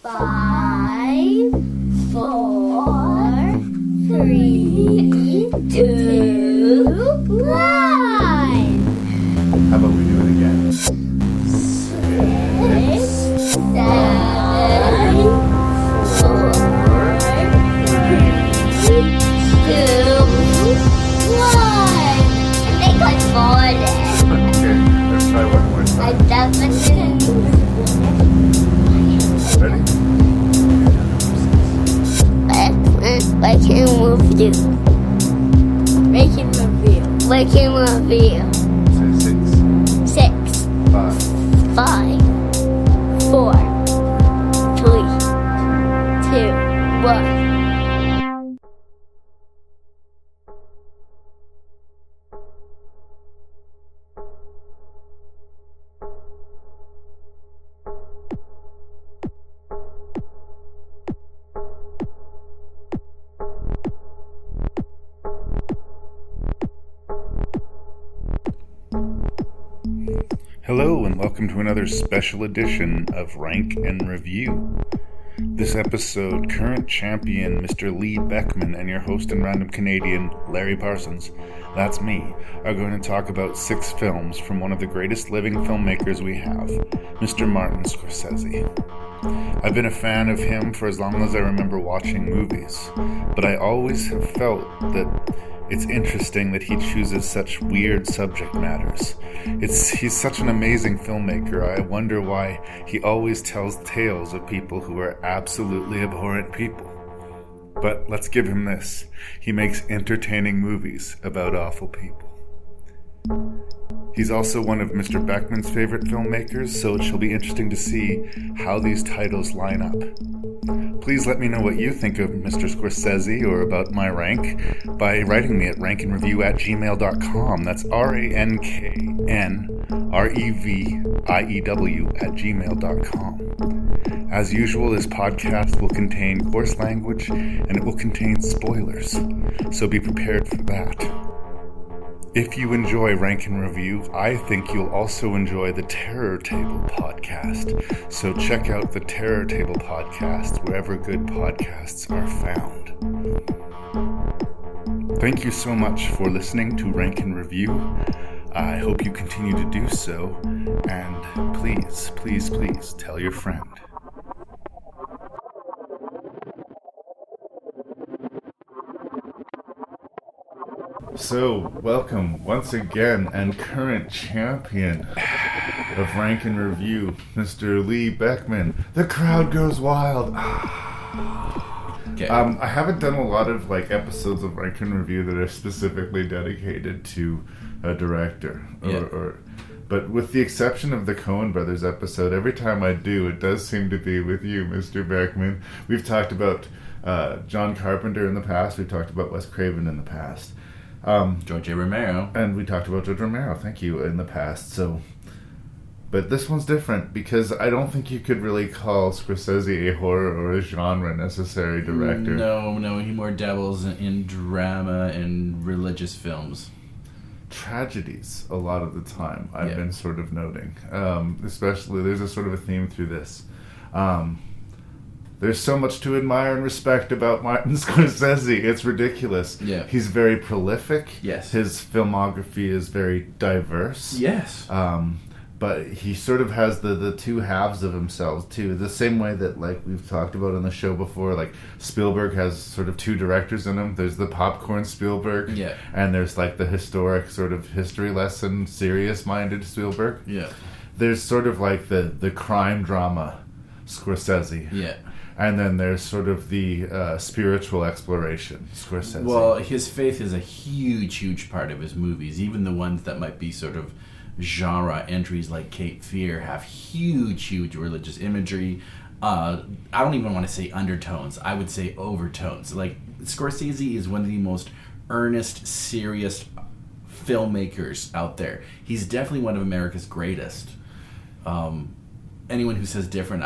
5, 4, 3, 2, 1. How about we do it again? 6, 7, 4, 3, 2, 1. I think I farted. Okay, let's try one more I time. definitely. Ready? I can move you. Making review. Making review. Say 6, 6, 5, 5, 4, 3, 2, 1. Hello and welcome to another special edition of Rank and Review. This episode, current champion Mr. Lee Beckmann and your host and random Canadian, Larry Parsons, that's me, are going to talk about 6 films from one of the greatest living filmmakers we have, Mr. Martin Scorsese. I've been a fan of him for as long as I remember watching movies, but I always have felt that it's interesting that he chooses such weird subject matters. He's such an amazing filmmaker. I wonder why he always tells tales of people who are absolutely abhorrent people. But let's give him this. He makes entertaining movies about awful people. He's also one of Mr. Beckmann's favorite filmmakers, so it shall be interesting to see how these titles line up. Please let me know what you think of Mr. Scorsese or about my rank by writing me at ranknreview@gmail.com. That's ranknreview@gmail.com. As usual, this podcast will contain coarse language and it will contain spoilers, so be prepared for that. If you enjoy Rank and Review, I think you'll also enjoy the Terror Table podcast. So check out the Terror Table podcast wherever good podcasts are found. Thank you so much for listening to Rank and Review. I hope you continue to do so. And please, please, please tell your friend. So, welcome once again, and current champion of Rank and Review, Mr. Lee Beckmann. The crowd goes wild. Okay. I haven't done a lot of episodes of Rank and Review that are specifically dedicated to a director, but with the exception of the Coen Brothers episode, every time I do, it does seem to be with you, Mr. Beckmann. We've talked about John Carpenter in the past. We've talked about Wes Craven in the past. George A. Romero. And we talked about George Romero, thank you, in the past. But this one's different because I don't think you could really call Scorsese a horror or a genre necessary director. No, he more dabbles in drama and religious films. Tragedies, a lot of the time, I've been sort of noting. Especially, there's a sort of a theme through this. There's so much to admire and respect about Martin Scorsese. It's ridiculous. Yeah. He's very prolific. Yes. His filmography is very diverse. Yes. But he sort of has the two halves of himself, too. The same way that, we've talked about on the show before, Spielberg has sort of two directors in him. There's the popcorn Spielberg. Yeah. And there's, the historic sort of history lesson, serious-minded Spielberg. Yeah. There's sort of, the crime drama Scorsese. Yeah. And then there's sort of the spiritual exploration, Scorsese. Well, his faith is a huge part of his movies. Even the ones that might be sort of genre entries like Cape Fear have huge religious imagery. I don't even want to say undertones. I would say overtones. Scorsese is one of the most earnest, serious filmmakers out there. He's definitely one of America's greatest. Anyone who says different,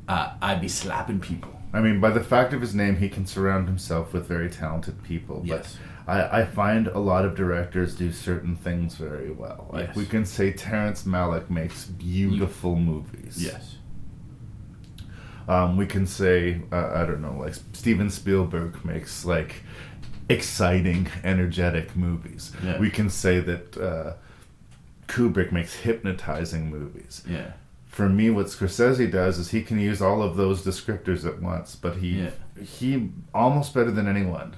I'd be slapping people. I mean, by the fact of his name, he can surround himself with very talented people. Yes. But I find a lot of directors do certain things very well. Yes. We can say Terrence Malick makes beautiful movies. Yes. We can say, I don't know, like Steven Spielberg makes like exciting, energetic movies. Yeah. We can say that Kubrick makes hypnotizing movies. Yeah. For me, what Scorsese does is he can use all of those descriptors at once, but he almost better than anyone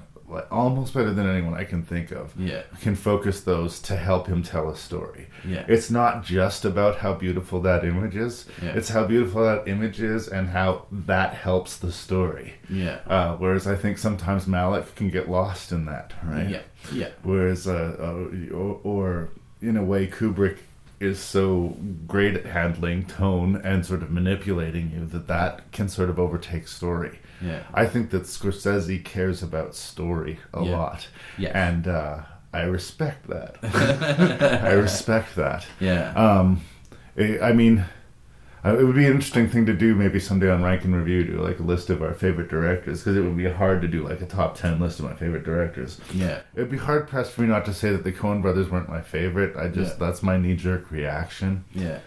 I can think of, can focus those to help him tell a story. Yeah. It's not just about how beautiful that image is. Yeah. It's how beautiful that image is and how that helps the story. Yeah. Whereas I think sometimes Malick can get lost in that, right? Yeah. Yeah. Whereas, or in a way, Kubrick is so great at handling tone and sort of manipulating you that can sort of overtake story. Yeah. I think that Scorsese cares about story a lot. Yes. And I respect that. I respect that. Yeah. I mean, it would be an interesting thing to do maybe someday on Rank and Review, do like a list of our favorite directors, because it would be hard to do like a top 10 list of my favorite directors. Yeah. It would be hard pressed for me not to say that the Coen brothers weren't my favorite. That's my knee-jerk reaction. Yeah.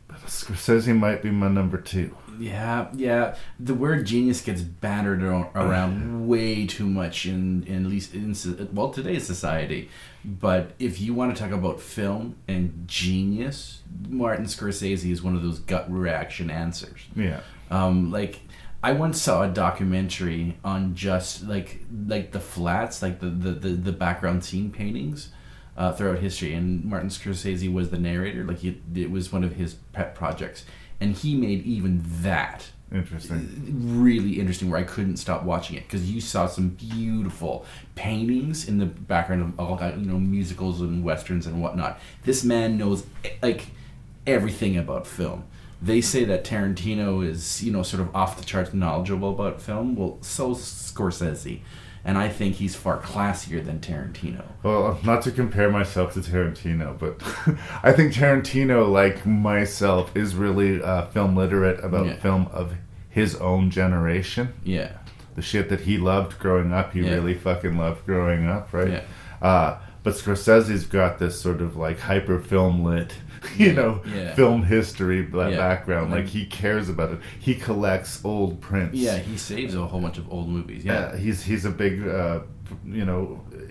But Scorsese might be my number 2. Yeah. The word genius gets battered around way too much in at least in today's society. But if you want to talk about film and genius, Martin Scorsese is one of those gut reaction answers. Yeah. Like I once saw a documentary on just like the flats, like the background scene paintings throughout history, and Martin Scorsese was the narrator. Like it was one of his pet projects. And he made even that really interesting, where I couldn't stop watching it, because you saw some beautiful paintings in the background of all musicals and westerns and whatnot. This man knows like everything about film. They say that Tarantino is sort of off the charts knowledgeable about film. Well, so's Scorsese. And I think he's far classier than Tarantino. Well, not to compare myself to Tarantino, but I think Tarantino, like myself, is really film literate about film of his own generation. Yeah. The shit that he loved growing up, he really fucking loved growing up, right? Yeah. But Scorsese's got this sort of like hyper film lit, film history background. Like he cares about it. He collects old prints. Yeah, he saves a whole bunch of old movies. Yeah, he's a big,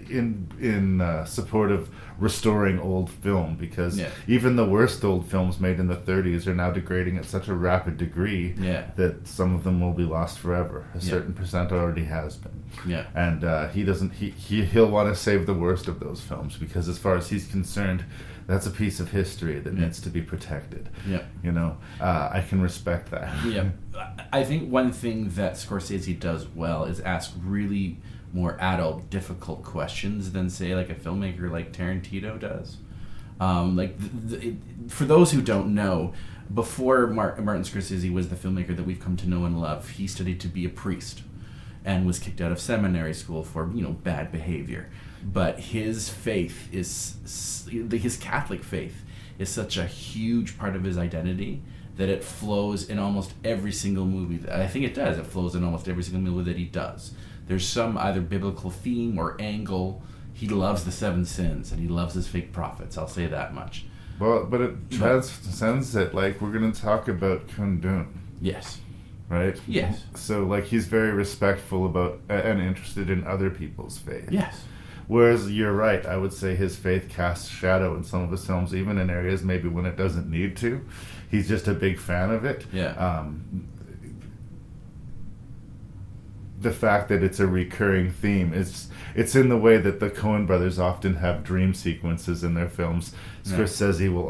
in support of restoring old film, because even the worst old films made in the 30s are now degrading at such a rapid degree that some of them will be lost forever. A certain percent already has been. Yeah. And he'll want to save the worst of those films, because as far as he's concerned, that's a piece of history that needs to be protected. Yeah. I can respect that. Yeah. I think one thing that Scorsese does well is ask really more adult, difficult questions than, say, like a filmmaker like Tarantino does. For those who don't know, before Martin Scorsese was the filmmaker that we've come to know and love, he studied to be a priest and was kicked out of seminary school for bad behavior. But his faith his Catholic faith is such a huge part of his identity that it flows in almost every single movie. I think it does. It flows in almost every single movie that he does. There's some either biblical theme or angle. He loves the 7 sins, and he loves his fake prophets. I'll say that much. Well, but it transcends it. Like, we're going to talk about KUNDUN. Yes. Right? Yes. So, like, he's very respectful about and interested in other people's faith. Yes. Whereas, you're right, I would say his faith casts shadow in some of his films, even in areas maybe when it doesn't need to. He's just a big fan of it. Yeah. The fact that it's a recurring theme, it's in the way that the Coen brothers often have dream sequences in their films. Scorsese will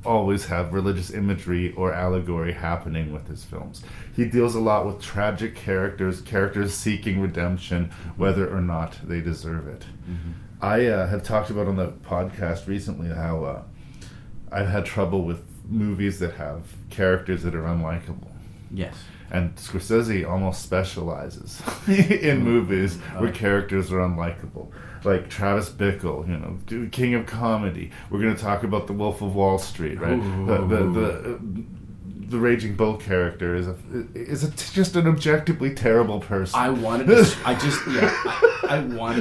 always have religious imagery or allegory happening with his films. He deals a lot with tragic characters seeking redemption, whether or not they deserve it. Mm-hmm. I have talked about on the podcast recently how I've had trouble with movies that have characters that are unlikable. Yes. And Scorsese almost specializes in movies where characters are unlikable. Like Travis Bickle, King of Comedy. We're going to talk about The Wolf of Wall Street, right? the Raging Bull character is just an objectively terrible person. I wanted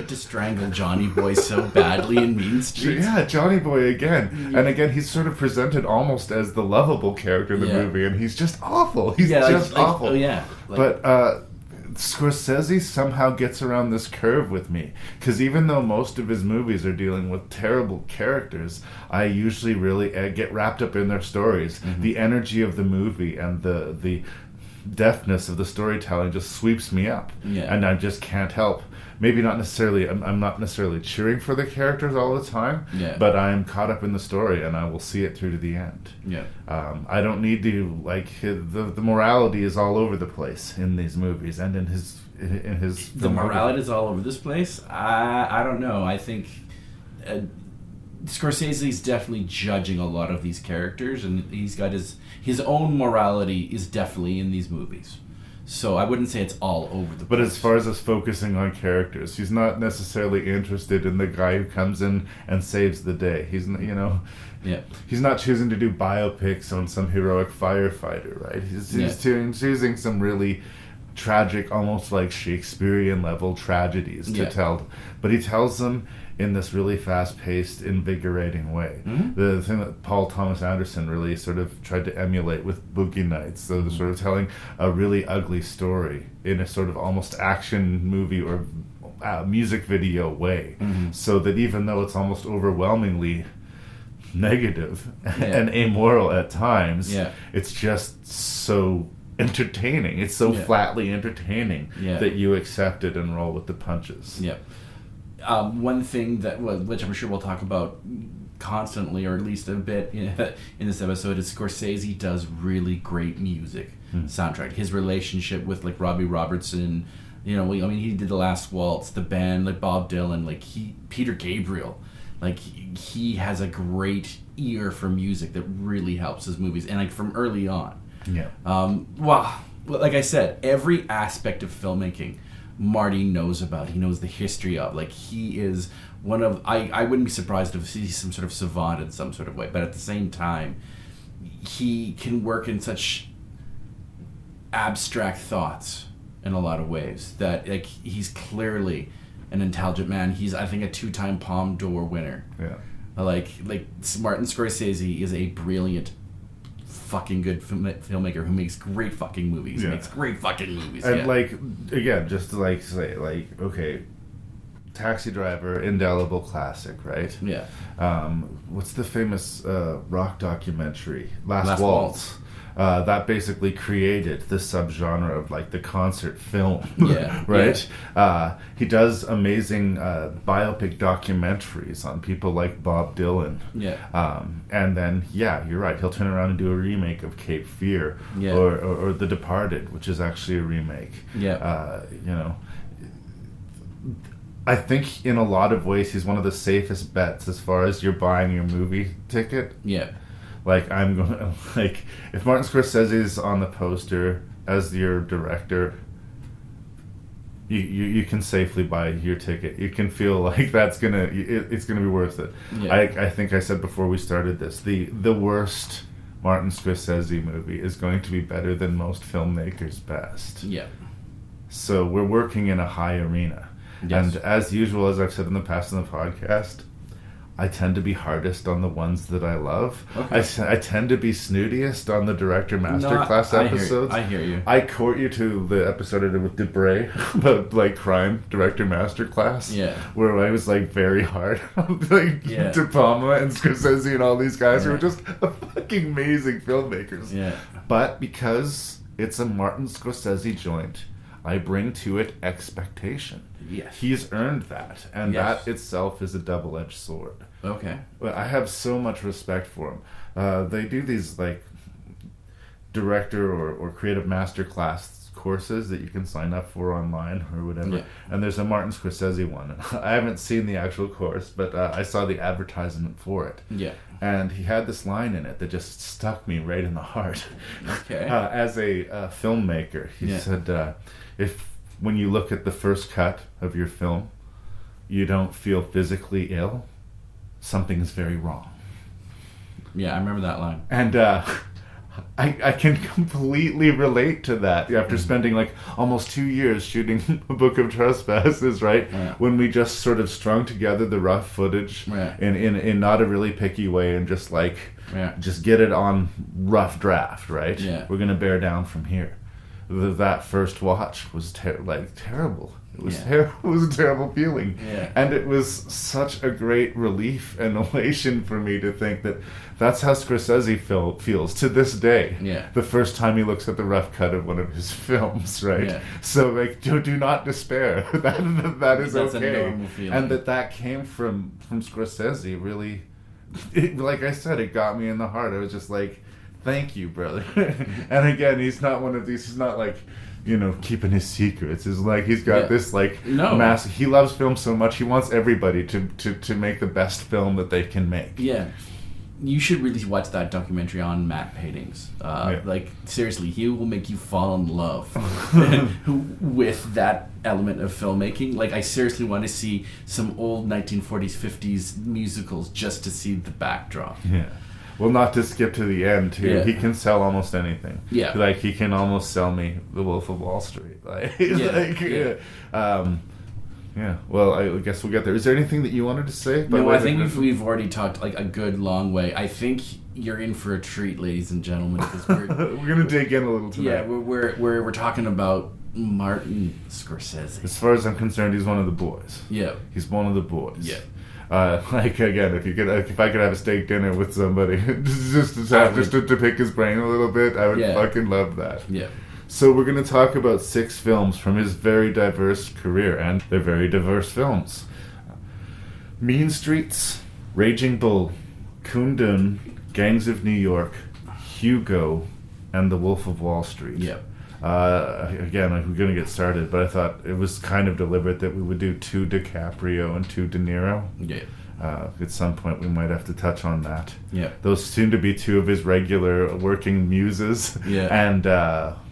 to strangle Johnny Boy so badly in Mean Streets. Yeah, Johnny Boy again. And again, he's sort of presented almost as the lovable character in the movie, and he's just awful. He's just awful. Oh, yeah. But Scorsese somehow gets around this curve with me, because even though most of his movies are dealing with terrible characters, I usually really get wrapped up in their stories. Mm-hmm. The energy of the movie and the deftness of the storytelling just sweeps me up, and I just can't help. Maybe not necessarily, I'm not necessarily cheering for the characters all the time, but I'm caught up in the story and I will see it through to the end. Yeah. I don't need to, the morality is all over the place in these movies and in his The morality is all over this place? I don't know. I think Scorsese's definitely judging a lot of these characters, and he's got his own morality is definitely in these movies. So I wouldn't say it's all over the place. But as far as us focusing on characters, he's not necessarily interested in the guy who comes in and saves the day. He's he's not choosing to do biopics on some heroic firefighter, right? He's choosing some really tragic, almost like Shakespearean level tragedies to tell, but he tells them in this really fast-paced, invigorating way. Mm-hmm. The thing that Paul Thomas Anderson really sort of tried to emulate with Boogie Nights, so the sort of telling a really ugly story in a sort of almost action movie or music video way, so that even though it's almost overwhelmingly negative and amoral at times, it's just so entertaining. It's so flatly entertaining that you accept it and roll with the punches. Yeah. One thing which I'm sure we'll talk about constantly, or at least a bit in this episode, is Scorsese does really great music soundtrack. His relationship with Robbie Robertson, he did The Last Waltz, the band, Bob Dylan, Peter Gabriel. He has a great ear for music that really helps his movies, and from early on. Yeah. Like I said, every aspect of filmmaking Marty knows about. He knows the history of. He is one of... I wouldn't be surprised if he's some sort of savant in some sort of way, but at the same time, he can work in such abstract thoughts in a lot of ways that he's clearly an intelligent man. He's, I think, a 2-time Palme d'Or winner. Yeah. Martin Scorsese is a brilliant fucking good filmmaker who makes great fucking movies. Makes great fucking movies. And again, just to say, okay, Taxi Driver, indelible classic, right? Yeah. What's the famous rock documentary? Last Waltz. That basically created this subgenre of the concert film, right? Yeah. He does amazing biopic documentaries on people like Bob Dylan. Yeah. And then, you're right. He'll turn around and do a remake of Cape Fear, or The Departed, which is actually a remake. Yeah. I think in a lot of ways he's one of the safest bets as far as you're buying your movie ticket. Yeah. I'm going if Martin Scorsese is on the poster as your director, you can safely buy your ticket. You can feel like it's gonna be worth it. Yeah. I think I said before we started this, the worst Martin Scorsese movie is going to be better than most filmmakers' best. Yeah. So we're working in a high arena. Yes. And as usual, as I've said in the past in the podcast, I tend to be hardest on the ones that I love. Okay. I tend to be snootiest on the director masterclass episodes. I hear you. I court you to the episode I did with Debray about crime director masterclass. Yeah. Where I was very hard on De Palma and Scorsese and all these guys who are just fucking amazing filmmakers. Yeah. But because it's a Martin Scorsese joint, I bring to it expectation. Yes. He's earned that, and that itself is a double-edged sword. Okay. But I have so much respect for him. They do these director or creative masterclass courses that you can sign up for online or whatever. Yeah. And there's a Martin Scorsese one. I haven't seen the actual course, but I saw the advertisement for it. Yeah. And he had this line in it that just stuck me right in the heart. Okay. As a filmmaker, he said, if when you look at the first cut of your film, you don't feel physically ill, something is very wrong. Yeah, I remember that line. And I can completely relate to that after spending like almost 2 years shooting Book of Trespasses, right? Yeah. When we just sort of strung together the rough footage in not a really picky way and just like just get it on rough draft, right? Yeah. We're gonna bear down from here. That first watch was terrible. It was terrible. It was a terrible feeling, and it was such a great relief and elation for me to think that that's how Scorsese feels to this day. Yeah. The first time he looks at the rough cut of one of his films, right? Yeah. So like, do not despair. that is that's okay, a normal feeling. and that came from Scorsese. Really, like I said, it got me in the heart. I was just like, thank you, brother. And again, he's not one of these. He's not like, keeping his secrets. It's like he's got this like mass. He loves film so much. He wants everybody to make the best film that they can make. Yeah, you should really watch that documentary on matte paintings. Like seriously, he will make you fall in love with that element of filmmaking. Like I seriously want to see some old 1940s, 50s musicals just to see the backdrop. Yeah. Well, not to skip to the end, too. Yeah. He can sell almost anything. Yeah. Like, he can almost sell me The Wolf of Wall Street. Like, Well, I guess we'll get there. Is there anything that you wanted to say? No, I think we've already talked, like, a good long way. I think you're in for a treat, ladies and gentlemen, because we're going to dig in a little tonight. Yeah, we're talking about Martin Scorsese. As far as I'm concerned, he's one of the boys. Yeah. He's one of the boys. Yeah. Like again, if I could have a steak dinner with somebody, just to pick his brain a little bit, I would fucking love that. Yeah. So we're going to talk about 6 films from his very diverse career, and they're very diverse films: Mean Streets, Raging Bull, Kundun, Gangs of New York, Hugo, and The Wolf of Wall Street. Yeah. Again, like, we're going to get started, but I thought it was kind of deliberate that we would do 2 DiCaprio and 2 De Niro. Yeah. At some point, we might have to touch on that. Yeah. Those seem to be 2 of his regular working muses. Yeah. And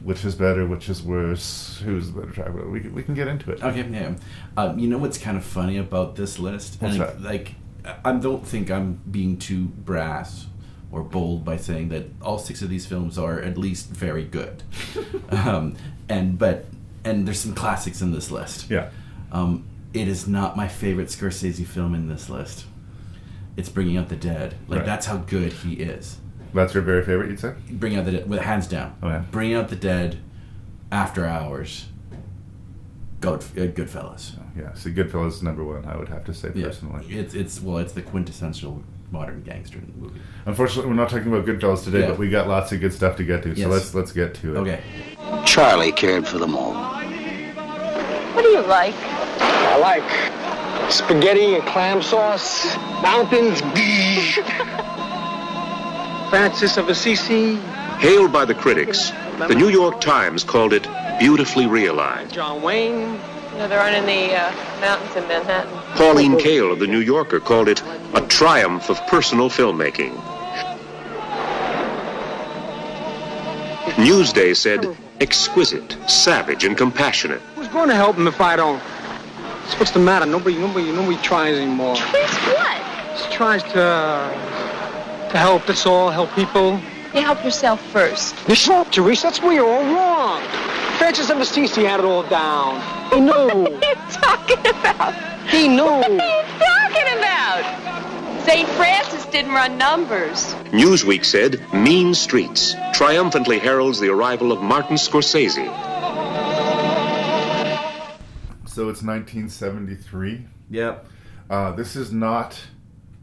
which is better, which is worse, who's the better traveler? We can get into it. Okay, yeah. You know what's kind of funny about this list? What's that? Like, I don't think I'm being too brass or bold by saying that all 6 of these films are at least very good. And there's some classics in this list. Yeah. It is not my favorite Scorsese film in this list. It's Bringing Out the Dead. Like, that's how good he is. That's your very favorite, you'd say? Bringing Out the Dead, with hands down. Okay. Bringing Out the Dead, After Hours, Goodfellas. Yeah, see, Goodfellas is number 1, I would have to say, personally. It's the quintessential modern gangster movie. Unfortunately, we're not talking about Goodfellas today, but we got lots of good stuff to get to, so let's get to it. Okay. Charlie cared for them all. What do you like? I like spaghetti and clam sauce, mountains, Francis of Assisi. Hailed by the critics, the New York Times called it beautifully realized. John Wayne. No, there aren't any mountains in Manhattan. Pauline Kael of The New Yorker called it a triumph of personal filmmaking. Newsday said, exquisite, savage, and compassionate. Who's going to help him if I don't? So what's the matter? Nobody tries anymore. Tries what? Just tries to help, that's all, help people. You help yourself first. Listen up, Teresa, that's where you're all wrong. Francis of Assisi had it all down. He knew. What are you talking about? He knew. What are you talking about? St. Francis didn't run numbers. Newsweek said, Mean Streets triumphantly heralds the arrival of Martin Scorsese. So it's 1973. Yep. This is not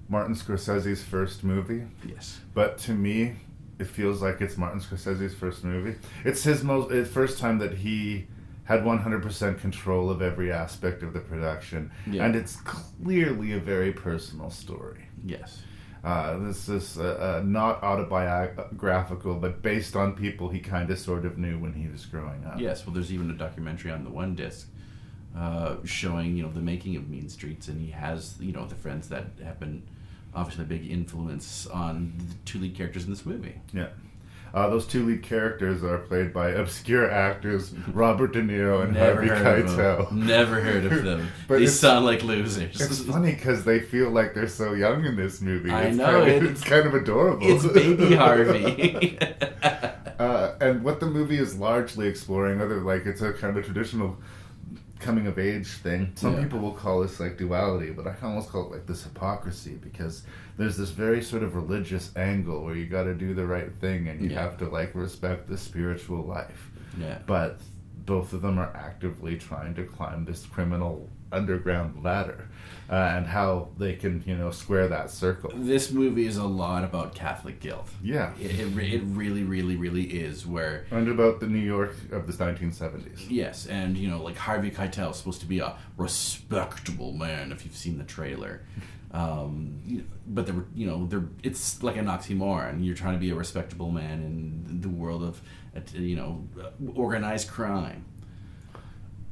Martin Scorsese's first movie. Yes. But to me, it feels like it's Martin Scorsese's first movie. It's his first time that he had 100% control of every aspect of the production. Yeah. And it's clearly a very personal story. Yes. This is not autobiographical, but based on people he kind of sort of knew when he was growing up. Yes, well, there's even a documentary on the one disc showing, the making of Mean Streets, and he has, the friends that have been obviously a big influence on the 2 lead characters in this movie. Yeah. Those two lead characters are played by obscure actors Robert De Niro and Never Harvey heard of Keitel. them. Never heard of them. But They it's- sound like losers. It's funny because they feel like they're so young in this movie. I It's know, it's kind of adorable. It's baby Harvey. And what the movie is largely exploring, whether like it's a kind of traditional coming of age thing. Some Yeah. people will call this like duality, but I can almost call it like this hypocrisy, because there's this very sort of religious angle where you got to do the right thing and you Yeah. have to like respect the spiritual life. Yeah. But both of them are actively trying to climb this criminal underground ladder, and how they can, square that circle. This movie is a lot about Catholic guilt. Yeah. It really, really, really is. Where And about the New York of the 1970s. yes, and like Harvey Keitel is supposed to be a respectable man. If you've seen the trailer, but it's like an oxymoron. You're trying to be a respectable man in the world of organized crime.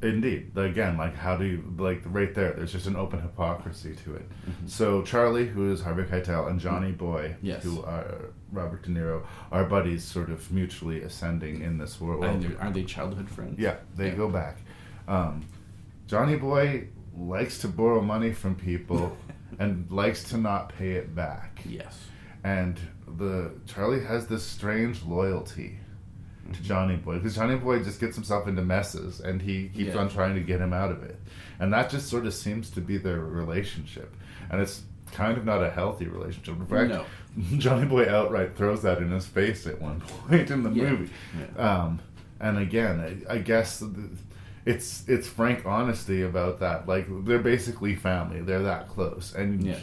Indeed. Again, like how do you, like right there, there's just an open hypocrisy to it. Mm-hmm. So Charlie, who is Harvey Keitel, and Johnny Boy, Yes. who are Robert De Niro, are buddies sort of mutually ascending in this world. Aren't they childhood friends? Yeah, they go back. Johnny Boy likes to borrow money from people and likes to not pay it back. Yes. And Charlie has this strange loyalty to Johnny Boy, because Johnny Boy just gets himself into messes and he keeps on trying to get him out of it, and that just sort of seems to be their relationship, and it's kind of not a healthy relationship. In fact, No. Johnny Boy outright throws that in his face at one point in the movie. Yeah. And again, I guess it's frank honesty about that. Like, they're basically family, they're that close, and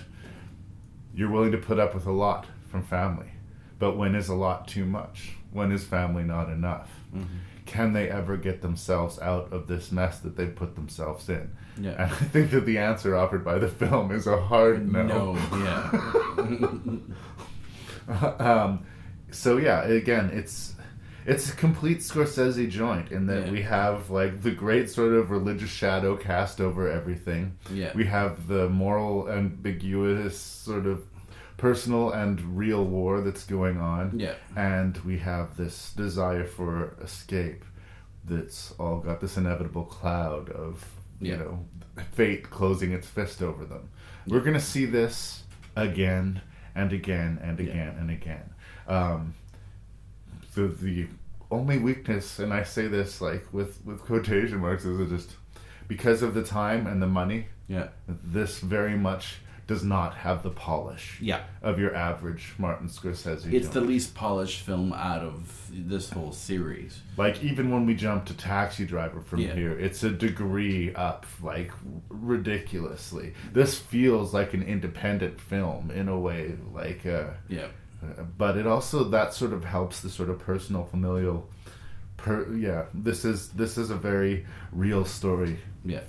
you're willing to put up with a lot from family, but when is a lot too much? When is family not enough? Mm-hmm. Can they ever get themselves out of this mess that they've put themselves in? Yeah. And I think that the answer offered by the film is a hard no. No, yeah. So yeah, again, it's a complete Scorsese joint in that we have like the great sort of religious shadow cast over everything. Yeah. We have the moral ambiguous sort of personal and real war that's going on. Yeah. And we have this desire for escape that's all got this inevitable cloud of, fate closing its fist over them. We're going to see this again and again and again and again. The only weakness, and I say this like with quotation marks, is just because of the time and the money, this very much does not have the polish of your average Martin Scorsese It's film. the least polished film out of this whole series. Like, even when we jump to Taxi Driver from here, it's a degree up, like, ridiculously. This feels like an independent film in a way, like, but it also, that sort of helps the sort of personal, familial, this is a very real story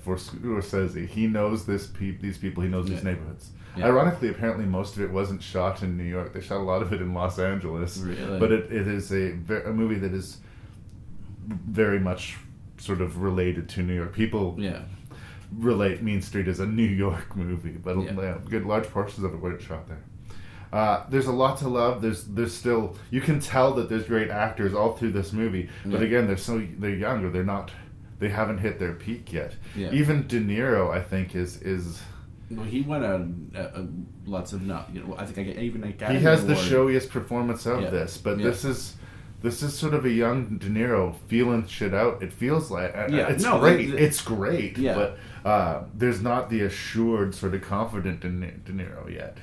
for Scorsese. He knows these people, he knows these neighborhoods. Yeah. Ironically, apparently most of it wasn't shot in New York. They shot a lot of it in Los Angeles. Really? But it is a movie that is very much sort of related to New York. People relate Mean Street as a New York movie, but good large portions of it were shot there. There's a lot to love. There's still, you can tell that there's great actors all through this movie, but again, they're younger. They haven't hit their peak yet. Yeah. Even De Niro, I think, is. Well, he won lots of I think even Academy he has Award. the showiest performance of this, but this is sort of a young De Niro feeling shit out. It feels like it's great, but there's not the assured sort of confident De Niro yet,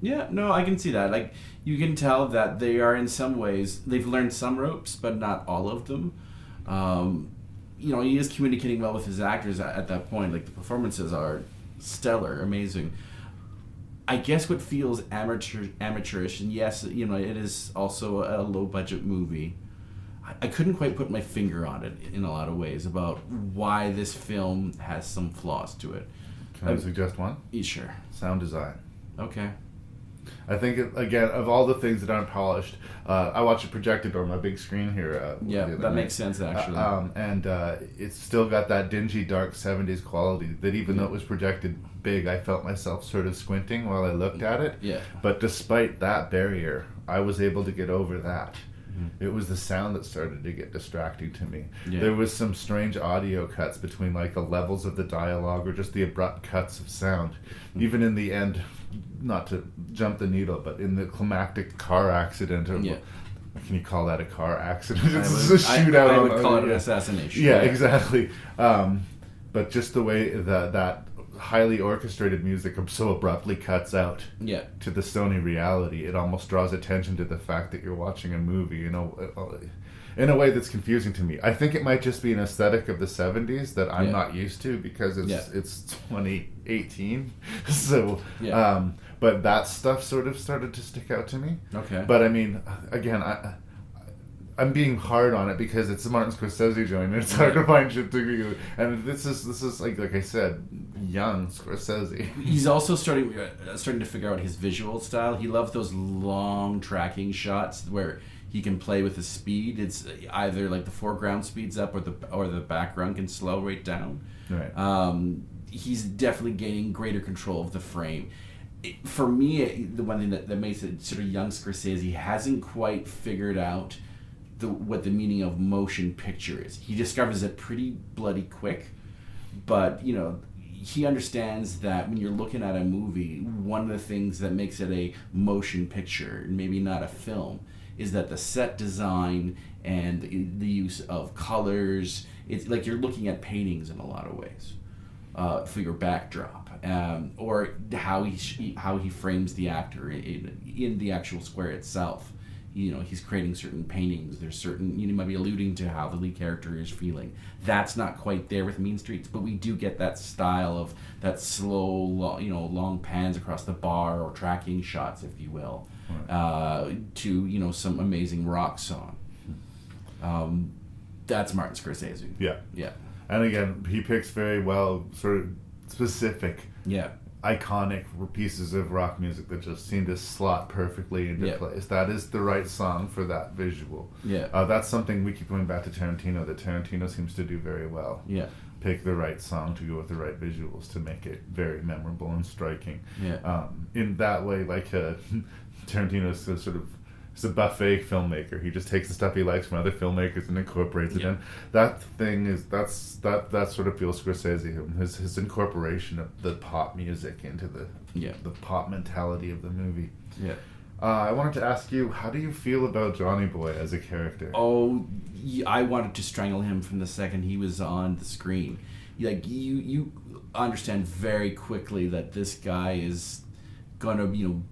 Yeah, no, I can see that. Like, you can tell that they are, in some ways, they've learned some ropes, but not all of them. He is communicating well with his actors at that point. Like, the performances are stellar, amazing. I guess what feels amateurish, and yes, it is also a low-budget movie. I couldn't quite put my finger on it in a lot of ways about why this film has some flaws to it. Can I suggest one? Sure. Sound design. Okay. I think, again, of all the things that aren't polished, I watched it projected on my big screen here. That makes sense, actually. And it's still got that dingy, dark 70s quality that even though it was projected big, I felt myself sort of squinting while I looked at it. Yeah. But despite that barrier, I was able to get over that It was the sound that started to get distracting to me. Yeah. There was some strange audio cuts between like the levels of the dialogue or just the abrupt cuts of sound. Even in the end, not to jump the needle, but in the climactic car accident, or can you call that a car accident? It's a shootout. I would call it an assassination. Yeah, exactly. But just the way that highly orchestrated music so abruptly cuts out to the stony reality, it almost draws attention to the fact that you're watching a movie, you know, in a way that's confusing to me. I think it might just be an aesthetic of the 70s that I'm not used to because it's 2018. So, but that stuff sort of started to stick out to me. Okay. But I mean, again, I'm being hard on it because it's a Martin Scorsese joint and it's hard to find shit to do. And this is like I said, young Scorsese. He's also starting to figure out his visual style. He loves those long tracking shots where he can play with the speed. It's either like the foreground speeds up or the background can slow right down. Right. He's definitely gaining greater control of the frame. For me, the one thing that makes it sort of young Scorsese hasn't quite figured out what the meaning of motion picture is. He discovers it pretty bloody quick, but you know, he understands that when you're looking at a movie, one of the things that makes it a motion picture, maybe not a film, is that the set design and the use of colors. It's like you're looking at paintings in a lot of ways for your backdrop, or how he frames the actor in the actual square itself. You know, he's creating certain paintings. There's certain, you might be alluding to how the lead character is feeling. That's not quite there with Mean Streets, but we do get that style of that slow, long pans across the bar or tracking shots, if you will, to, you know, some amazing rock song. That's Martin Scorsese. Yeah. Yeah. And again, he picks very well sort of specific iconic pieces of rock music that just seem to slot perfectly into place. That is the right song for that visual. That's something we keep going back to Tarantino, that Tarantino seems to do very well. Pick the right song to go with the right visuals to make it very memorable and striking. In that way, like Tarantino's sort of, he's a buffet filmmaker. He just takes the stuff he likes from other filmmakers and incorporates it in. That thing is that sort of feels Scorsese. His incorporation of the pop music into the pop mentality of the movie. I wanted to ask you, how do you feel about Johnny Boy as a character? Oh, I wanted to strangle him from the second he was on the screen. Like you understand very quickly that this guy is gonna, you know,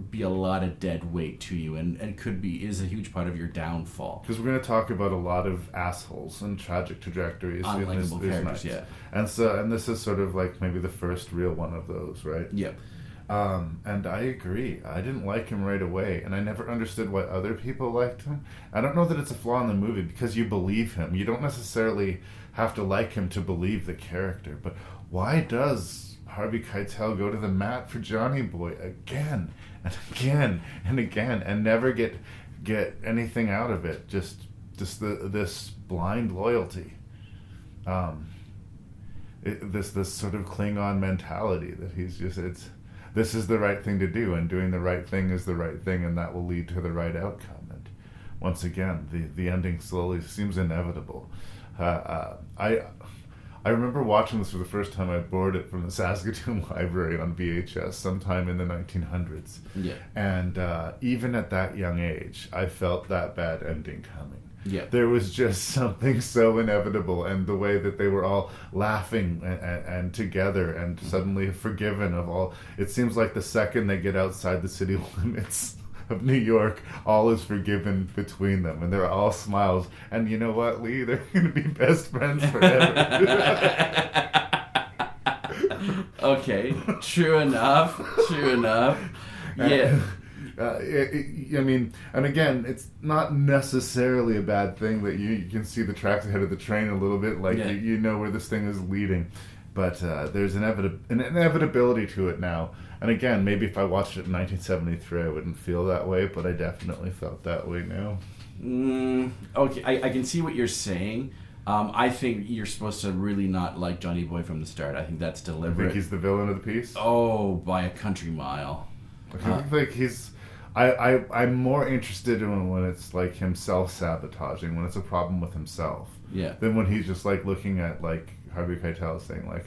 be a lot of dead weight to you, and is a huge part of your downfall. Because we're going to talk about a lot of assholes and tragic trajectories, unlikable characters, and this is sort of like maybe the first real one of those, right? And I agree. I didn't like him right away, and I never understood why other people liked him. I don't know that it's a flaw in the movie because you believe him. You don't necessarily have to like him to believe the character, but why does Harvey Keitel go to the mat for Johnny Boy again and again and again and never get anything out of it? Just this blind loyalty, this sort of Klingon mentality that he's just, this is the right thing to do, and doing the right thing is the right thing, and that will lead to the right outcome. And once again, the ending slowly seems inevitable. I remember watching this for the first time. I borrowed it from the Saskatoon Library on VHS sometime in the 1900s. And even at that young age, I felt that bad ending coming. There was just something so inevitable, and the way that they were all laughing and together and suddenly forgiven of all. It seems like the second they get outside the city limits of New York, all is forgiven between them, and they're all smiles. And you know what, Lee? They're going to be best friends forever. Okay, true enough. I mean, and again, it's not necessarily a bad thing that you can see the tracks ahead of the train a little bit, like you know where this thing is leading. But there's an inevitability to it now. And again, maybe if I watched it in 1973, I wouldn't feel that way, but I definitely felt that way now. Okay, I can see what you're saying. I think you're supposed to really not like Johnny Boy from the start. I think that's deliberate. I think he's the villain of the piece? Oh, by a country mile. I think he's... I'm more interested in when it's like him self-sabotaging, when it's a problem with himself. Yeah. Than when he's just like looking at like Harvey Keitel saying like,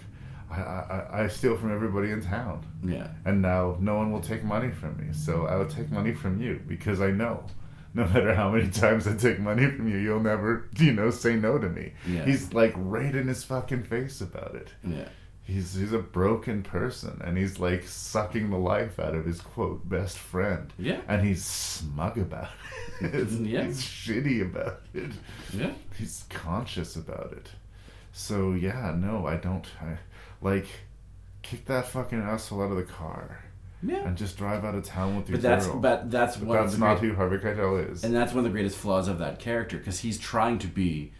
I steal from everybody in town. Yeah. And now no one will take money from me, so I will take money from you because I know no matter how many times I take money from you, you'll never, say no to me. Yeah. He's like right in his fucking face about it. Yeah. He's a broken person, and he's like sucking the life out of his quote best friend. Yeah. And he's smug about it. Yeah. He's shitty about it. Yeah. He's conscious about it. So yeah, no, I like kick that fucking asshole out of the car. Yeah. And just drive out of town with your But girl. that's not who Harvey Keitel is. And that's one of the greatest flaws of that character, because he's trying to be,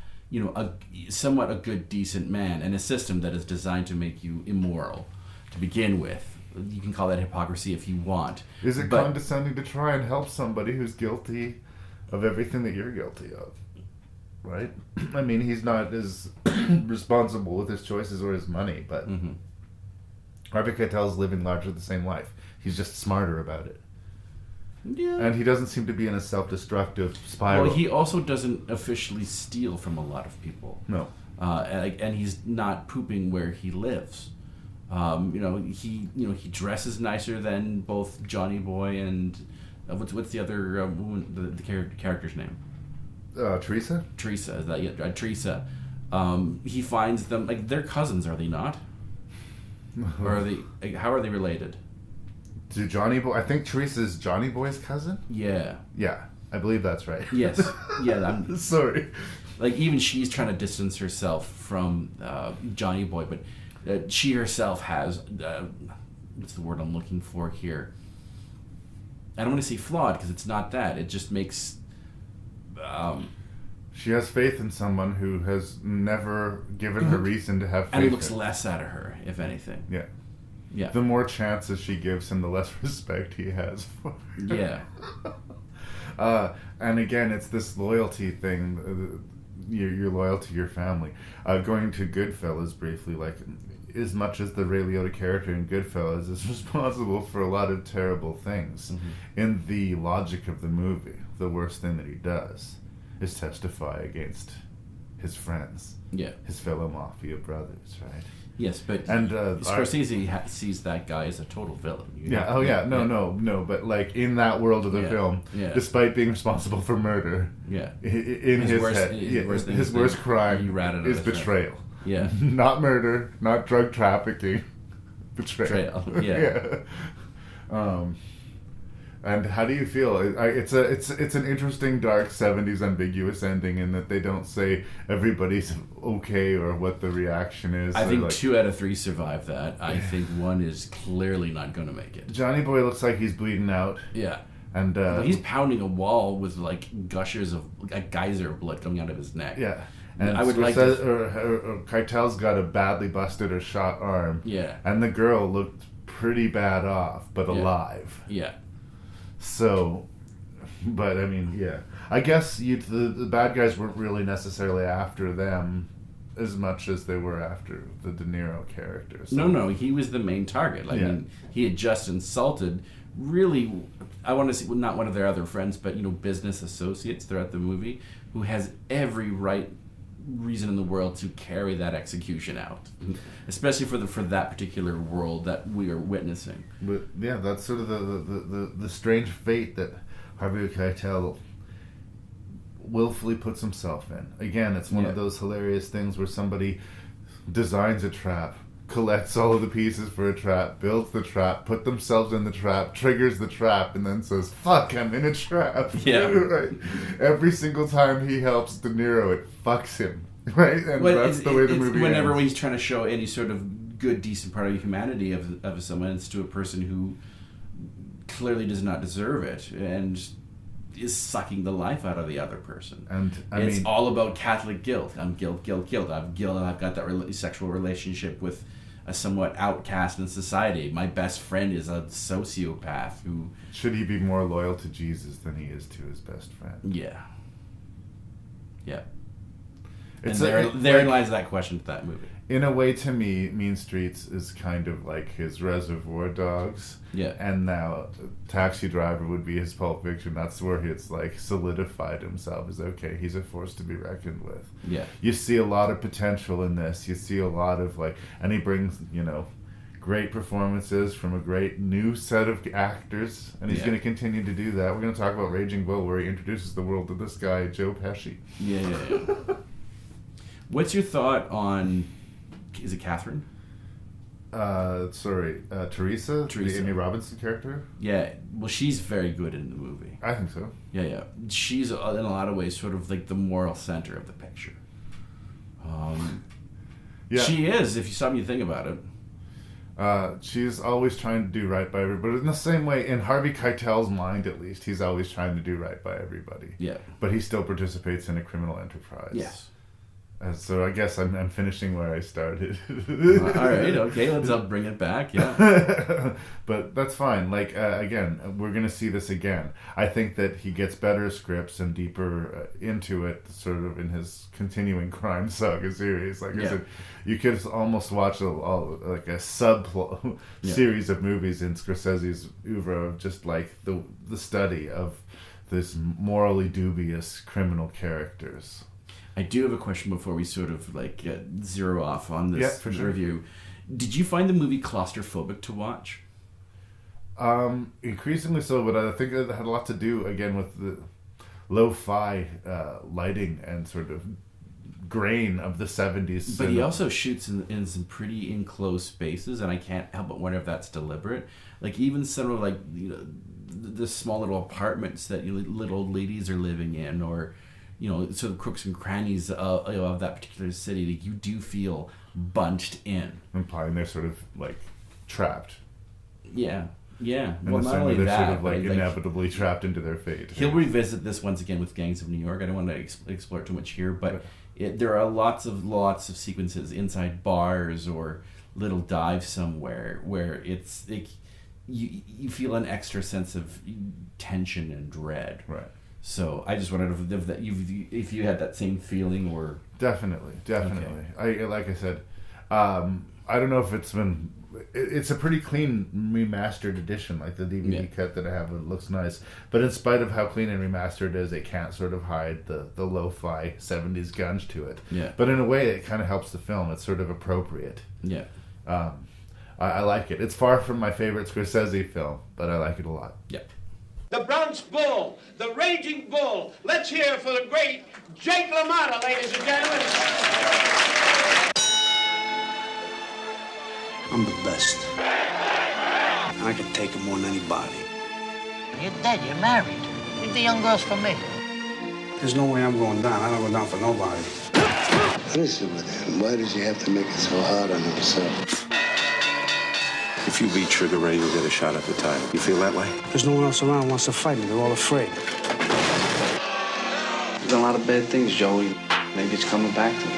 somewhat a good, decent man in a system that is designed to make you immoral to begin with. You can call that hypocrisy if you want. Is it condescending to try and help somebody who's guilty of everything that you're guilty of? Right? I mean, he's not as responsible with his choices or his money, but Harvey Keitel's living largely the same life. He's just smarter about it. Yeah. And he doesn't seem to be in a self-destructive spiral. Well, he also doesn't officially steal from a lot of people. No. And he's not pooping where he lives. He dresses nicer than both Johnny Boy and what's the other woman, the character's name? Teresa? Teresa, is that it? Teresa. He finds them, like, they're cousins, are they not? Or are they, how are they related? To Johnny Boy? I think Teresa's Johnny Boy's cousin? Yeah. Yeah, I believe that's right. Yes. Yeah, sorry. Like, even she's trying to distance herself from Johnny Boy, but she herself has, what's the word I'm looking for here? I don't want to say flawed, because it's not that. It just makes... she has faith in someone who has never given her reason to have faith. And it looks less out of her, if anything. Yeah. Yeah. The more chances she gives him, the less respect he has for her. Yeah. And again, it's this loyalty thing. You're loyal to your family. Going to Goodfellas briefly, like, as much as the Ray Liotta character in Goodfellas is responsible for a lot of terrible things, in the logic of the movie, the worst thing that he does is testify against his friends. Yeah. His fellow mafia brothers, right? Yes, but Scorsese sees that guy as a total villain. No, but like in that world of the film, despite being responsible for murder, in his head, his worst crime is betrayal. Yeah. Not murder, not drug trafficking, betrayal. Yeah. And how do you feel? It's an interesting dark 70s ambiguous ending in that they don't say everybody's okay or what the reaction is. I think 2 out of 3 survive that. I think 1 is clearly not going to make it. Johnny Boy looks like he's bleeding out. Yeah. And he's pounding a wall with like gushers of a geyser of blood coming out of his neck. Yeah. And I would like to... or Keitel's got a badly busted or shot arm. Yeah. And the girl looked pretty bad off, but alive. Yeah. So, but I mean, yeah. I guess the bad guys weren't really necessarily after them as much as they were after the De Niro character. So. No, he was the main target. I mean, he had just insulted, really, I want to say, not one of their other friends, but, business associates throughout the movie, who has every reason in the world to carry that execution out, especially for that particular world that we are witnessing. But yeah, that's sort of the strange fate that Harvey Keitel willfully puts himself in. Again, it's one of those hilarious things where somebody designs a trap, collects all of the pieces for a trap, builds the trap, put themselves in the trap, triggers the trap, and then says, fuck, I'm in a trap. Yeah. Right. Every single time he helps De Niro, it fucks him. Right? And that's the way the movie whenever ends. he's trying to show any sort of good, decent part of humanity of someone, it's to a person who clearly does not deserve it and is sucking the life out of the other person. And it's all about Catholic guilt. I'm guilt. I've got that sexual relationship with a somewhat outcast in society. My best friend is a sociopath who... Should he be more loyal to Jesus than he is to his best friend? Yeah. Yeah. Therein lies that question to that movie. In a way, to me, Mean Streets is kind of like his Reservoir Dogs. Yeah. And now Taxi Driver would be his Pulp Fiction. That's where it's like solidified himself as, okay, he's a force to be reckoned with. Yeah. You see a lot of potential in this. You see a lot of like, and he brings, great performances from a great new set of actors. And he's going to continue to do that. We're going to talk about Raging Bull, where he introduces the world to this guy, Joe Pesci. Yeah. What's your thought on... Is it Catherine? Teresa, the Amy Robinson character? Yeah, well, she's very good in the movie. I think so. Yeah. She's, in a lot of ways, sort of like the moral center of the picture. She is, if you stop and you think about it. She's always trying to do right by everybody. But in the same way, in Harvey Keitel's mind, at least, he's always trying to do right by everybody. Yeah. But he still participates in a criminal enterprise. Yes. So I guess I'm finishing where I started. All right, okay, let's bring it back, yeah. But that's fine. Like, again, we're going to see this again. I think that he gets better scripts and deeper into it, sort of in his continuing crime saga series. Like I said, you could almost watch a subplot series of movies in Scorsese's oeuvre of just like the study of this morally dubious criminal characters. I do have a question before we sort of zero off on this review. Did you find the movie claustrophobic to watch? Increasingly so, but I think it had a lot to do, again, with the lo-fi lighting and sort of grain of the 70s. But he also shoots in some pretty enclosed spaces, and I can't help but wonder if that's deliberate. Like, even some of the small little apartments that little old ladies are living in, or... sort of crooks and crannies of that particular city, that you do feel bunched in. Implying they're sort of, trapped. Yeah. And well, the not only they're that, sort of, inevitably trapped into their fate. He'll revisit this once again with Gangs of New York. I don't want to explore too much here, but there are lots of sequences inside bars or little dives somewhere where it's... you feel an extra sense of tension and dread. Right. So I just wondered if you had that same feeling, or definitely. Okay. Like I said, I don't know if it's been. It's a pretty clean remastered edition, like the DVD cut that I have. It looks nice, but in spite of how clean and remastered it is, it can't sort of hide the lo-fi 70s gunge to it. Yeah. But in a way, it kind of helps the film. It's sort of appropriate. Yeah. I like it. It's far from my favorite Scorsese film, but I like it a lot. Yeah. The Bronx Bull, the Raging Bull. Let's hear for the great Jake LaMotta, ladies and gentlemen. I'm the best. I can take him more than anybody. You're dead. You're married. Leave the young girls for me. There's no way I'm going down. I don't go down for nobody. What is it with him? Why does he have to make it so hard on himself? If you beat Sugar Ray, you'll get a shot at the title. You feel that way? There's no one else around who wants to fight me. They're all afraid. There's a lot of bad things, Joey. Maybe it's coming back to me.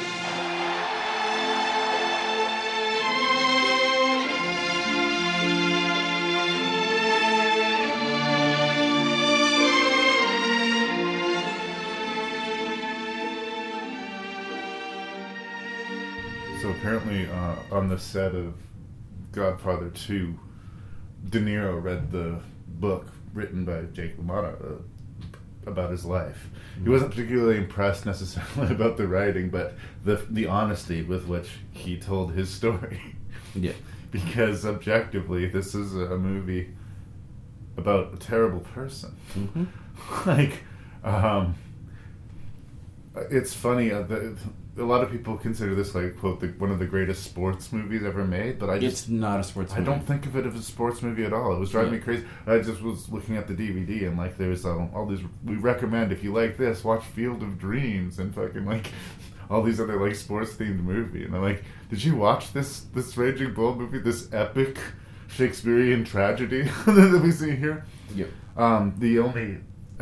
So apparently on the set of Godfather 2, De Niro read the book written by Jake LaMotta about his life. He wasn't particularly impressed necessarily about the writing, but the honesty with which he told his story. Yeah. Because objectively, this is a movie about a terrible person. Mm-hmm. It's funny. A lot of people consider this, quote, one of the greatest sports movies ever made, but it's not a sports movie. I don't think of it as a sports movie at all. It was driving me crazy. I just was looking at the DVD, and there's all these, we recommend, if you like this, watch Field of Dreams, and fucking all these other sports themed movie. And I'm like, did you watch this Raging Bull movie, this epic Shakespearean tragedy that we see here? Yeah.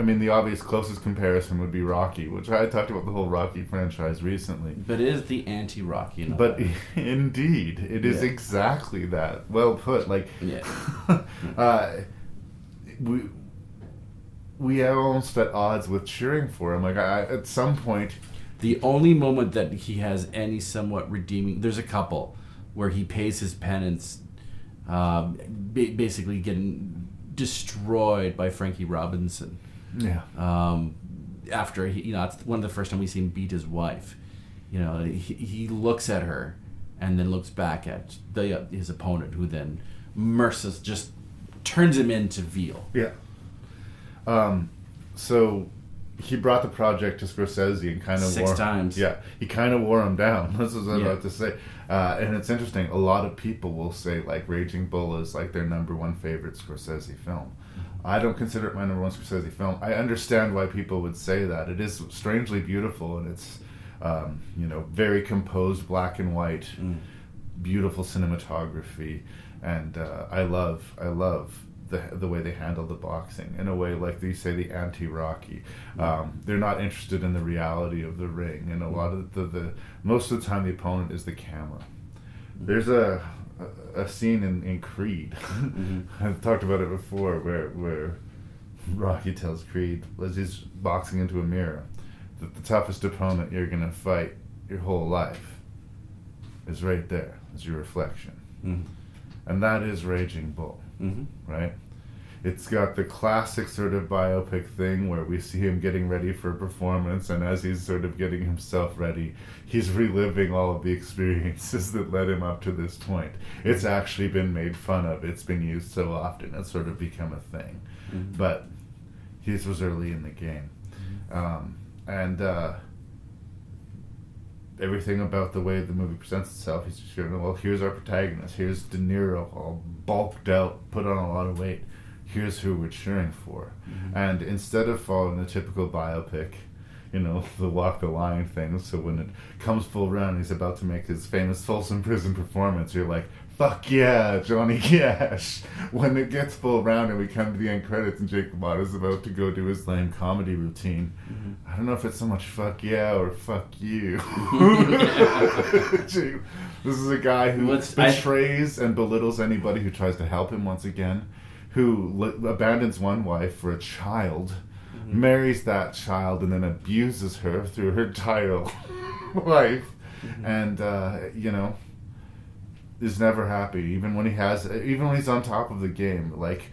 The obvious closest comparison would be Rocky, which I talked about the whole Rocky franchise recently. But it is the anti-Rocky. But indeed, it is exactly that. Well put. We are almost at odds with cheering for him. At some point, The only moment that he has any somewhat redeeming, there's a couple where he pays his penance, basically getting destroyed by Frankie Robinson. Yeah. After it's one of the first time we see him beat his wife. He looks at her, and then looks back at his opponent, who then just turns him into veal. Yeah. So he brought the project to Scorsese and kind of 6 times. Yeah, he kind of wore him down. That's what I was about to say. And it's interesting. A lot of people will say like Raging Bull is like their number one favorite Scorsese film. I don't consider it my number one Scorsese film. I understand why people would say that. It is strangely beautiful, and it's very composed, black and white, beautiful cinematography, and I love the way they handle the boxing in a way like they say the anti-Rocky. They're not interested in the reality of the ring, and a lot of the most of the time the opponent is the camera. There's a scene in Creed. I've talked about it before, where Rocky tells Creed as he's boxing into a mirror that the toughest opponent you're gonna fight your whole life is right there, is your reflection. And that is Raging Bull, right? It's got the classic sort of biopic thing where we see him getting ready for a performance, and as he's sort of getting himself ready, he's reliving all of the experiences that led him up to this point. It's actually been made fun of. It's been used so often. It's sort of become a thing. But his was early in the game. And everything about the way the movie presents itself, he's just going, well, here's our protagonist. Here's De Niro, all bulked out, put on a lot of weight. Here's who we're cheering for. And instead of following the typical biopic, the walk the line thing, so when it comes full round, he's about to make his famous Folsom Prison performance, you're like, fuck yeah, Johnny Cash. When it gets full round and we come to the end credits and Jake LaMotta's about to go do his lame comedy routine, I don't know if it's so much fuck yeah or fuck you. This is a guy who betrays and belittles anybody who tries to help him once again, who abandons one wife for a child, marries that child, and then abuses her through her entire life, and is never happy, even when he's on top of the game. Like,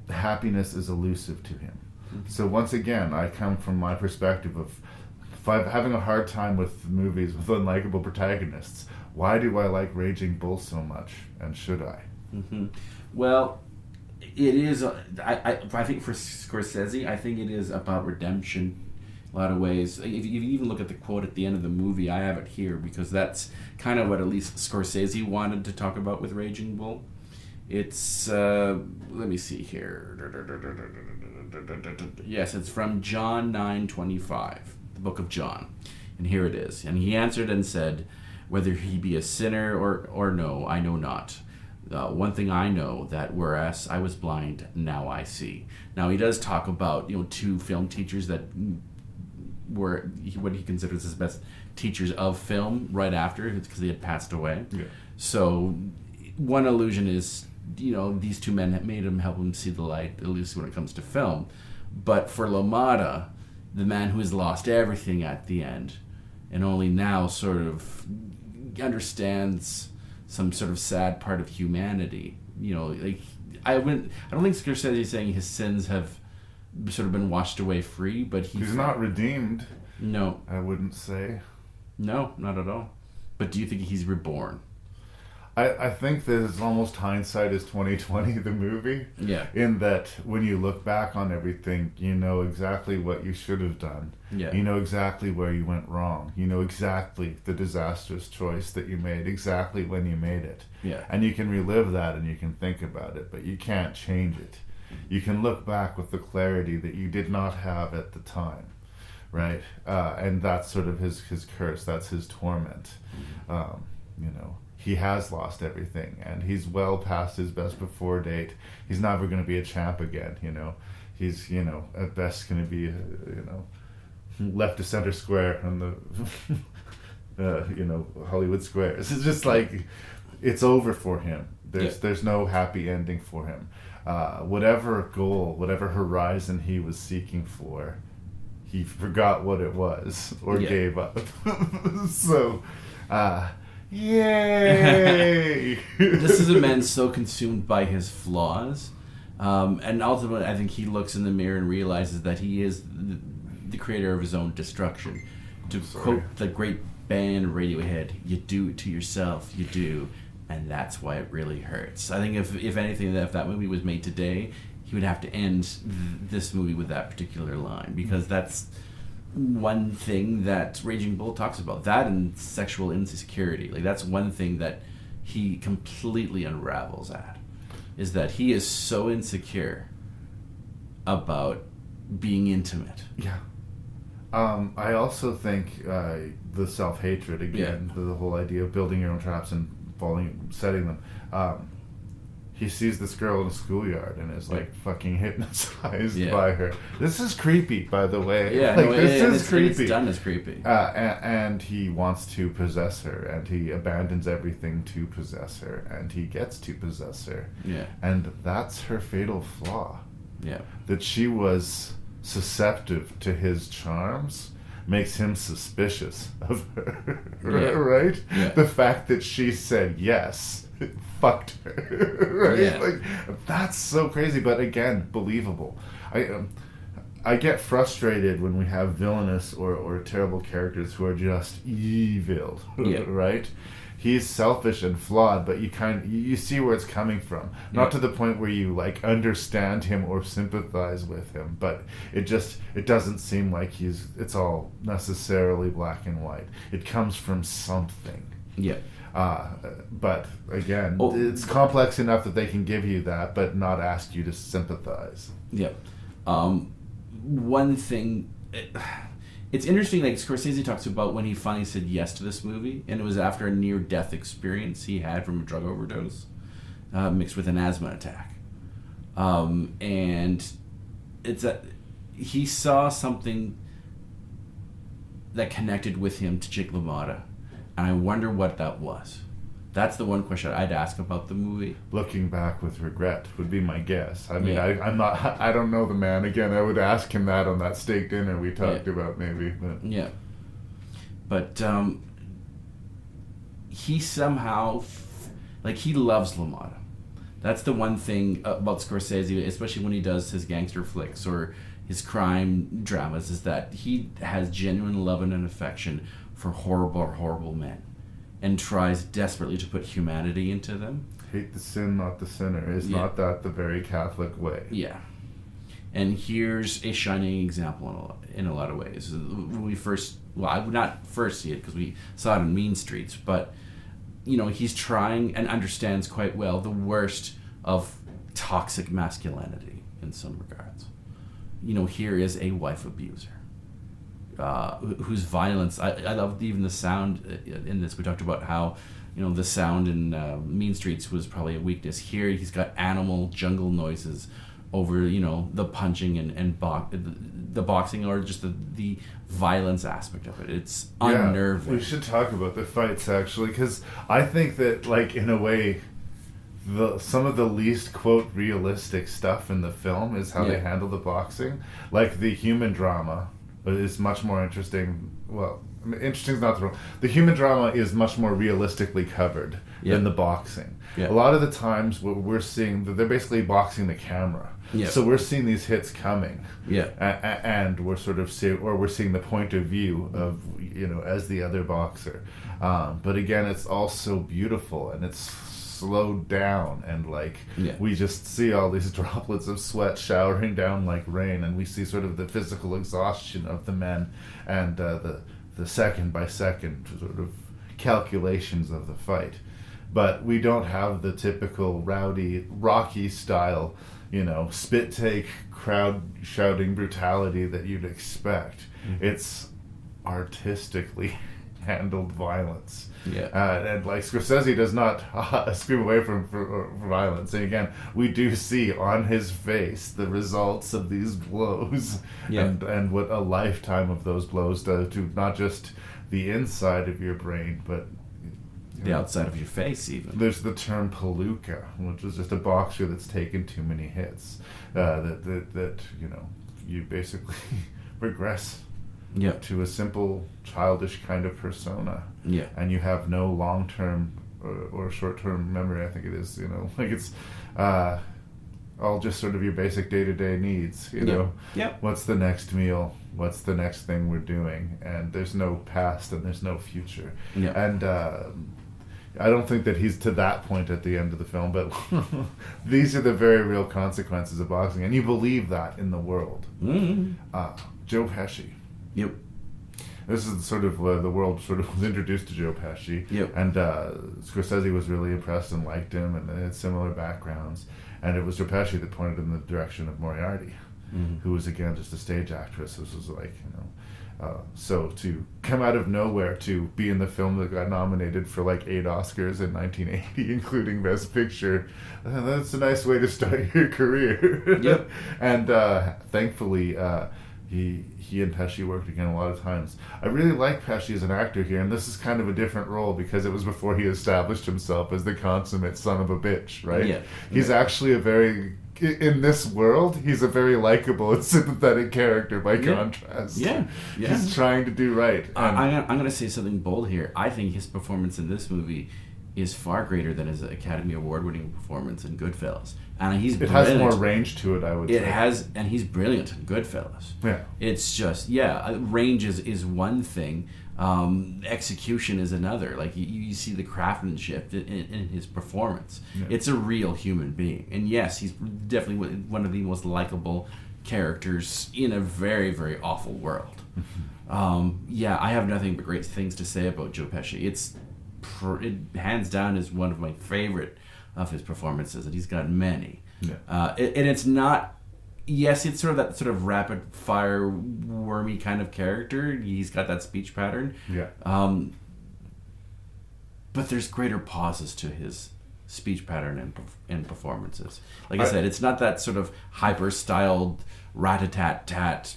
happiness is elusive to him. So once again, I come from my perspective of having a hard time with movies with unlikable protagonists. Why do I like Raging Bull so much, and should I? Well, it is. I think for Scorsese, I think it is about redemption. A lot of ways. If you even look at the quote at the end of the movie, I have it here because that's kind of what at least Scorsese wanted to talk about with Raging Bull. It's let me see here. Yes, it's from John 9:25, the Book of John, and here it is. And he answered and said, "Whether he be a sinner or no, I know not. One thing I know, that whereas I was blind, now I see." Now he does talk about 2 film teachers that were what he considers his best teachers of film right after, because they had passed away. Yeah. So one allusion is these 2 men made him, help him see the light, at least when it comes to film. But for LaMotta, the man who has lost everything at the end and only now sort of understands some sort of sad part of humanity. I don't think Scorsese is saying his sins have sort of been washed away free, but he's not redeemed. No, I wouldn't say. No, not at all. But do you think he's reborn? I think that it's almost hindsight is 20/20, the movie. Yeah. In that when you look back on everything, you know exactly what you should have done. Yeah. You know exactly where you went wrong. You know exactly the disastrous choice that you made, exactly when you made it. Yeah. And you can relive that and you can think about it, but you can't change it. You can look back with the clarity that you did not have at the time, right? And that's sort of his curse. That's his torment. He has lost everything, and he's well past his best before date. He's never going to be a champ again. He's at best going to be left to center square on the Hollywood squares. It's just like it's over for him. There's no happy ending for him. Whatever goal, whatever horizon he was seeking for, he forgot what it was or gave up. So, yay! This is a man so consumed by his flaws, and ultimately, I think he looks in the mirror and realizes that he is the creator of his own destruction. To quote the great band Radiohead, "You do it to yourself, you do, and that's why it really hurts." I think if anything, if that movie was made today, he would have to end this movie with that particular line, because that's one thing that Raging Bull talks about. That and sexual insecurity. Like, that's one thing that he completely unravels at, is that he is so insecure about being intimate. Yeah. I also think the self-hatred, again, the whole idea of building your own traps and setting them. He sees this girl in a schoolyard and is like fucking hypnotized by her. This is creepy, by the way. Yeah, like, no, this is creepy. It's done as creepy. And he wants to possess her, and he abandons everything to possess her, and he gets to possess her. Yeah. And that's her fatal flaw. Yeah. That she was susceptible to his charms makes him suspicious of her. Right? Yeah. The fact that she said yes fucked her. Right? Yeah. Like, that's so crazy, but again, believable. I get frustrated when we have villainous or terrible characters who are just evil. Right? He's selfish and flawed, but you see where it's coming from. Not to the point where you like understand him or sympathize with him, but it doesn't seem like it's all necessarily black and white. It comes from something. Yeah. But again, it's complex enough that they can give you that, but not ask you to sympathize. Yeah. One thing. It's interesting, like Scorsese talks about when he finally said yes to this movie, and it was after a near-death experience he had from a drug overdose, mixed with an asthma attack. And it's he saw something that connected with him to Jake LaMotta, and I wonder what that was. That's the one question I'd ask about the movie. Looking back with regret would be my guess. I mean, I don't know the man. Again, I would ask him that on that steak dinner we talked about, maybe. But. Yeah. But he somehow, he loves LaMotta. That's the one thing about Scorsese, especially when he does his gangster flicks or his crime dramas, is that he has genuine love and affection for horrible men, and tries desperately to put humanity into them. Hate the sin, not the sinner. Is not that the very Catholic way? Yeah. And here's a shining example in a lot of ways. When we I would not first see it because we saw it in Mean Streets, but, he's trying and understands quite well the worst of toxic masculinity in some regards. Here is a wife abuser. Whose violence, I love even the sound in this. We talked about how, the sound in Mean Streets was probably a weakness. Here he's got animal jungle noises over, the punching and the boxing, or just the violence aspect of it. It's unnerving. We should talk about the fights, actually, because I think that, in a way, some of the least, quote, realistic stuff in the film is how they handle the boxing. Like, the human drama is much more interesting. Well, interesting is not the wrong. The human drama is much more realistically covered than the boxing. A lot of the times, what we're seeing, they're basically boxing the camera. So we're seeing these hits coming. And we're sort of we're seeing the point of view of, as the other boxer. But again, it's also beautiful, and it's slowed down, and we just see all these droplets of sweat showering down like rain, and we see sort of the physical exhaustion of the men, and the second by second sort of calculations of the fight. But we don't have the typical rowdy Rocky style, spit take, crowd shouting brutality that you'd expect. It's artistically handled violence. And Scorsese does not scream away from violence. And again, we do see on his face the results of these blows, and what a lifetime of those blows does to not just the inside of your brain, but the outside of your face even. There's the term palooka, which is just a boxer that's taken too many hits. That you basically regress Yeah. to a simple, childish kind of persona. Yeah. And you have no long-term or short-term memory, I think it is, like it's all just sort of your basic day-to-day needs, know. Yep. What's the next meal? What's the next thing we're doing? And there's no past and there's no future. Yeah. And I don't think that he's to that point at the end of the film, but these are the very real consequences of boxing, and you believe that in the world. Mm-hmm. Joe Pesci. Yep. This is sort of the world sort of was introduced to Joe Pesci. Yep. And Scorsese was really impressed and liked him, and they had similar backgrounds. And it was Joe Pesci that pointed in the direction of Moriarty, who was, again, just a stage actress. This was like, so to come out of nowhere to be in the film that got nominated for like 8 Oscars in 1980, including Best Picture, that's a nice way to start your career. Yep. And thankfully, he and Pesci worked again a lot of times. I really like Pesci as an actor here, and this is kind of a different role because it was before he established himself as the consummate son of a bitch, right? Yeah. He's actually in this world, he's a very likable and sympathetic character by contrast. Yeah. He's trying to do right. I'm going to say something bold here. I think his performance in this movie is far greater than his Academy Award-winning performance in Goodfellas. And it has more range to it, I would say. It has, and he's brilliant in Goodfellas. Yeah. It's just, range is one thing. Execution is another. Like, you see the craftsmanship in his performance. Yeah. It's a real human being. And yes, he's definitely one of the most likable characters in a very, very awful world. I have nothing but great things to say about Joe Pesci. It hands down is one of my favorite of his performances, and he's got many. Yeah. And it's not... Yes, it's sort of that sort of rapid fire, wormy kind of character. He's got that speech pattern. Yeah. But there's greater pauses to his speech pattern and performances. Like I said, it's not that sort of hyper-styled, rat-a-tat-tat,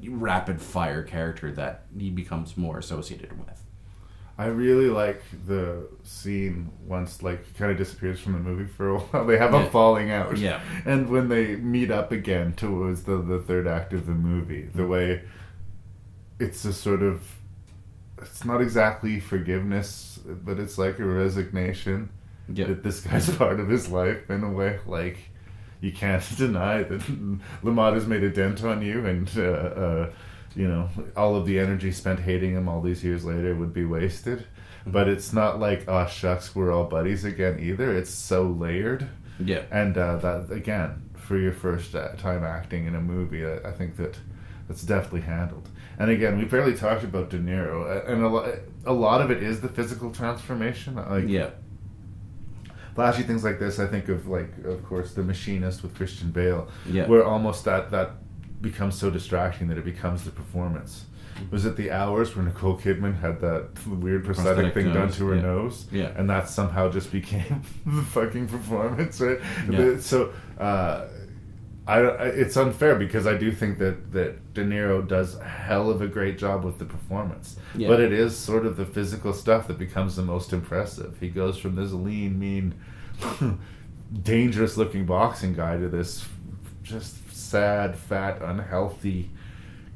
rapid fire character that he becomes more associated with. I really like the scene once, like, kind of disappears from the movie for a while. They have a falling out. Yeah. And when they meet up again towards the third act of the movie, the way it's a sort of... It's not exactly forgiveness, but it's like a resignation that this guy's part of his life in a way. Like, you can't deny that LaMotta's made a dent on you, and... all of the energy spent hating him all these years later would be wasted. But it's not like, oh, shucks, we're all buddies again either. It's so layered. Yeah. And that, again, for your first time acting in a movie, I think that's definitely handled. And again, we barely talked about De Niro. And a lot of it is the physical transformation. Flashy things like this, I think of, like, of course, The Machinist with Christian Bale. Yeah. Where almost that becomes so distracting that it becomes the performance. Was it The Hours where Nicole Kidman had that weird prosthetic thing done to her nose? Yeah. And that somehow just became the fucking performance, right? Yeah. So it's unfair because I do think that De Niro does a hell of a great job with the performance. Yeah. But it is sort of the physical stuff that becomes the most impressive. He goes from this lean, mean, dangerous looking boxing guy to this just sad, fat, unhealthy,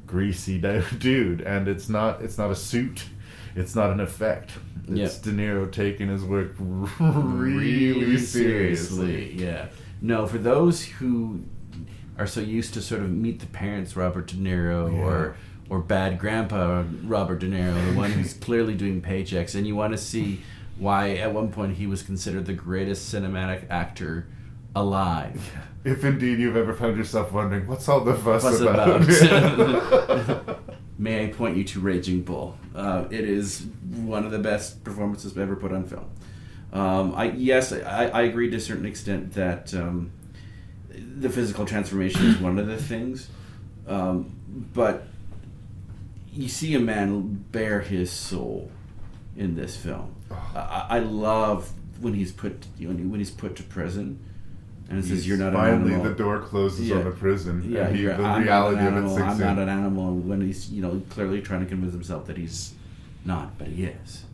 greasy dude, and it's not a suit, it's not an effect. It's De Niro taking his work really seriously. Yeah. No, for those who are so used to sort of Meet the Parents Robert De Niro or Bad Grandpa Robert De Niro, the one who's clearly doing paychecks, and you want to see why at one point he was considered the greatest cinematic actor alive. If indeed you've ever found yourself wondering, what's all the fuss about? May I point you to Raging Bull? It is one of the best performances ever put on film. I agree to a certain extent that the physical transformation is one of the things, but you see a man bare his soul in this film. I love when he's put to prison. And it says, you're not an animal. Finally, the door closes on the prison. Yeah, and the reality of it sinks in. I'm not an animal. When he's, clearly trying to convince himself that he's not, but he is.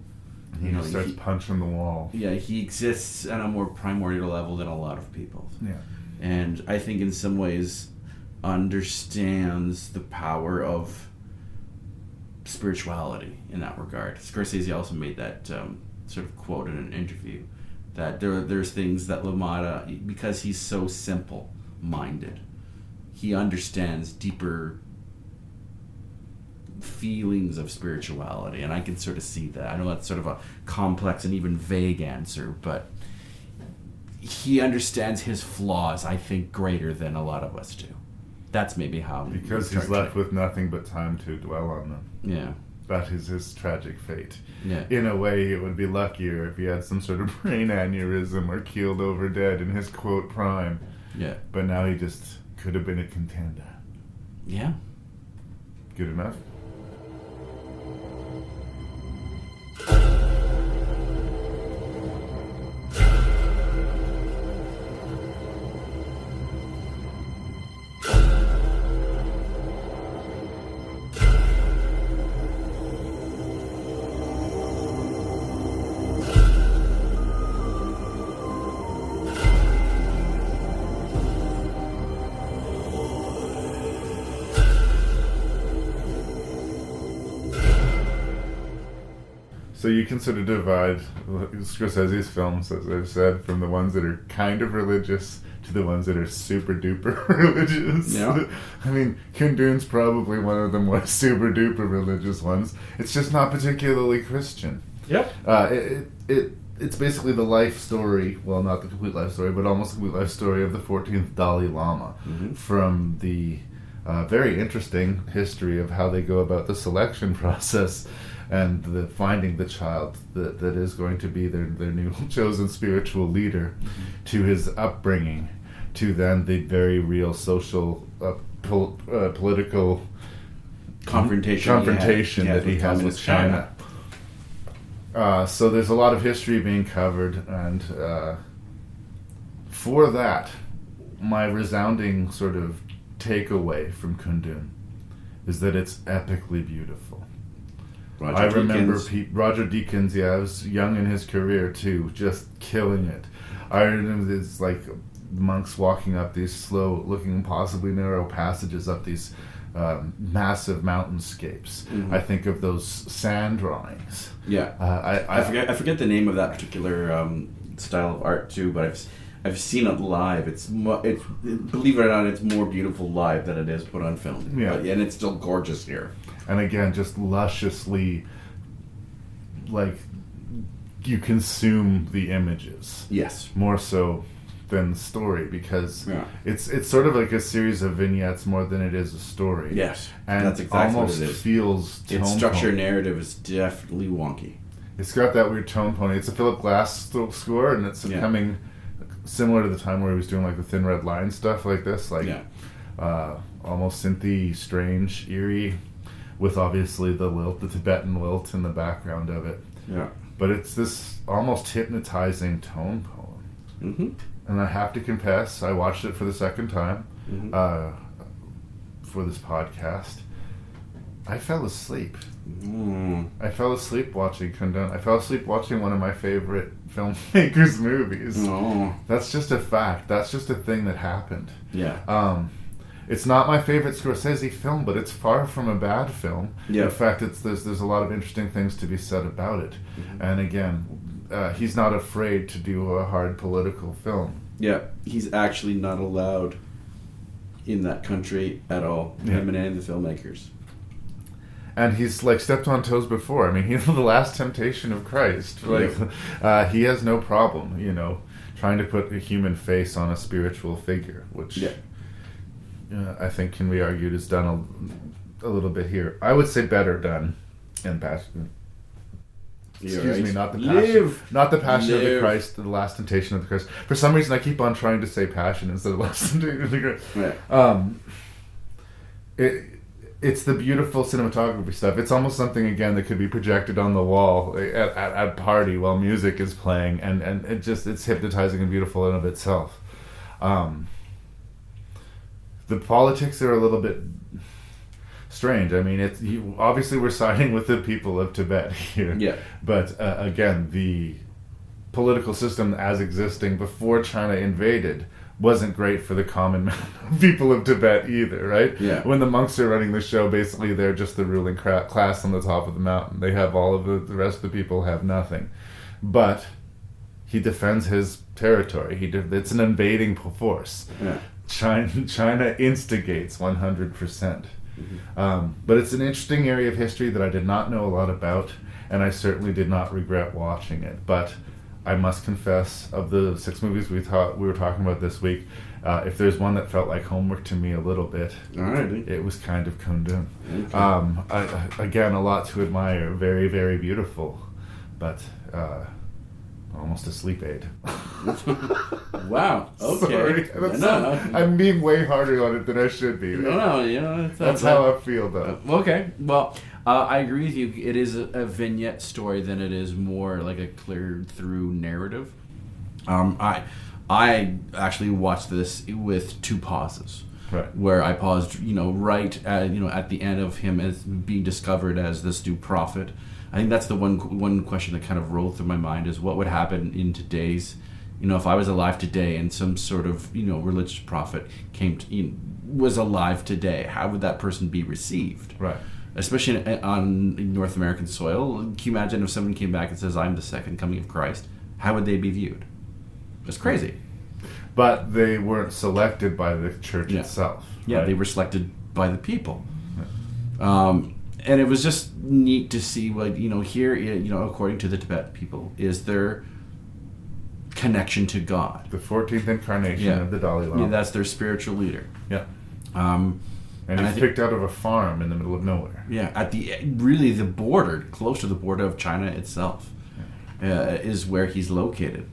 He starts punching the wall. Yeah, he exists on a more primordial level than a lot of people. Yeah. And I think in some ways, understands the power of spirituality in that regard. Scorsese also made that sort of quote in an interview that there's things that LaMotta, because he's so simple-minded, he understands deeper feelings of spirituality, and I can sort of see that. I know that's sort of a complex and even vague answer, but he understands his flaws, I think, greater than a lot of us do. That's maybe how... Because he's left with nothing but time to dwell on them. Yeah. That is his tragic fate. Yeah. In a way, it would be luckier if he had some sort of brain aneurysm or keeled over dead in his, quote, prime. Yeah. But now he just could have been a contender. Yeah. Good enough? So you can sort of divide Scorsese's films, as I've said, from the ones that are kind of religious to the ones that are super duper religious. Yeah. I mean, KUNDUN's probably one of the more super duper religious ones. It's just not particularly Christian. Yep. It's basically the life story, well, not the complete life story, but almost the complete life story of the 14th Dalai Lama, from the very interesting history of how they go about the selection process and the finding the child that is going to be their new chosen spiritual leader, to his upbringing, to then the very real social, political confrontation that he has with China. So there's a lot of history being covered, and for that, my resounding sort of takeaway from KUNDUN is that it's epically beautiful. I remember Roger Deakins, I was young in his career too, just killing it. I remember this, like, monks walking up these slow looking, possibly narrow passages up these massive mountainscapes. I think of those sand drawings. Yeah. I forget the name of that particular style of art too, but I've seen it live. It's believe it or not, it's more beautiful live than it is put on film. Yeah. And it's still gorgeous here. And again, just lusciously, like, you consume the images. Yes. More so than the story, because it's sort of like a series of vignettes more than it is a story. Yes. And that's exactly almost what it is. Feels tone Its structure pony. narrative is definitely wonky. It's got that weird tone pony. It's a Philip Glass score, and it's coming similar to the time where he was doing like the Thin Red Line stuff like this, like almost synthy, strange, eerie, with obviously the lilt, the Tibetan lilt in the background of it. Yeah. But it's this almost hypnotizing tone poem. And I have to confess, I watched it for the second time for this podcast. I fell asleep. I fell asleep watching KUNDUN. I fell asleep watching one of my favorite filmmakers' movies. That's just a fact. That's just a thing that happened. Yeah. It's not my favorite Scorsese film, but it's far from a bad film. Yeah. In fact, there's a lot of interesting things to be said about it. And again, he's not afraid to do a hard political film. Yeah, he's actually not allowed in that country at all. Him and any of the filmmakers. And he's like stepped on toes before. I mean, he's the Last Temptation of Christ. Like, he has no problem, trying to put a human face on a spiritual figure, which I think can be argued is done a little bit here. I would say better done in Passion. Excuse me, not the Passion. Not the Passion of the Christ, the Last Temptation of the Christ. For some reason, I keep on trying to say Passion instead of Last Temptation of the Christ. It's the beautiful cinematography stuff. It's almost something, again, that could be projected on the wall at a party while music is playing, and it's hypnotizing and beautiful in of itself. The politics are a little bit strange. I mean, obviously we're siding with the people of Tibet here. Yeah. But again, the political system as existing before China invaded wasn't great for the common people of Tibet either, right? Yeah. When the monks are running the show, basically they're just the ruling class on the top of the mountain. They have all of the rest of the people have nothing. But he defends his territory. It's an invading force. Yeah. China instigates 100%. But it's an interesting area of history that I did not know a lot about, and I certainly did not regret watching it. But I must confess, of the 6 movies we were talking about this week, if there's one that felt like homework to me a little bit, it was kind of KUNDUN. Okay. Again, a lot to admire. Very, very beautiful, but almost a sleep aid. Wow. Okay. Sorry. I'm being way harder on it than I should be. No, that's how I feel, though. Okay. Well, I agree with you. It is a vignette story than it is more like a clear through narrative. I actually watched this with 2 pauses. Right. Where I paused, right at the end of him as being discovered as this new prophet. I think that's the one question that kind of rolled through my mind is what would happen in today's, if I was alive today and some sort of, religious prophet was alive today, how would that person be received? Right. Especially on North American soil. Can you imagine if someone came back and says, I'm the second coming of Christ? How would they be viewed? It's crazy. But they weren't selected by the church itself. Yeah, right? They were selected by the people. And it was just neat to see what, here, according to the Tibetan people, is their connection to God. The 14th incarnation of the Dalai Lama. Yeah, that's their spiritual leader. Yeah. And he's picked out of a farm in the middle of nowhere. Yeah, at the border, close to the border of China itself, is where he's located.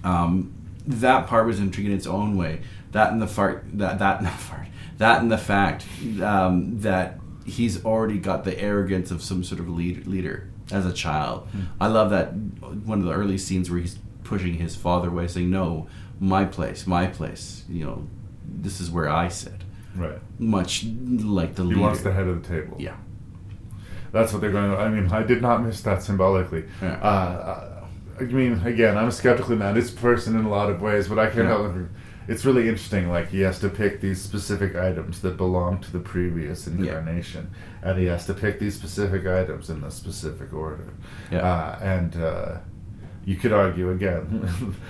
That part was intriguing in its own way. That and the fact that he's already got the arrogance of some sort of leader as a child. I love that one of the early scenes where he's pushing his father away, saying, "No, my place. This is where I sit." Right. Much like the leader. He wants the head of the table. Yeah. That's what they're going to... I mean, I did not miss that symbolically. Yeah. I mean, again, I'm a skeptically minded person in a lot of ways, but I can't help it. It's really interesting. Like, he has to pick these specific items that belong to the previous incarnation, and he has to pick these specific items in a specific order. Yeah. You could argue, again,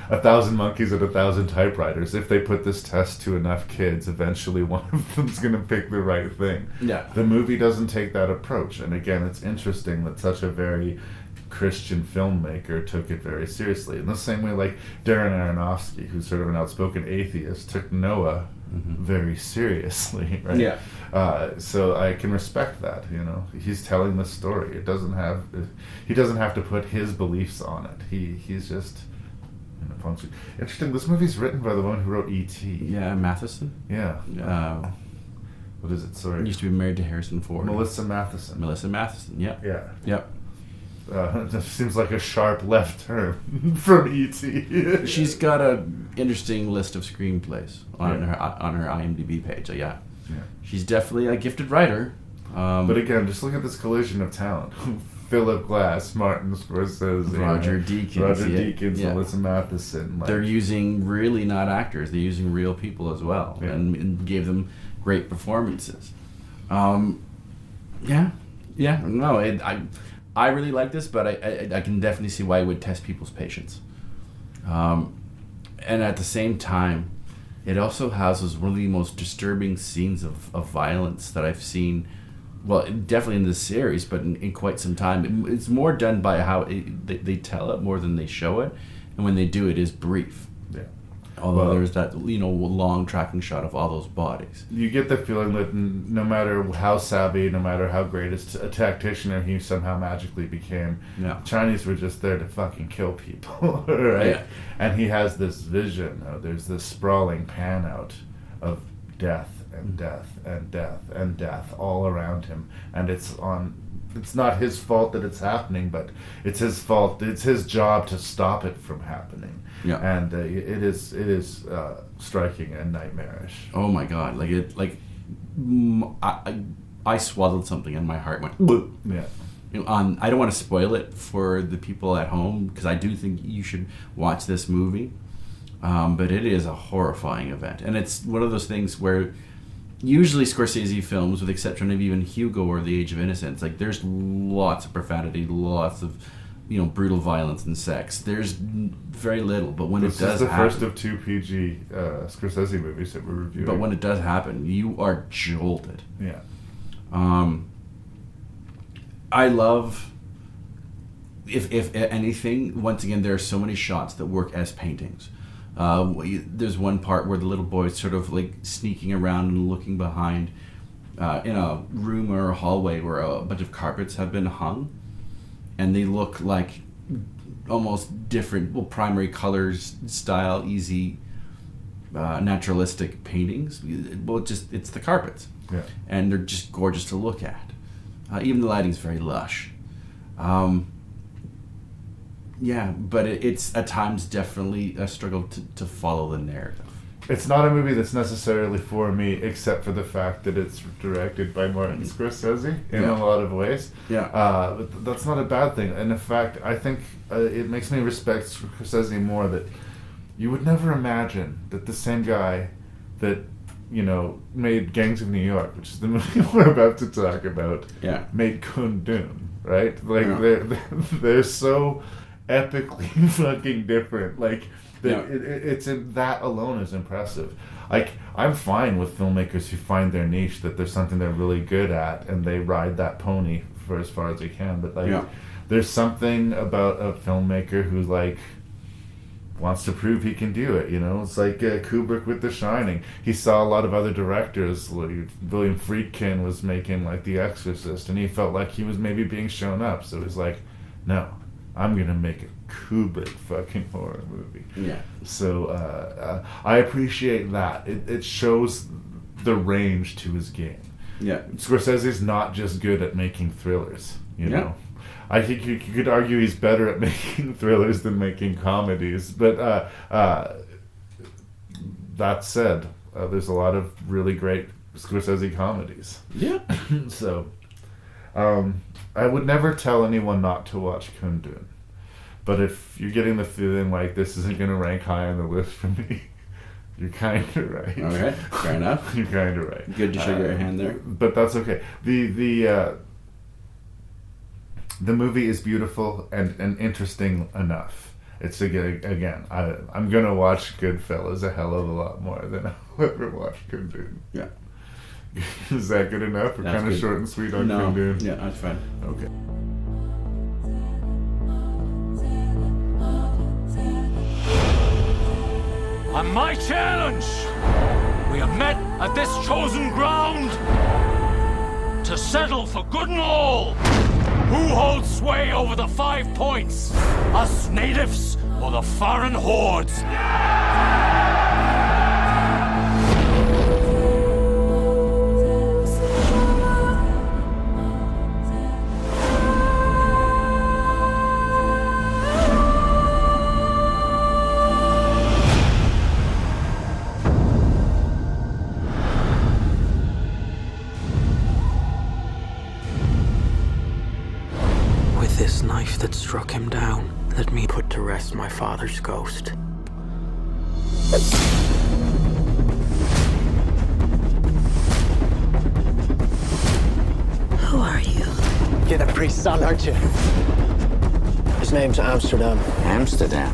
1,000 monkeys and 1,000 typewriters. If they put this test to enough kids, eventually one of them's going to pick the right thing. Yeah. The movie doesn't take that approach, and again, it's interesting that such a very Christian filmmaker took it very seriously. In the same way, like Darren Aronofsky, who's sort of an outspoken atheist, took Noah very seriously, right? Yeah. So I can respect that. He's telling the story. He doesn't have to put his beliefs on it. He's just function. Interesting. This movie's written by the one who wrote E.T. Yeah, Matheson. Yeah. What is it? Sorry. Used to be married to Harrison Ford. Melissa Matheson. Yeah. Yeah. Yep. That seems like a sharp left turn from E.T. She's got an interesting list of screenplays on her IMDb page. Yeah. She's definitely a gifted writer. But again, just look at this collision of talent. Philip Glass, Martin Scorsese, Roger Deakins, Melissa Matheson. They're using really not actors. They're using real people as well, and gave them great performances. I really like this, but I can definitely see why it would test people's patience. And at the same time, it also houses one of the most disturbing scenes of violence that I've seen, well, definitely in this series, but in quite some time. It's more done by how they tell it more than they show it, and when they do, it is brief. Yeah. Although there's that long tracking shot of all those bodies. You get the feeling that no matter how savvy, no matter how great a tactician he somehow magically became, Chinese were just there to fucking kill people, right? Yeah. And he has this vision. There's this sprawling pan out of death and death and death and death all around him, and it's not his fault that it's happening, but it's his fault. It's his job to stop it from happening. Yeah. And it is striking and nightmarish. Oh my God! I swallowed something and my heart went. Bleh. Yeah. I don't want to spoil it for the people at home because I do think you should watch this movie. But it is a horrifying event. And it's one of those things where usually Scorsese films, with the exception of even Hugo or The Age of Innocence, like there's lots of profanity, lots of brutal violence and sex. There's very little, but when it does happen... This is the first of 2 PG Scorsese movies that we're reviewing. But when it does happen, you are jolted. Yeah. I love... If anything, once again, there are so many shots that work as paintings. There's one part where the little boy is sort of like sneaking around and looking behind in a room or a hallway where a bunch of carpets have been hung, and they look like almost different, primary colors, style, easy, naturalistic paintings. Well, it's the carpets, and they're just gorgeous to look at. Even the lighting's very lush. Yeah, but it's at times definitely a struggle to follow the narrative. It's not a movie that's necessarily for me, except for the fact that it's directed by Martin Scorsese in a lot of ways. Yeah. But that's not a bad thing. And in fact, I think it makes me respect Scorsese more that you would never imagine that the same guy that, made Gangs of New York, which is the movie we're about to talk about, made Kundun, right? Like, they're so epically fucking different. Like, it's that alone is impressive. Like, I'm fine with filmmakers who find their niche, that there's something they're really good at, and they ride that pony for as far as they can. But there's something about a filmmaker who wants to prove he can do it. It's like Kubrick with The Shining. He saw a lot of other directors. William Friedkin was making The Exorcist, and he felt like he was maybe being shown up. So he's like, no, I'm going to make a Kubrick fucking horror movie. Yeah. So I appreciate that. It shows the range to his game. Yeah. Scorsese's not just good at making thrillers, you know. I think you could argue he's better at making thrillers than making comedies. But that said, there's a lot of really great Scorsese comedies. Yeah. So I would never tell anyone not to watch Kundun. But if you're getting the feeling like this isn't going to rank high on the list for me, you're kind of right. Okay, fair enough. You're kind of right. Good to show your hand there. But that's okay. The movie is beautiful and interesting enough. It's again, I'm going to watch Goodfellas a hell of a lot more than I'll ever watch Kundun. Yeah. Is that good enough? Or kind of short and sweet on Kundun? Yeah, that's fine. Okay. On my challenge, we have met at this chosen ground to settle for good and all. Who holds sway over the 5 points? Us natives or the foreign hordes? This knife that struck him down, let me put to rest my father's ghost. Who are you? You're the priest's son, aren't you? His name's Amsterdam. Amsterdam?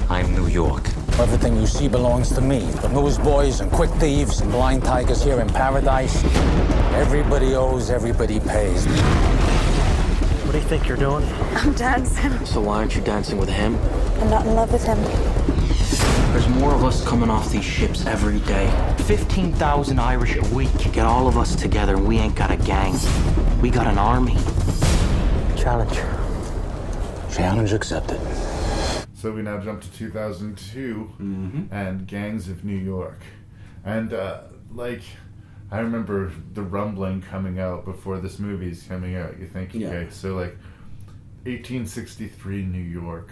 I'm New York. Everything you see belongs to me. The newsboys and quick thieves and blind tigers here in paradise. Everybody owes, everybody pays. What do you think you're doing? I'm dancing. So why aren't you dancing with him? I'm not in love with him. There's more of us coming off these ships every day. 15,000 Irish a week. Get all of us together and we ain't got a gang. We got an army. Challenge. Challenge accepted. So we now jump to 2002 and Gangs of New York. And I remember the rumbling coming out before this movie's coming out. You think, okay, so 1863 New York,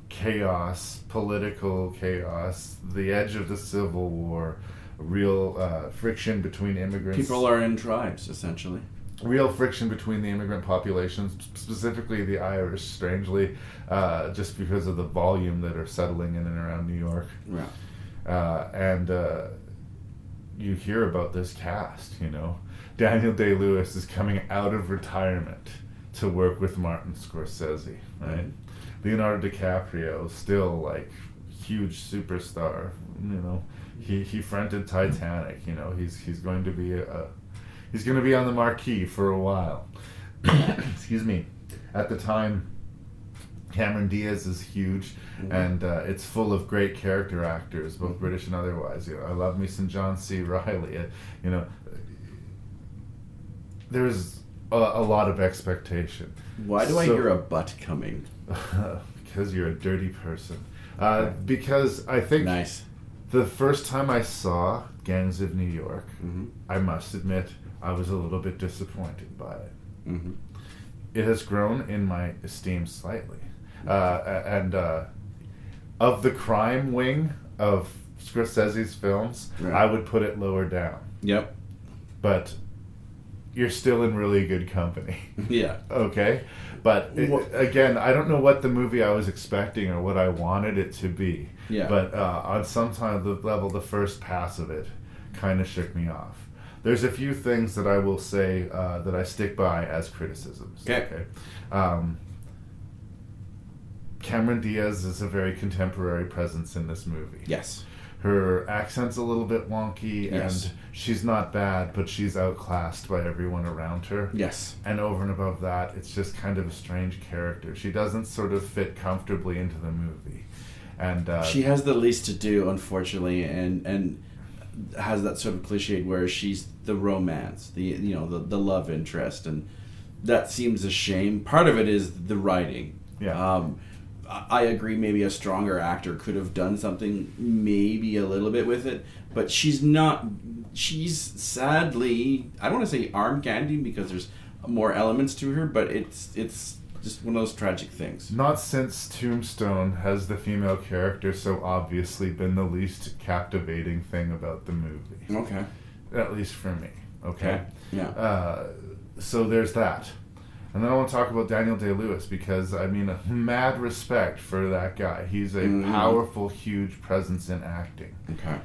chaos, political chaos, the edge of the Civil War, real friction between immigrants. People are in tribes, essentially. real friction between the immigrant populations, specifically the Irish, strangely, just because of the volume that are settling in and around New York. And you hear about this cast, you know. Daniel Day-Lewis is coming out of retirement to work with Martin Scorsese, right? Leonardo DiCaprio, still, like, huge superstar, you know. He fronted Titanic, you know. He's going to be he's going to be on the marquee for a while. Excuse me. At the time, Cameron Diaz is huge, and it's full of great character actors, both British and otherwise. You know, I love me some John C. Reilly. You know, there's a lot of expectation. Why do I hear a butt coming? Because you're a dirty person. Because I think the first time I saw Gangs of New York, I must admit I was a little bit disappointed by it. It has grown in my esteem slightly. And of the crime wing of Scorsese's films, I would put it lower down. Yep. But you're still in really good company. Yeah. Okay? But again, I don't know what the movie I was expecting or what I wanted it to be. Yeah. But on some level, the first pass of it kind of shook me off. There's a few things that I will say that I stick by as criticisms. Okay. Cameron Diaz is a very contemporary presence in this movie. Yes. Her accent's a little bit wonky, and she's not bad, but she's outclassed by everyone around her. Yes. And over and above that, it's just kind of a strange character. She doesn't sort of fit comfortably into the movie. And she has the least to do, unfortunately, and has that sort of cliched where she's the romance, the love interest, and that seems a shame. Part of it is the writing. Yeah. I agree, maybe a stronger actor could have done something maybe a little bit with it, but she's sadly, I don't want to say arm candy because there's more elements to her, but it's just one of those tragic things. Not since Tombstone has the female character so obviously been the least captivating thing about the movie. Okay. At least for me. Okay? Yeah. So there's that. And then I want to talk about Daniel Day-Lewis because, I mean, mad respect for that guy. He's a powerful, huge presence in acting. Okay.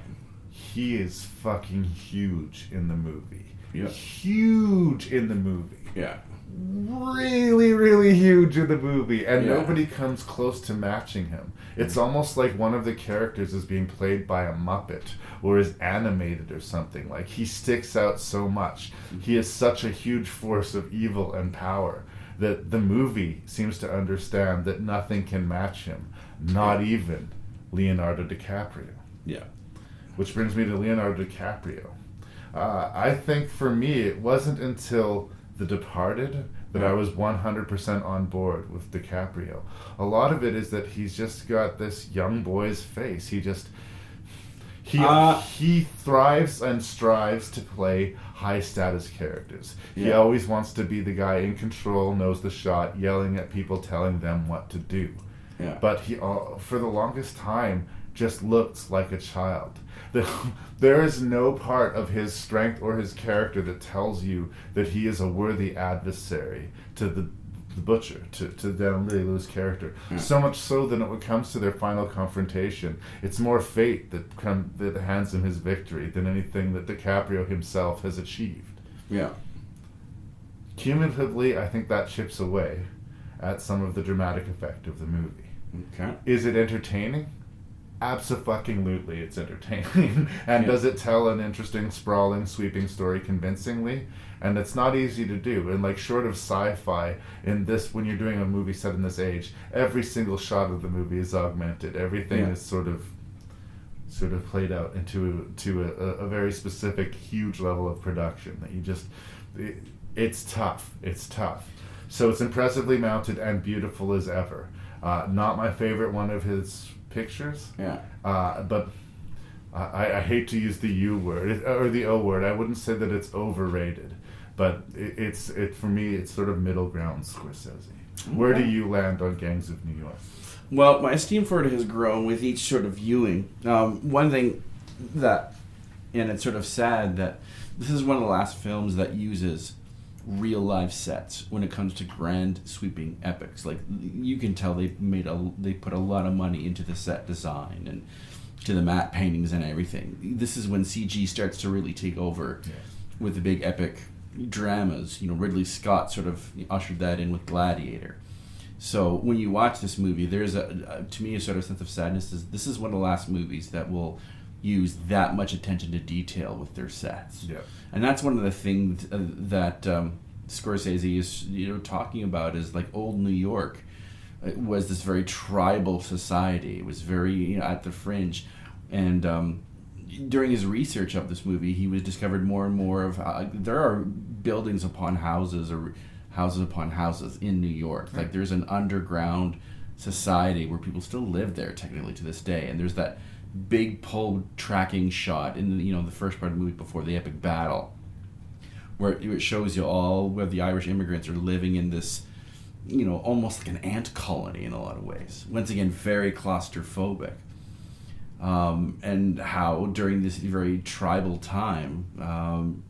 He is fucking huge in the movie. Yeah. Huge in the movie. Yeah. Really, really huge in the movie. And nobody comes close to matching him. It's almost like one of the characters is being played by a Muppet or is animated or something. Like, he sticks out so much. He is such a huge force of evil and power that the movie seems to understand that nothing can match him. Not even Leonardo DiCaprio. Yeah. Which brings me to Leonardo DiCaprio. I think for me, it wasn't until The Departed that I was 100% on board with DiCaprio. A lot of it is that he's just got this young boy's face. He thrives and strives to play high status characters. He always wants to be the guy in control, knows the shot, yelling at people, telling them what to do. Yeah. But he, for the longest time, just looks like a child. There is no part of his strength or his character that tells you that he is a worthy adversary to the butcher, to Daniel Day-Lewis' character. Yeah. So much so that when it comes to their final confrontation, it's more fate that hands him his victory than anything that DiCaprio himself has achieved. Yeah. Cumulatively, I think that chips away at some of the dramatic effect of the movie. Okay. Is it entertaining? Abso-fucking-lutely, it's entertaining. And does it tell an interesting, sprawling, sweeping story convincingly? And it's not easy to do. And like, short of sci-fi, in this, when you're doing a movie set in this age, every single shot of the movie is augmented. Everything is sort of played out into a very specific, huge level of production that you just... It's tough. It's tough. So it's impressively mounted and beautiful as ever. Not my favorite one of his pictures. Yeah. But I hate to use the U word or the O word. I wouldn't say that it's overrated, but it's for me it's sort of middle ground Scorsese. Okay. Where do you land on Gangs of New York? Well, my esteem for it has grown with each sort of viewing. One thing that, and it's sort of sad that this is one of the last films that uses real life sets when it comes to grand sweeping epics. Like, you can tell they put a lot of money into the set design and to the matte paintings and everything. This is when CG starts to really take over with the big epic dramas. Ridley Scott sort of ushered that in with Gladiator. So when you watch this movie, there's to me a sort of sense of sadness. This is one of the last movies that will use that much attention to detail with their sets. Yeah. And that's one of the things that Scorsese is talking about, is like old New York. It was this very tribal society. It was very at the fringe. And during his research of this movie, he was discovered more and more of there are buildings upon houses or houses upon houses in New York. Like, there's an underground society where people still live there technically to this day. And there's that big pole tracking shot in the first part of the movie before the epic battle, where it shows you all where the Irish immigrants are living in this almost like an ant colony in a lot of ways. Once again, very claustrophobic. And how during this very tribal time,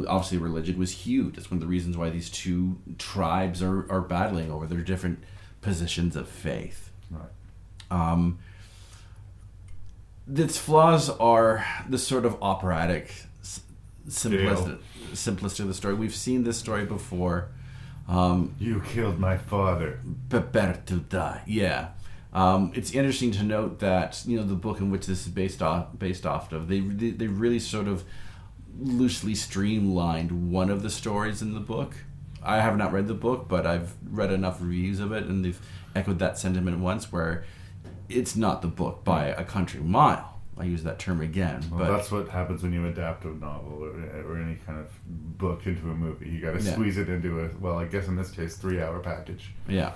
obviously religion was huge. That's one of the reasons why these two tribes are battling over their different positions of faith. Right. Its flaws are the sort of operatic simplicity of the story. We've seen this story before. You killed my father. But better to die. Yeah. It's interesting to note that the book in which this is based off of, they really sort of loosely streamlined one of the stories in the book. I have not read the book, but I've read enough reviews of it, and they've echoed that sentiment once, where it's not the book by a country mile. I use that term again. Well, but that's what happens when you adapt a novel or any kind of book into a movie. You got to squeeze it into I guess in this case, 3-hour package. Yeah.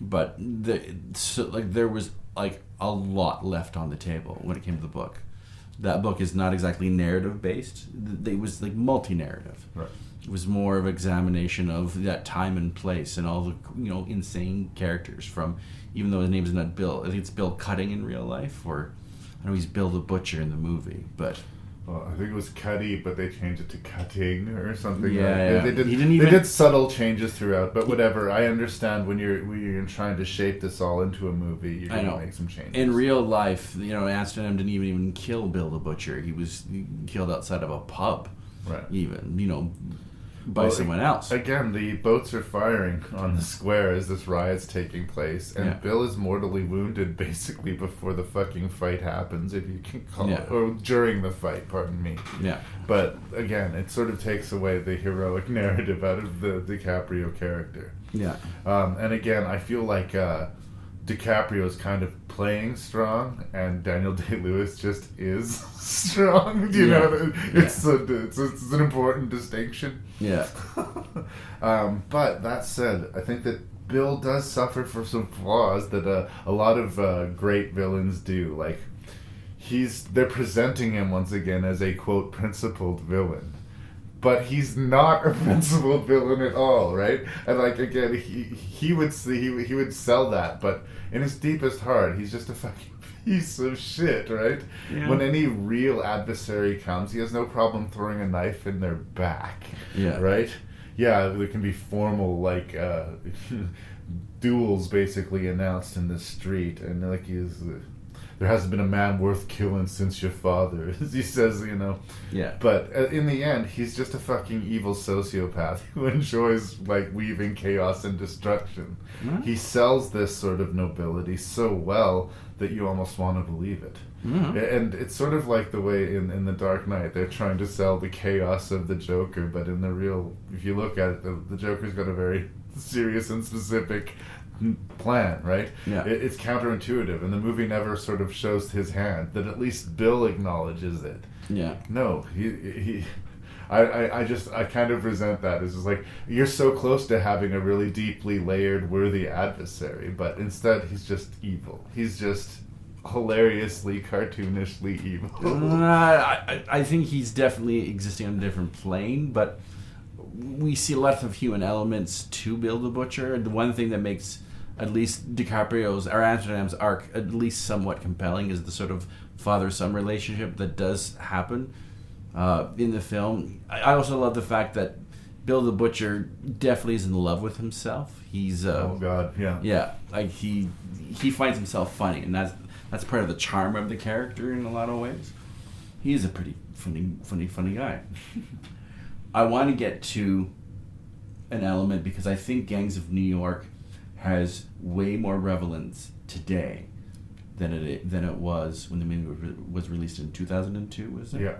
But there was like a lot left on the table when it came to the book. That book is not exactly narrative based. It was like multi-narrative. Right. It was more of examination of that time and place and all the insane characters, from, even though his name is not Bill, I think it's Bill Cutting in real life, or I know he's Bill the Butcher in the movie, but Well, I think it was Cuddy, but they changed it to Cutting or something. Yeah, They did subtle changes throughout, but whatever. I understand when you're trying to shape this all into a movie, you're going to make some changes. In real life, Amsterdam didn't even kill Bill the Butcher. He was killed outside of a pub, right? Even by someone else. Again, the boats are firing on the square as this riot's taking place, and Bill is mortally wounded basically before the fucking fight happens, if you can call it, or during the fight, pardon me. Yeah. But again, it sort of takes away the heroic narrative out of the DiCaprio character. Yeah. And again, I feel like DiCaprio is kind of playing strong, and Daniel Day-Lewis just is strong. Do you know? It's an important distinction. Yeah. But that said, I think that Bill does suffer from some flaws that a lot of great villains do. Like, they're presenting him once again as a quote principled villain. But he's not a principled villain at all, right? And like, again, he would sell that, but in his deepest heart, he's just a fucking piece of shit, right? Yeah. When any real adversary comes, he has no problem throwing a knife in their back, right? Yeah, there can be formal, like, duels basically announced in the street, and like there hasn't been a man worth killing since your father, as he says, Yeah. But in the end, he's just a fucking evil sociopath who enjoys, like, weaving chaos and destruction. Mm-hmm. He sells this sort of nobility so well that you almost want to believe it. Mm-hmm. And it's sort of like the way in The Dark Knight, they're trying to sell the chaos of the Joker, but in the real, if you look at it, the Joker's got a very serious and specific plan, right? Yeah. It's counterintuitive, and the movie never sort of shows his hand, that at least Bill acknowledges it. Yeah. No, I kind of resent that. It's just like, you're so close to having a really deeply layered, worthy adversary, but instead he's just evil. He's just hilariously, cartoonishly evil. I think he's definitely existing on a different plane, but we see a lot of human elements to Bill the Butcher. And the one thing that makes at least DiCaprio's or Amsterdam's arc at least somewhat compelling is the sort of father-son relationship that does happen in the film. I also love the fact that Bill the Butcher definitely is in love with himself. He's oh God, yeah, yeah. Like he finds himself funny, and that's part of the charm of the character in a lot of ways. He's a pretty funny guy. I want to get to an element because I think Gangs of New York has way more relevance today than it was when the movie was released in 2002. Was it? Yeah.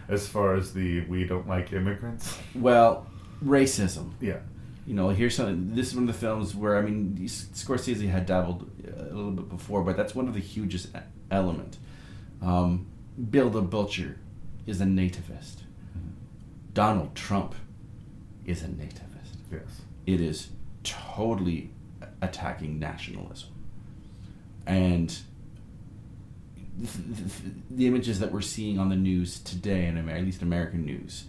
As far as we don't like immigrants. Well, racism. Yeah. You know, here's something. This is one of the films where, I mean, Scorsese had dabbled a little bit before, but that's one of the hugest element. Bill the Butcher is a nativist. Mm-hmm. Donald Trump is a nativist. Yes. It is totally attacking nationalism. And the images that we're seeing on the news today, and at least American news,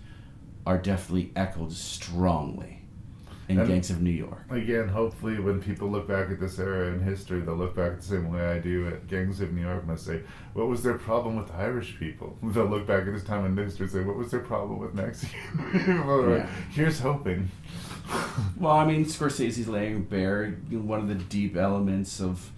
are definitely echoed strongly in Gangs of New York. Again, hopefully when people look back at this era in history, they'll look back the same way I do at Gangs of New York and they'll say, what was their problem with Irish people? They'll look back at this time in history and say, what was their problem with Mexican people? Yeah. Here's hoping. Well, I mean, Scorsese's laying bare one of the deep elements of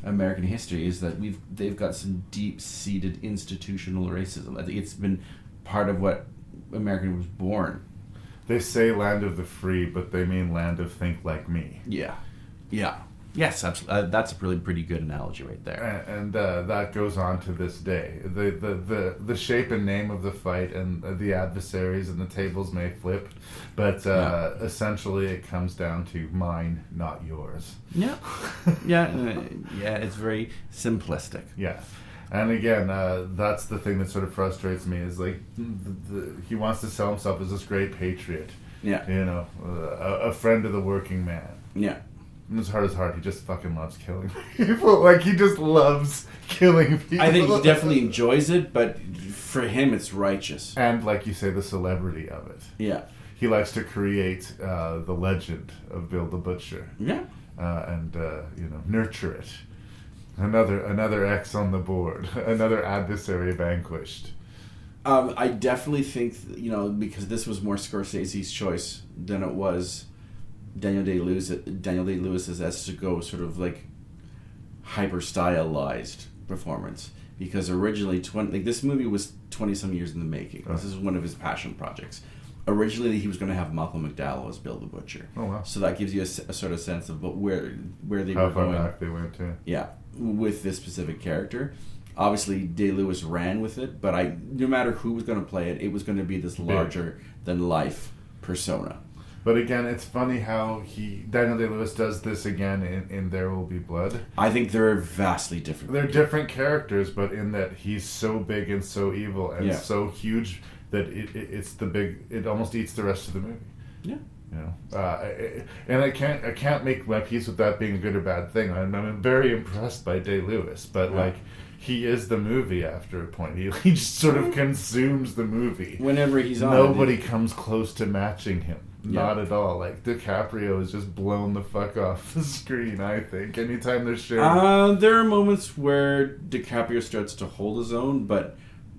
American history is that they've got some deep-seated institutional racism. I think it's been part of what America was born. They say land of the free, but they mean land of think like me. Yeah. Yes, absolutely. That's a pretty good analogy right there. And that goes on to this day. The shape and name of the fight and the adversaries and the tables may flip, but essentially it comes down to mine, not yours. Yeah. Yeah, it's very simplistic. Yeah. And again, that's the thing that sort of frustrates me is like he wants to sell himself as this great patriot. Yeah. You know, a friend of the working man. Yeah. In his heart is hard, he just fucking loves killing people. Like, he just loves killing people. I think he definitely enjoys it, but for him it's righteous. And, like you say, the celebrity of it. Yeah. He likes to create the legend of Bill the Butcher. Yeah. And nurture it. Another X on the board. Another adversary vanquished. I definitely think, because this was more Scorsese's choice than it was Daniel Day-Lewis's as to go sort of like hyper stylized performance, because originally this movie was 20-some years in the making. This is one of his passion projects. Originally he was going to have Malcolm McDowell as Bill the Butcher. Oh wow! So that gives you a sort of sense of where they how were far going. Back they went to. Yeah, with this specific character. Obviously Day-Lewis ran with it, but no matter who was going to play it, it was going to be this larger than life persona. But again, it's funny how Daniel Day-Lewis does this again in There Will Be Blood. I think they're vastly different. They're different characters, but in that he's so big and so evil and so huge that it almost eats the rest of the movie. Yeah. And I can't make my peace with that being a good or bad thing. I'm very impressed by Day-Lewis, but he is the movie after a point. He just sort of consumes the movie. Whenever he's on, nobody comes close to matching him. Not at all. Like, DiCaprio is just blown the fuck off the screen, I think. Anytime they're sharing. There are moments where DiCaprio starts to hold his own, but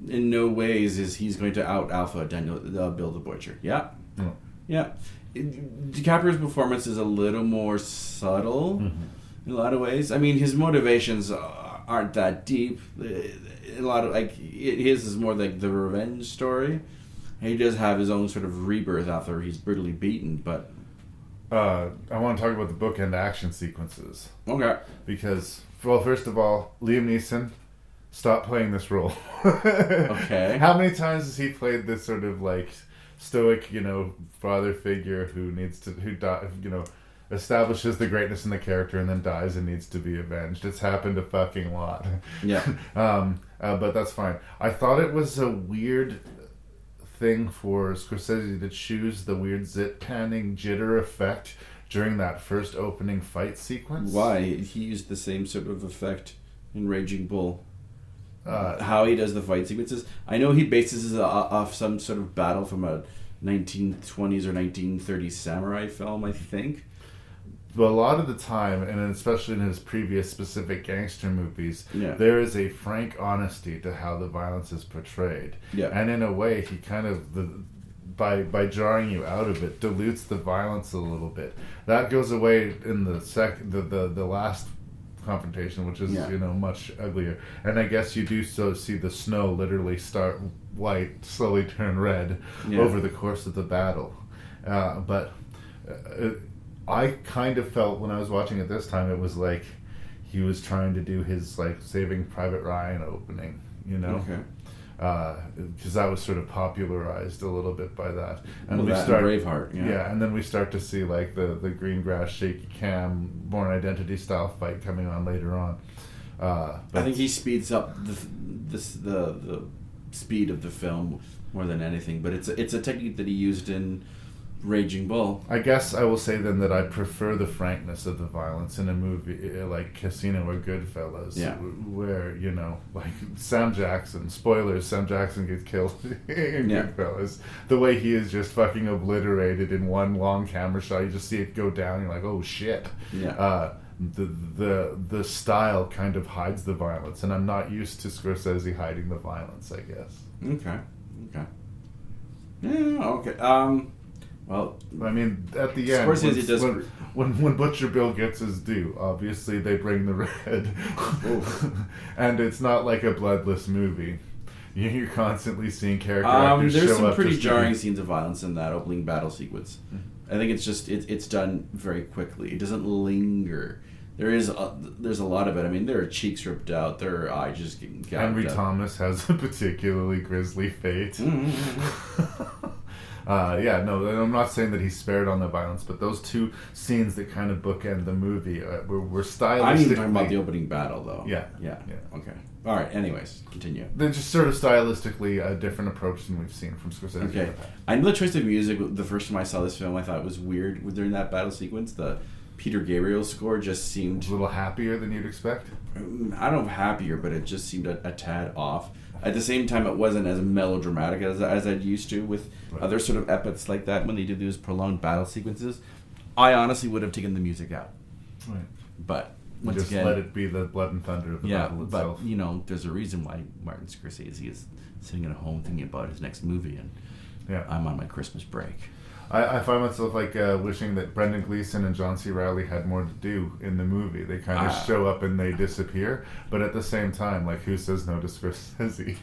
in no ways is he's going to out-alpha Bill the Butcher. Yeah. Oh. Yeah. DiCaprio's performance is a little more subtle in a lot of ways. I mean, his motivations aren't that deep. A lot of, his is more like the revenge story. He does have his own sort of rebirth after he's brutally beaten, but... I want to talk about the bookend action sequences. Okay. Because, well, first of all, Liam Neeson, stop playing this role. Okay. How many times has he played this sort of, like, stoic, father figure who establishes the greatness in the character and then dies and needs to be avenged? It's happened a fucking lot. Yeah. But that's fine. I thought it was a weird thing for Scorsese to choose the weird zit panning jitter effect during that first opening fight sequence. Why? He used the same sort of effect in Raging Bull. How he does the fight sequences. I know he bases it off some sort of battle from a 1920s or 1930s samurai film, I think. But a lot of the time, and especially in his previous specific gangster movies, there is a frank honesty to how the violence is portrayed. Yeah. And in a way, he kind of by jarring you out of it, dilutes the violence a little bit. That goes away in the last confrontation, which is much uglier. And I guess you do see the snow literally start white, slowly turn red over the course of the battle. But I kind of felt when I was watching it this time, it was like he was trying to do his like Saving Private Ryan opening, Okay. Because that was sort of popularized a little bit by that. And we start Braveheart, and then we start to see like the green grass shaky cam Born Identity style fight coming on later on. I think he speeds up the speed of the film more than anything, but it's a technique that he used in Raging Bull. I guess I will say then that I prefer the frankness of the violence in a movie like Casino or Goodfellas, where like Sam Jackson. Spoilers: Sam Jackson gets killed in Goodfellas. The way he is just fucking obliterated in one long camera shot. You just see it go down. You're like, oh shit. Yeah. The style kind of hides the violence, and I'm not used to Scorsese hiding the violence, I guess. Okay. Yeah. Okay. Well, I mean, at the end, Scorsese does when Butcher Bill gets his due, obviously they bring the red, and it's not like a bloodless movie. You're constantly seeing character actors show up. There's some pretty jarring scenes of violence in that opening battle sequence. I think it's just it's done very quickly. It doesn't linger. There's a lot of it. I mean, there are cheeks ripped out. There are eyes just getting gouged Henry out. Thomas has a particularly grisly fate. I'm not saying that he's spared on the violence, but those two scenes that kind of bookend the movie were stylistically... I'm even talking about the opening battle, though. Yeah. Okay. All right, anyways, continue. They're just sort of stylistically a different approach than we've seen from Scorsese. Okay. I know the choice of music, the first time I saw this film, I thought it was weird during that battle sequence. The Peter Gabriel score just seemed... a little happier than you'd expect? I don't know if happier, but it just seemed a tad off. At the same time, it wasn't as melodramatic as I'd used to with other sort of epics like that when they do those prolonged battle sequences. I honestly would have taken the music out. Right. But once just again, let it be the blood and thunder of the battle itself. But, there's a reason why Martin Scorsese is sitting at home thinking about his next movie, and I'm on my Christmas break. I find myself wishing that Brendan Gleeson and John C. Reilly had more to do in the movie. They kind of show up and they disappear, but at the same time, who says no to Scorsese?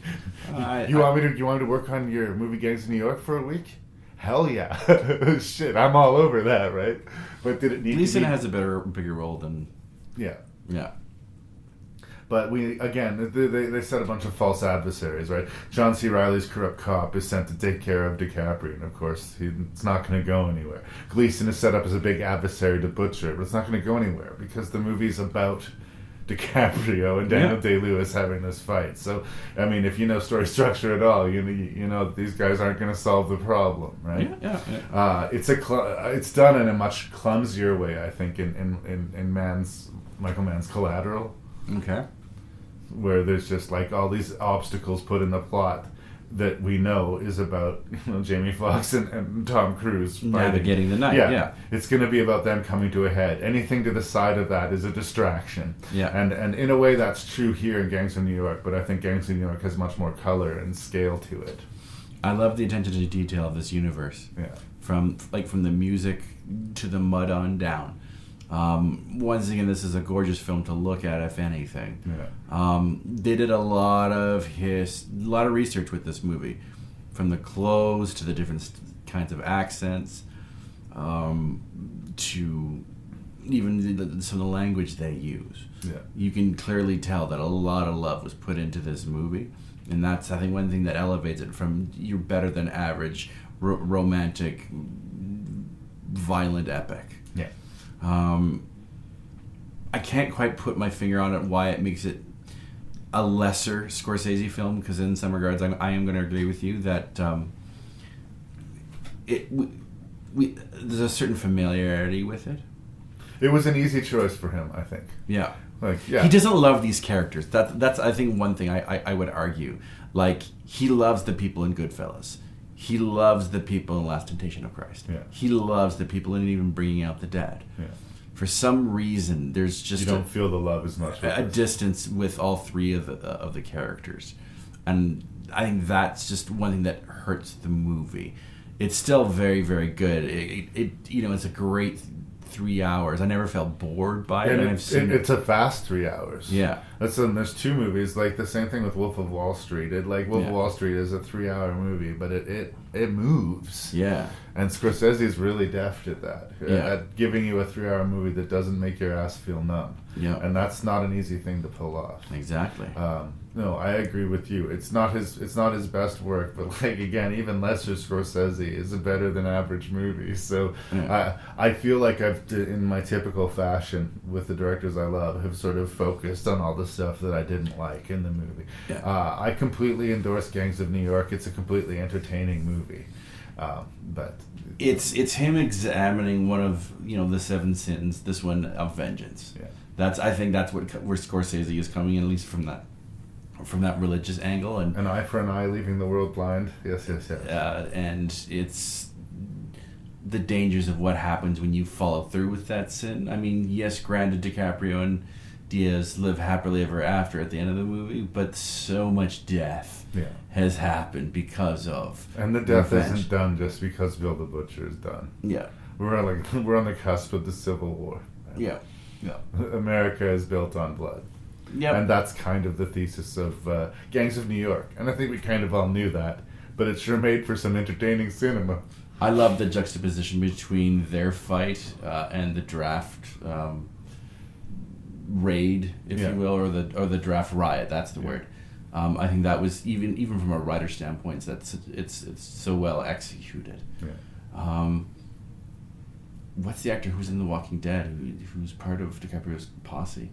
You want me to work on your movie Gangs of New York for a week? Hell yeah! Shit, I'm all over that, right? But did it need Gleeson to be... has a bigger role than yeah. But they set a bunch of false adversaries, right? John C. Reilly's corrupt cop is sent to take care of DiCaprio, and of course, it's not going to go anywhere. Gleeson is set up as a big adversary to Butcher, but it's not going to go anywhere because the movie's about DiCaprio and Daniel Day-Lewis having this fight. So, I mean, if you know story structure at all, you know that these guys aren't going to solve the problem, right? It's done in a much clumsier way, I think, in Michael Mann's Collateral. Okay. Where there's just all these obstacles put in the plot that we know is about Jamie Foxx and Tom Cruise navigating the night. Yeah. It's going to be about them coming to a head. Anything to the side of that is a distraction. Yeah. And in a way that's true here in Gangs of New York, but I think Gangs of New York has much more color and scale to it. I love the attention to detail of this universe. Yeah. From the music to the mud on down. Once again, this is a gorgeous film to look at, if anything. Yeah. They did a lot of research with this movie, from the clothes to the different kinds of accents, to even some of the language they use. Yeah. You can clearly tell that a lot of love was put into this movie, and that's, I think, one thing that elevates it from your better than average romantic, violent epic. Yeah. I can't quite put my finger on it why it makes it a lesser Scorsese film, because in some regards I am going to agree with you that there's a certain familiarity with it. It was an easy choice for him, I think. Yeah. Yeah. He doesn't love these characters. That's I think one thing I would argue. He loves the people in Goodfellas. He loves the people in Last Temptation of Christ. Yeah. He loves the people in Even Bringing Out the Dead. Yeah. For some reason, there's just you don't feel the love as much. A distance with all three of the characters, and I think that's just one thing that hurts the movie. it's still very, very good. It it's a great 3 hours. I never felt bored by it. And it's a fast 3 hours. Yeah. There's two movies, like the same thing with Wolf of Wall Street. Wolf of Wall Street is a 3-hour movie, but it moves. Yeah. And Scorsese is really deft at that. At giving you a 3-hour movie that doesn't make your ass feel numb. Yeah. And that's not an easy thing to pull off. Exactly. No, I agree with you. It's not his best work, but like again, even lesser Scorsese is a better than average movie. So I feel like I've, in my typical fashion with the directors I love, have sort of focused on all the stuff that I didn't like in the movie. Yeah. I completely endorse Gangs of New York. It's a completely entertaining movie, but it's him examining one of the 7 sins. This one of vengeance. Yeah. I think that's where Scorsese is coming in, at least from that religious angle. And an eye for an eye, leaving the world blind. Yes. And it's the dangers of what happens when you follow through with that sin. I mean, yes, granted, DiCaprio and Diaz live happily ever after at the end of the movie, but so much death has happened because of and the death revenge. Isn't done just because Bill the Butcher is done. Yeah. We're on the cusp of the Civil War. Yeah. America is built on blood. Yep. And that's kind of the thesis of Gangs of New York. And I think we kind of all knew that, but it sure made for some entertaining cinema. I love the juxtaposition between their fight and the draft raid, if you will, or the draft riot. That's the word. I think that was even from a writer standpoint, it's so well executed. Yeah. What's the actor who's in The Walking Dead, who's part of DiCaprio's posse?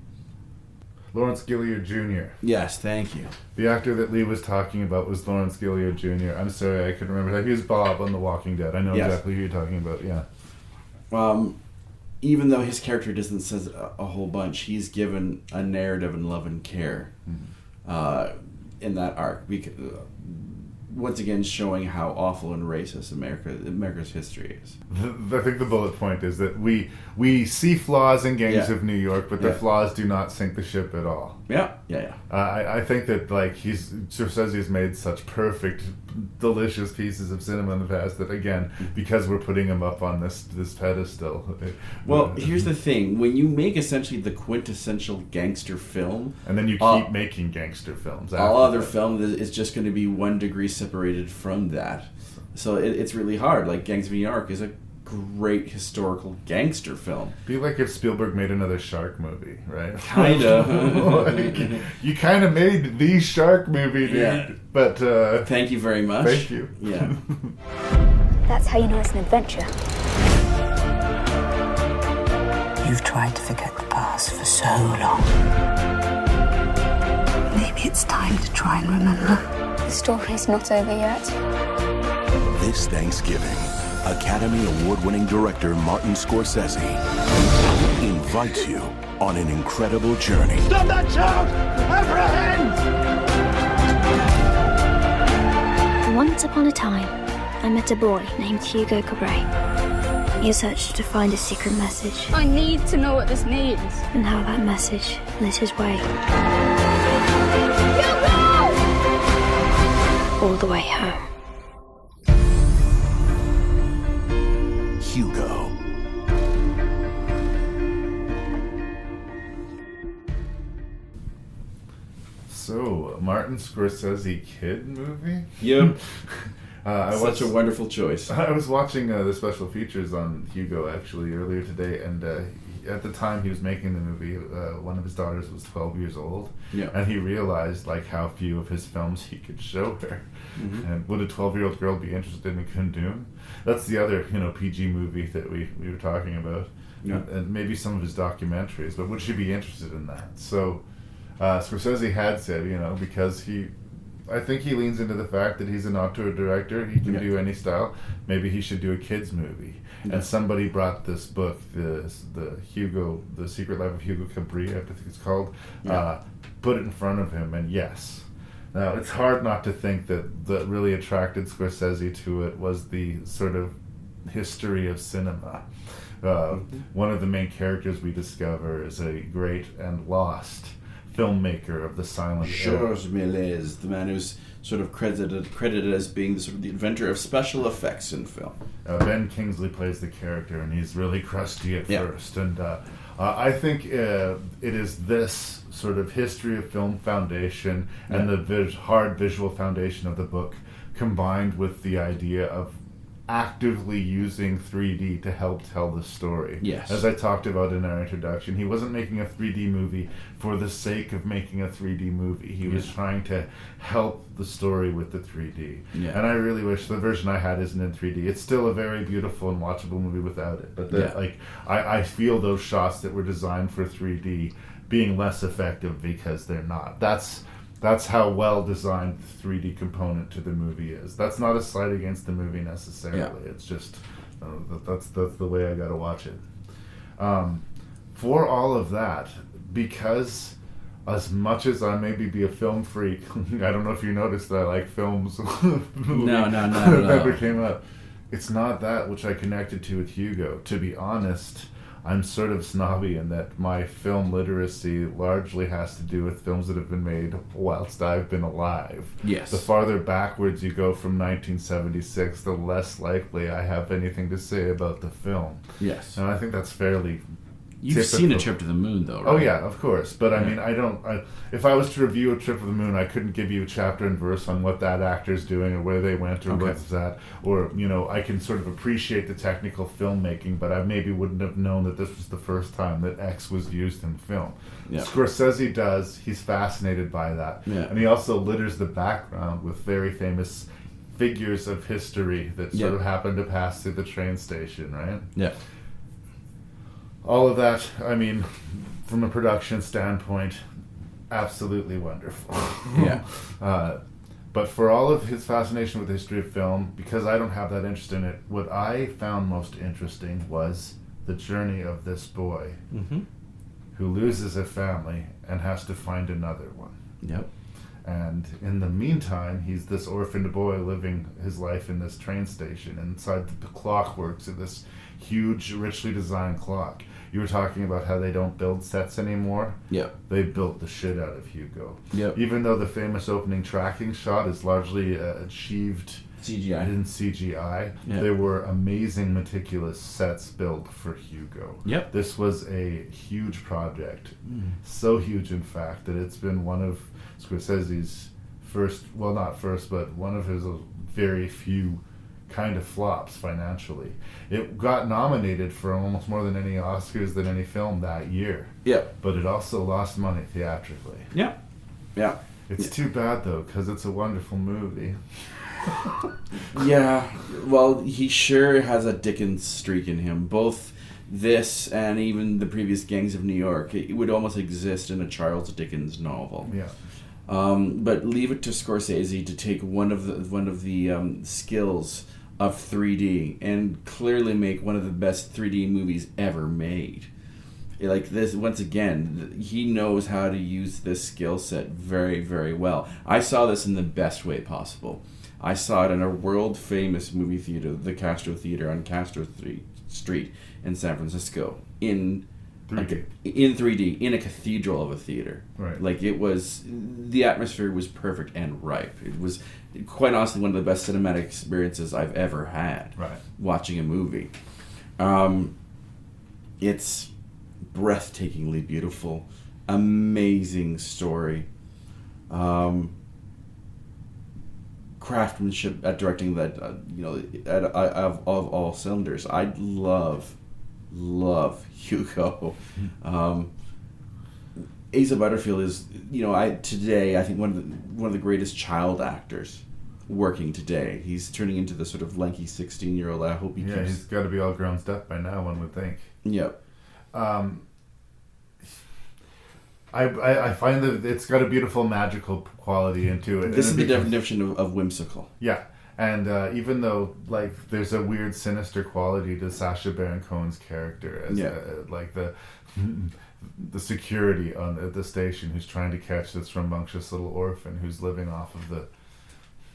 Lawrence Gilliard Jr. Yes, thank you. The actor that Lee was talking about was Lawrence Gilliard Jr. I'm sorry, I couldn't remember that. He was Bob on The Walking Dead. I know exactly who you're talking about, yeah. Even though his character doesn't say a whole bunch, he's given a narrative and love and care in that arc. Once again, showing how awful and racist America's history is. I think the bullet point is that we see flaws in Gangs of New York, but the flaws do not sink the ship at all. Yeah. I think that Scorsese has made such perfect, delicious pieces of cinema in the past that again, because we're putting him up on this pedestal. Well, here's the thing: when you make essentially the quintessential gangster film, and then you keep making gangster films, all other film is just going to be 1 degree separated from that. So it's really hard. Like Gangs of New York is a great historical gangster film. Be like if Spielberg made another shark movie, right? Kind of. You kind of made the shark movie, dude. Yeah. But thank you very much. Thank you. Yeah. That's how you know it's an adventure. You've tried to forget the past for so long. Maybe it's time to try and remember. The story's not over yet. This Thanksgiving, Academy Award-winning director Martin Scorsese invites you on an incredible journey. Stop that child! Apprehend! Once upon a time, I met a boy named Hugo Cabret. He searched to find a secret message. I need to know what this means. And how that message lit his way. All the way home. Hugo. So, Martin Scorsese kid movie? Yep. Such a wonderful choice. I was watching the special features on Hugo actually earlier today, and at the time he was making the movie, one of his daughters was 12 years old, and he realized how few of his films he could show her. Mm-hmm. And would a 12-year-old girl be interested in Kundun? That's the other PG movie that we were talking about, and maybe some of his documentaries. But would she be interested in that? So Scorsese had said, because I think he leans into the fact that he's an auteur director. He can do any style. Maybe he should do a kids movie. Yeah. And somebody brought this book, the Hugo, The Secret Life of Hugo Cabret, I think it's called. Put it in front of him, and yes. Now it's hard not to think that really attracted Scorsese to it was the sort of history of cinema. One of the main characters we discover is a great and lost filmmaker of the silent era. Georges Méliès, the man who's sort of credited as being the sort of the inventor of special effects in film. Ben Kingsley plays the character, and he's really crusty at first. And I think it is this sort of history of film foundation and the hard visual foundation of the book, combined with the idea of actively using 3D to help tell the story. Yes. As I talked about in our introduction, he wasn't making a 3D movie for the sake of making a 3D movie. He was trying to help the story with the 3D. Yeah. And I really wish the version I had isn't in 3D. It's still a very beautiful and watchable movie without it. But I feel those shots that were designed for 3D being less effective because they're not. That's how well designed the 3D component to the movie is. That's not a slight against the movie necessarily. Yeah. It's just that's the way I got to watch it. For all of that, because as much as I maybe be a film freak, I don't know if you noticed that I like films. No. Never came up. It's not that which I connected to with Hugo. To be honest, I'm sort of snobby in that my film literacy largely has to do with films that have been made whilst I've been alive. Yes. The farther backwards you go from 1976, the less likely I have anything to say about the film. Yes. And I think that's fairly You've typical. seen A Trip to the Moon, though, right? Oh, yeah, of course. But, I mean, if I was to review A Trip to the Moon, I couldn't give you a chapter and verse on what that actor's doing or where they went or what's that. Or, I can sort of appreciate the technical filmmaking, but I maybe wouldn't have known that this was the first time that X was used in film. Yeah. Scorsese does. He's fascinated by that. Yeah. And he also litters the background with very famous figures of history that sort of happen to pass through the train station, right? Yeah. All of that, I mean, from a production standpoint, absolutely wonderful. Yeah. But for all of his fascination with the history of film, because I don't have that interest in it, what I found most interesting was the journey of this boy who loses a family and has to find another one. Yep. And in the meantime, he's this orphaned boy living his life in this train station. Inside the clock works of this huge, richly designed clock. You were talking about how they don't build sets anymore. Yep. They built the shit out of Hugo. Yep. Even though the famous opening tracking shot is largely achieved CGI. in CGI, Yep. there were amazing, meticulous sets built for Hugo. Yep. This was a huge project. So huge, in fact, that it's been one of Scorsese's one of his very few kind of flops financially. It got nominated for almost more than any Oscars than any film that year. Yeah. But it also lost money theatrically. Yeah. Yeah. It's too bad, though, because it's a wonderful movie. Yeah. Well, he sure has a Dickens streak in him. Both this and even the previous Gangs of New York, it would almost exist in a Charles Dickens novel. Yeah. But leave it to Scorsese to take one of the skills of 3D and clearly make one of the best 3D movies ever made. Like this, once again, he knows how to use this skill set very, very well. I saw this in the best way possible. I saw it in a world-famous movie theater, the Castro Theater on Castro Street in San Francisco, in 3D, in a cathedral of a theater. Right. Like, the atmosphere was perfect and ripe. It was, quite honestly, one of the best cinematic experiences I've ever had. Right. Watching a movie. It's breathtakingly beautiful, amazing story, craftsmanship at directing that, of all cylinders. I love Hugo. Asa Butterfield is, today I think one of the greatest child actors working today. He's turning into the sort of lanky 16-year-old. I hope he's got to be all grown up by now, one would think. Yep. I find that it's got a beautiful magical quality into it. This is the definition of whimsical. Yeah. And even though, there's a weird, sinister quality to Sacha Baron Cohen's character, as the security at the station who's trying to catch this rambunctious little orphan who's living off of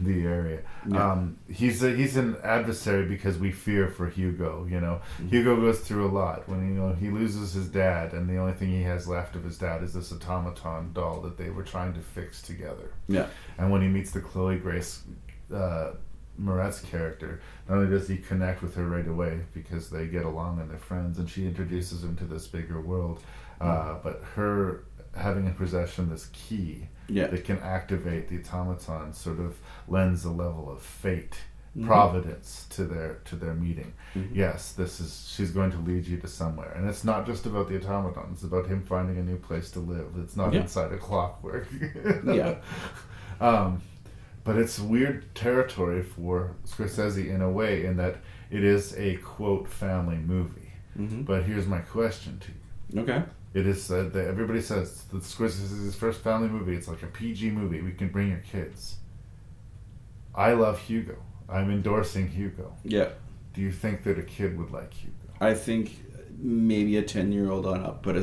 the area. Yeah. He's an adversary because we fear for Hugo. You know, Hugo goes through a lot when he loses his dad, and the only thing he has left of his dad is this automaton doll that they were trying to fix together. Yeah. And when he meets the Chloe Grace Moretz character, not only does he connect with her right away because they get along and they're friends, and she introduces him to this bigger world, but her having in possession this key that can activate the automaton sort of lends a level of fate, providence to their meeting. Yes, she's going to lead you to somewhere, and it's not just about the automaton, it's about him finding a new place to live. It's not inside a clockwork. But it's weird territory for Scorsese in a way, in that it is a quote family movie. But here's my question to you. Okay. It is said that everybody says that Scorsese's first family movie, it's like a PG movie. We can bring your kids. I love Hugo. I'm endorsing Hugo. Yeah. Do you think that a kid would like Hugo? I think maybe a 10-year-old on up, but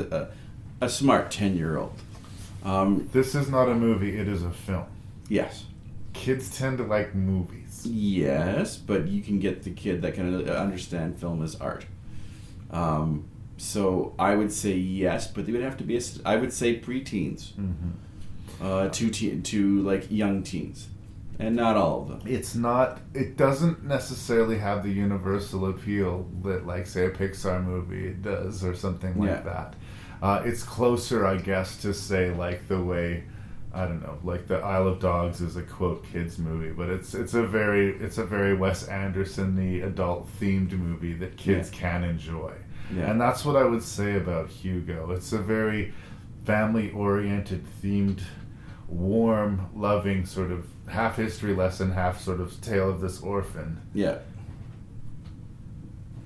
a smart 10-year-old. This is not a movie, it is a film. Yes. Kids tend to like movies. Yes, but you can get the kid that can understand film as art. So I would say yes, but they would have to be, I would say preteens. To like young teens. And not all of them. It doesn't necessarily have the universal appeal that, like, say, a Pixar movie does or something like that. It's closer, I guess, to say, like, the way, I don't know, like the Isle of Dogs is a quote kids movie, but it's a very Wes Anderson-y adult themed movie that kids can enjoy. And that's what I would say about Hugo. It's a very family oriented, themed, warm, loving sort of half history lesson, half sort of tale of this orphan. Yeah.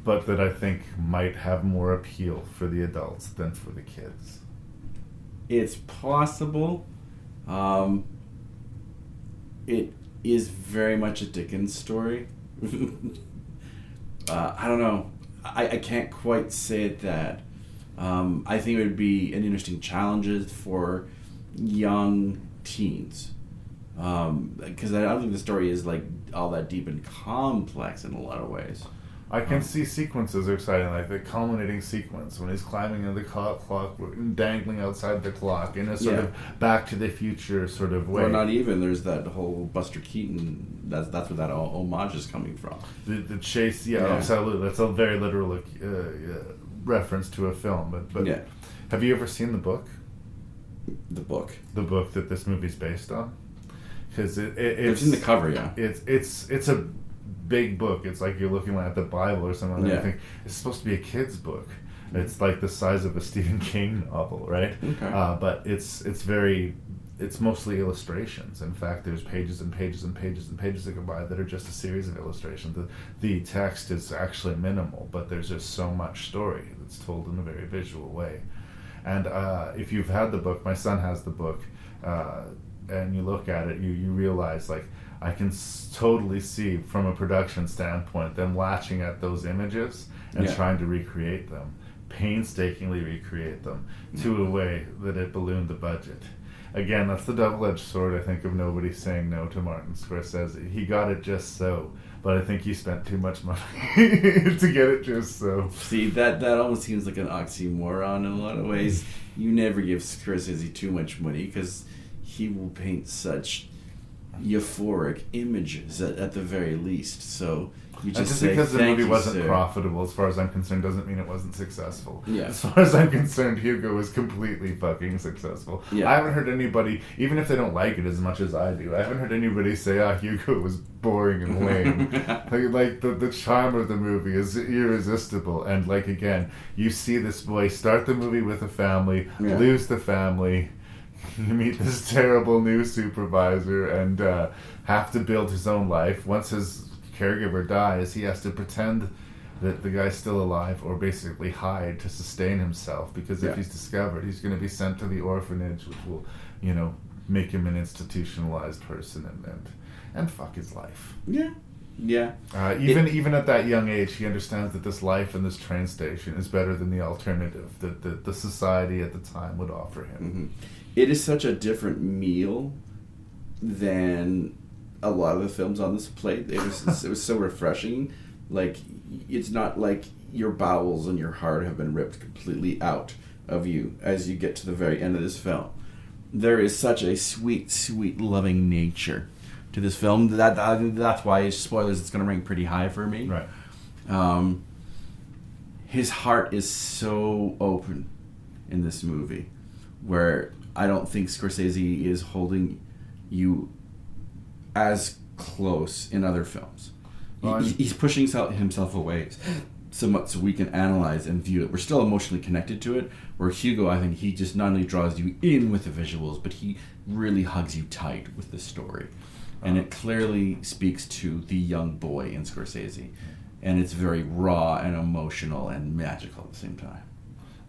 But that I think might have more appeal for the adults than for the kids. It's possible. It is very much a Dickens story. I don't know. I can't quite say it that. I think it would be an interesting challenge for young teens. Because I don't think the story is like all that deep and complex in a lot of ways. I can see sequences are exciting, like the culminating sequence when he's climbing in the clock, dangling outside the clock in a sort of Back to the Future sort of way. Or not even. There's that whole Buster Keaton. That's where that homage is coming from. The chase, absolutely. That's a very literal reference to a film. But have you ever seen the book? The book. The book that this movie's based on. Because it's in the cover, It's a big book. It's like you're looking at the Bible or something. Yeah. I think it's supposed to be a kid's book. It's like the size of a Stephen King novel, right? Okay. But it's mostly illustrations. In fact, there's pages and pages and pages and pages that go by that are just a series of illustrations. The text is actually minimal, but there's just so much story that's told in a very visual way. And if you've had the book, my son has the book, and you look at it, you realize, like, I can totally see from a production standpoint them latching at those images and trying to recreate them, painstakingly recreate them to a way that it ballooned the budget. Again, that's the double-edged sword, I think, of nobody saying no to Martin Scorsese. He got it just so, but I think he spent too much money to get it just so. See, that almost seems like an oxymoron in a lot of ways. You never give Scorsese too much money because he will paint such euphoric images at the very least. So you just say, because the movie you, wasn't sir. profitable, as far as I'm concerned, doesn't mean it wasn't successful. Yeah. As far as I'm concerned, Hugo was completely fucking successful. Yeah. I haven't heard anybody, even if they don't like it as much as I do, I haven't heard anybody say, Hugo was boring and lame. like the charm of the movie is irresistible. And like, again, you see this boy start the movie with a family, lose the family, you meet this terrible new supervisor, and have to build his own life. Once his caregiver dies, he has to pretend that the guy's still alive, or basically hide to sustain himself, because if he's discovered, he's going to be sent to the orphanage, which will, make him an institutionalized person and fuck his life. Even at that young age, he understands that this life in this train station is better than the alternative that the society at the time would offer him. It is such a different meal than a lot of the films on this plate. It was so refreshing. Like, it's not like your bowels and your heart have been ripped completely out of you as you get to the very end of this film. There is such a sweet, sweet, loving nature to this film. That's why, spoilers, it's going to rank pretty high for me. Right. His heart is so open in this movie, where I don't think Scorsese is holding you as close in other films. He's pushing himself away so much so we can analyze and view it. We're still emotionally connected to it, where Hugo, I think he just not only draws you in with the visuals, but he really hugs you tight with the story. And it clearly speaks to the young boy in Scorsese. And it's very raw and emotional and magical at the same time.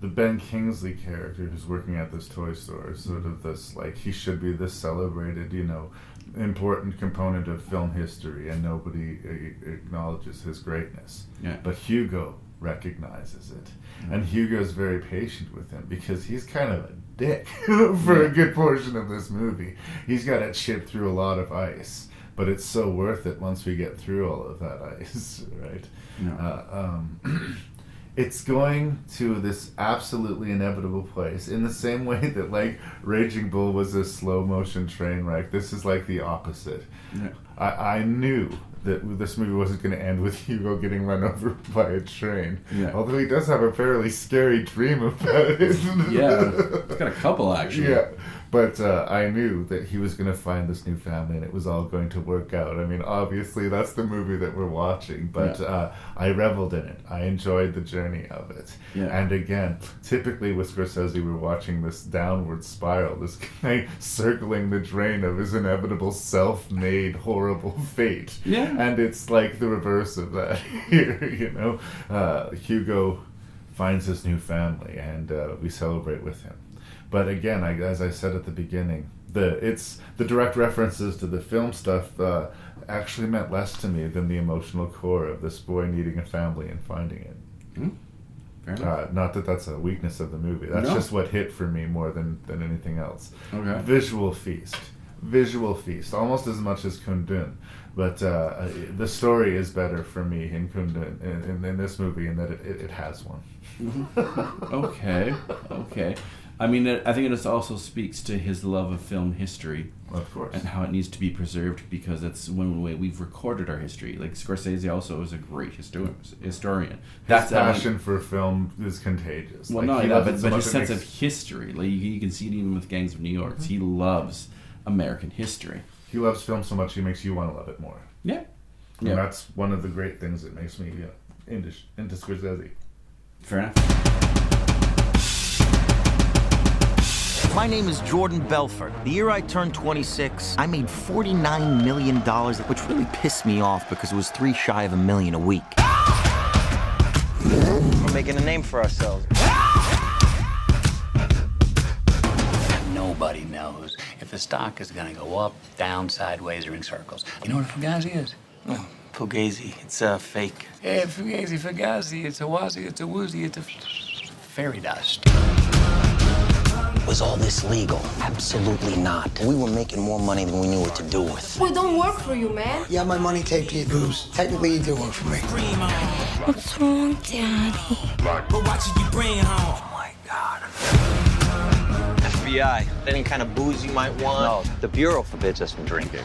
The Ben Kingsley character who's working at this toy store is sort of this, like, he should be this celebrated, important component of film history, and nobody acknowledges his greatness. Yeah. But Hugo recognizes it. And Hugo's very patient with him because he's kind of a dick for a good portion of this movie. He's got to chip through a lot of ice. But it's so worth it once we get through all of that ice, right? Yeah. It's going to this absolutely inevitable place in the same way that, like, Raging Bull was a slow motion train wreck. This is like the opposite. Yeah. I knew that this movie wasn't going to end with Hugo getting run over by a train. Yeah. Although he does have a fairly scary dream about it. Yeah, he's got a couple, actually. Yeah. But I knew that he was going to find this new family and it was all going to work out. I mean, obviously, that's the movie that we're watching, but I reveled in it. I enjoyed the journey of it. Yeah. And again, typically with Scorsese, we're watching this downward spiral, this guy circling the drain of his inevitable self-made horrible fate. Yeah. And it's like the reverse of that here, Hugo finds his new family and we celebrate with him. But again, as I said at the beginning, the direct references to the film stuff actually meant less to me than the emotional core of this boy needing a family and finding it. Fair enough. Not that that's a weakness of the movie. That's just what hit for me more than anything else. Okay. Visual feast, almost as much as Kundun. But the story is better for me in Kundun, in this movie, in that it has one. Okay. I mean, I think it also speaks to his love of film history. Of course. And how it needs to be preserved, because that's one way we've recorded our history. Like, Scorsese also is a great historian. His passion for film is contagious. Well, but his sense of history. Like, you can see it even with Gangs of New York. He loves American history. He loves film so much he makes you want to love it more. Yeah. And that's one of the great things that makes me into Scorsese. Fair enough. My name is Jordan Belfort. The year I turned 26, I made $49 million, which really pissed me off because it was $3 shy of $1 million a week. We're making a name for ourselves. Nobody knows if the stock is going to go up, down, sideways, or in circles. You know what a Fugazi is? Oh, Fugazi. It's fake. Yeah, Fugazi, Fugazi. It's a wazi, it's a woozy, it's a fairy dust. Was all this legal? Absolutely not. We were making more money than we knew what to do with. We don't work for you, man. You have my money taped to your boobs. Technically, you do work for me. What's wrong, Daddy? But watching you bring home. Oh, my God. FBI, any kind of booze you might want? No, the Bureau forbids us from drinking.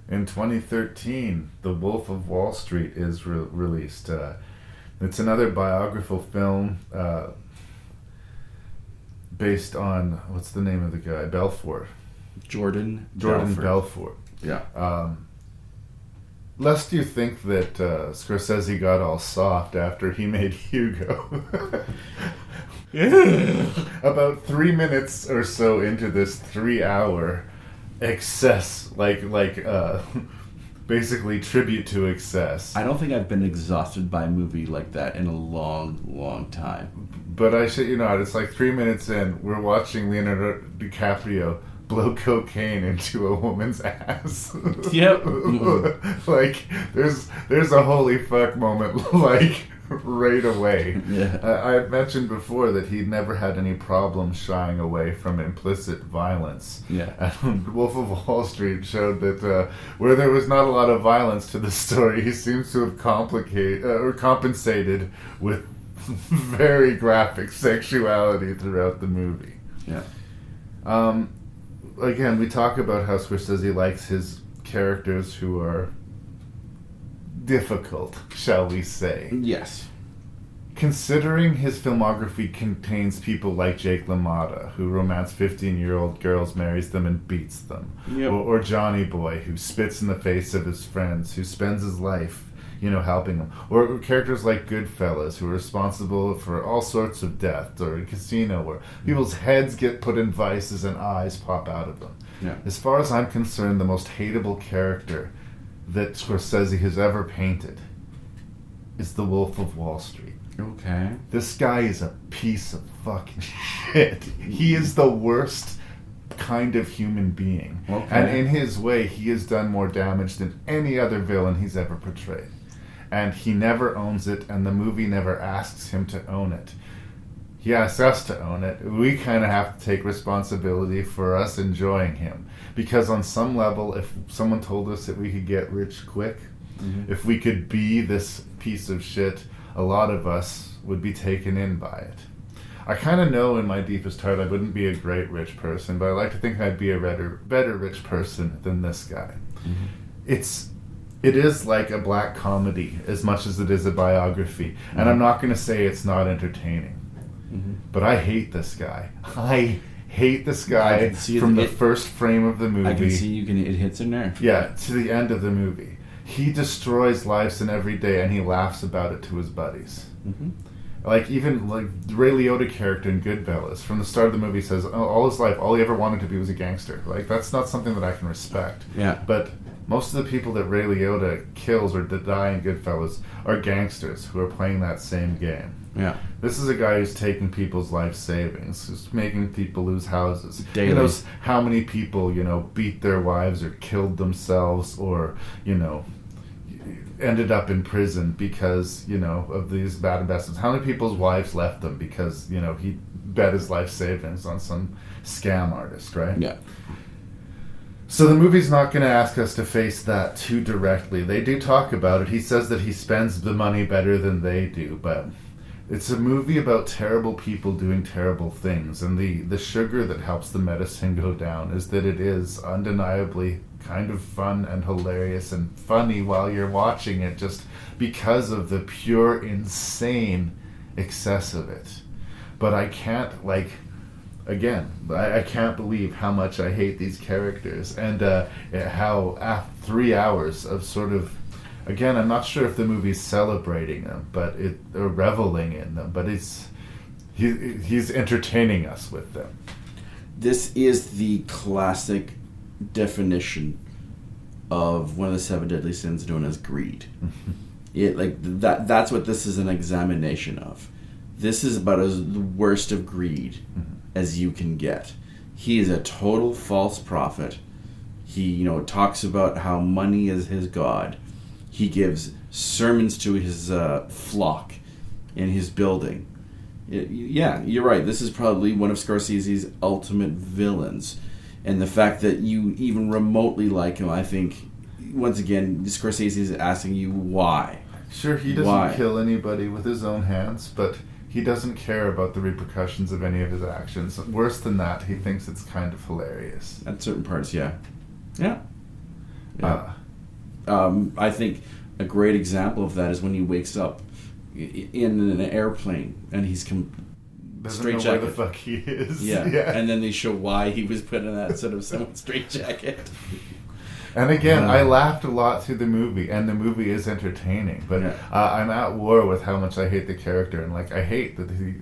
In 2013, The Wolf of Wall Street is released. It's another biographical film based on, what's the name of the guy? Belfort. Jordan Belfort. Yeah. Lest you think that Scorsese got all soft after he made Hugo. About 3 minutes or so into this 3-hour excess, basically tribute to excess. I don't think I've been exhausted by a movie like that in a long, long time. But I shit you not, it's like 3 minutes in, we're watching Leonardo DiCaprio blow cocaine into a woman's ass. Yep. Like, there's a holy fuck moment, like, right away. Yeah. I mentioned before that he'd never had any problem shying away from implicit violence. Yeah. And Wolf of Wall Street showed that where there was not a lot of violence to the story, he seems to have compensated with very graphic sexuality throughout the movie. Yeah. Again, we talk about how Scorsese likes his characters who are difficult, shall we say. Yes. Considering his filmography contains people like Jake LaMotta, who romance 15-year-old girls, marries them, and beats them. Yep. Or Johnny Boy, who spits in the face of his friends, who spends his life, helping them. Or characters like Goodfellas, who are responsible for all sorts of death, or Casino, where people's heads get put in vices and eyes pop out of them. Yeah. As far as I'm concerned, the most hateable character that Scorsese has ever painted is the Wolf of Wall Street. Okay. This guy is a piece of fucking shit. He is the worst kind of human being. Okay. And in his way, he has done more damage than any other villain he's ever portrayed. And he never owns it, and the movie never asks him to own it. He asks us to own it. We kind of have to take responsibility for us enjoying him. Because on some level, if someone told us that we could get rich quick, if we could be this piece of shit, a lot of us would be taken in by it. I kind of know in my deepest heart I wouldn't be a great rich person, but I like to think I'd be a better rich person than this guy. It is like a black comedy as much as it is a biography. And I'm not going to say it's not entertaining. But I hate this guy. I hate this guy from the first frame of the movie. I can see it hits a nerve. Yeah, to the end of the movie. He destroys lives in every day, and he laughs about it to his buddies. Like, even like Ray Liotta character in Goodfellas, from the start of the movie says, all his life, all he ever wanted to be was a gangster. Like, that's not something that I can respect. Yeah. But most of the people that Ray Liotta kills or that die in Goodfellas are gangsters who are playing that same game. Yeah. This is a guy who's taking people's life savings, who's making people lose houses. Daily. He knows how many people, beat their wives or killed themselves or, ended up in prison because, of these bad investments. How many people's wives left them because, he bet his life savings on some scam artist, right? Yeah. So the movie's not going to ask us to face that too directly. They do talk about it. He says that he spends the money better than they do, but it's a movie about terrible people doing terrible things, and the sugar that helps the medicine go down is that it is undeniably kind of fun and hilarious and funny while you're watching it, just because of the pure insane excess of it. But I can't, I can't believe how much I hate these characters, and how after 3 hours of sort of, again, I'm not sure if the movie's celebrating them, or reveling in them, but he's entertaining us with them. This is the classic definition of one of the 7 deadly sins, known as greed. That's what this is an examination of. This is about the worst of greed as you can get. He is a total false prophet. He, talks about how money is his god. He gives sermons to his flock in his building. Yeah, you're right. This is probably one of Scorsese's ultimate villains. And the fact that you even remotely like him, I think, once again, Scorsese is asking you why. Sure, he doesn't kill anybody with his own hands, but he doesn't care about the repercussions of any of his actions. Worse than that, he thinks it's kind of hilarious. At certain parts, yeah. Yeah. I think a great example of that is when he wakes up in an airplane and he's doesn't know where the fuck he is. Yeah. And then they show why he was put in that sort of somewhat straitjacket. And again, I laughed a lot through the movie, and the movie is entertaining. But I'm at war with how much I hate the character, and I hate that he,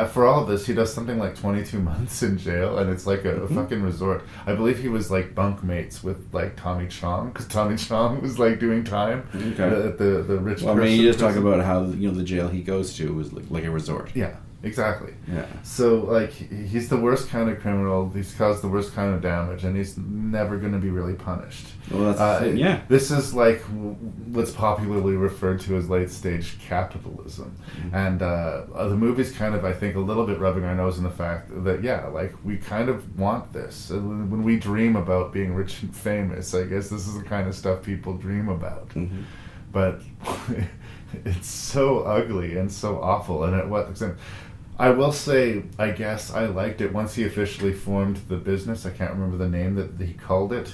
for all of this, he does something like 22 months in jail, and it's like a fucking resort. I believe he was bunk mates with Tommy Chong, because Tommy Chong was doing time at the rich. Well, I mean, you just talk about how the jail he goes to was like a resort. Yeah. Exactly. Yeah. So, like, he's the worst kind of criminal. He's caused the worst kind of damage, and he's never going to be really punished. Well, that's the thing, yeah. This is like what's popularly referred to as late-stage capitalism. Mm-hmm. And the movie's kind of, I think, a little bit rubbing our nose in the fact that, yeah, like, we kind of want this. When we dream about being rich and famous, I guess this is the kind of stuff people dream about. Mm-hmm. But it's so ugly and so awful. And at what extent... I will say, I guess I liked it once he officially formed the business. I can't remember the name that he called it.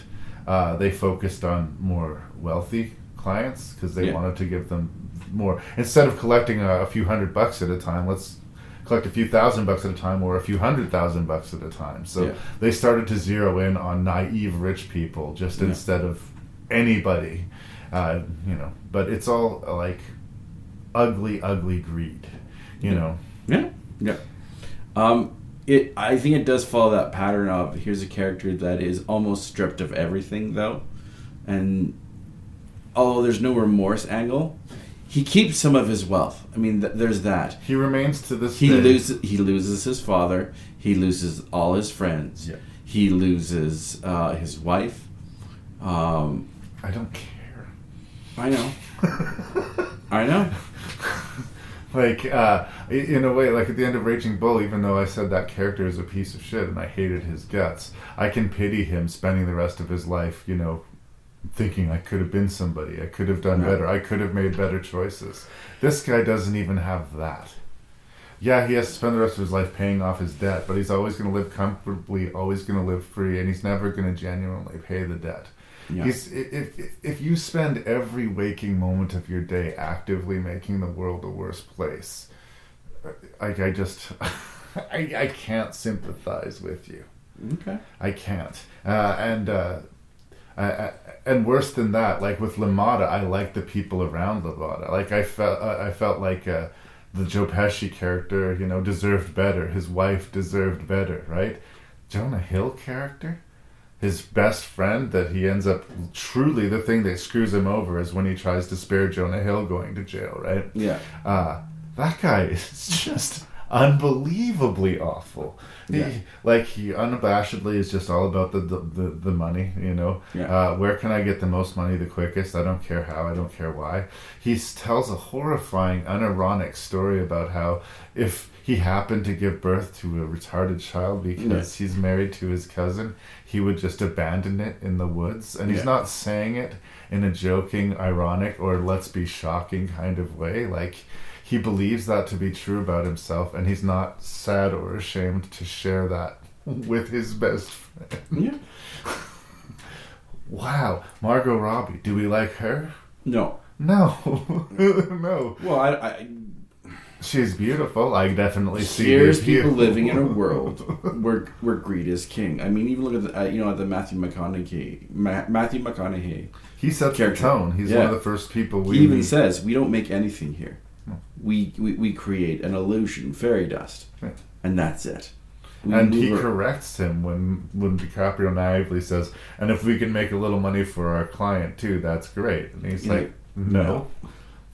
They focused on more wealthy clients because they wanted to give them more. Instead of collecting a few $100 at a time, let's collect a few $1,000 at a time or a few $100,000 at a time. So they started to zero in on naive rich people just instead of anybody, you know. But it's all like ugly greed, you know. Yeah. Yeah. I think it does follow that pattern of here's a character that is almost stripped of everything, though, and although there's no remorse angle, he keeps some of his wealth. I mean, there's that. He remains to this day. He loses his father. He loses all his friends. Yeah. He loses his wife. I don't care. I know. I know. Like, in a way, like at the end of Raging Bull, even though I said that character is a piece of shit and I hated his guts, I can pity him spending the rest of his life, you know, thinking I could have been somebody, I could have done better, I could have made better choices. This guy doesn't even have that. Yeah, he has to spend the rest of his life paying off his debt, but he's always going to live comfortably, always going to live free, and he's never going to genuinely pay the debt. Yeah. If you spend every waking moment of your day actively making the world a worse place, I can't sympathize with you. Okay. I can't. And worse than that, like with LaMotta, I like the people around LaMotta. Like I felt like the Joe Pesci character, you know, deserved better. His wife deserved better, right? Jonah Hill character? His best friend that he ends up truly the thing that screws him over is when he tries to spare Jonah Hill going to jail, right? Yeah. That guy is just unbelievably awful. Yeah. He unabashedly is just all about the money, you know. Yeah. Where can I get the most money the quickest? I don't care how, I don't care why. He tells a horrifying, unironic story about how if he happened to give birth to a retarded child because he's married to his cousin, he would just abandon it in the woods. And he's not saying it in a joking, ironic, or let's be shocking kind of way. Like, he believes that to be true about himself, and he's not sad or ashamed to share that with his best friend. Yeah. Wow. Margot Robbie. Do we like her? No. No. No. Well, I she's beautiful. I definitely see. Here's people living in a world where greed is king. I mean, even look at the Matthew McConaughey. He sets the tone. He's one of the first people He even says, "We don't make anything here. We create an illusion, fairy dust, and that's it." And he corrects him when DiCaprio naively says, "And if we can make a little money for our client too, that's great." And he's like, "No.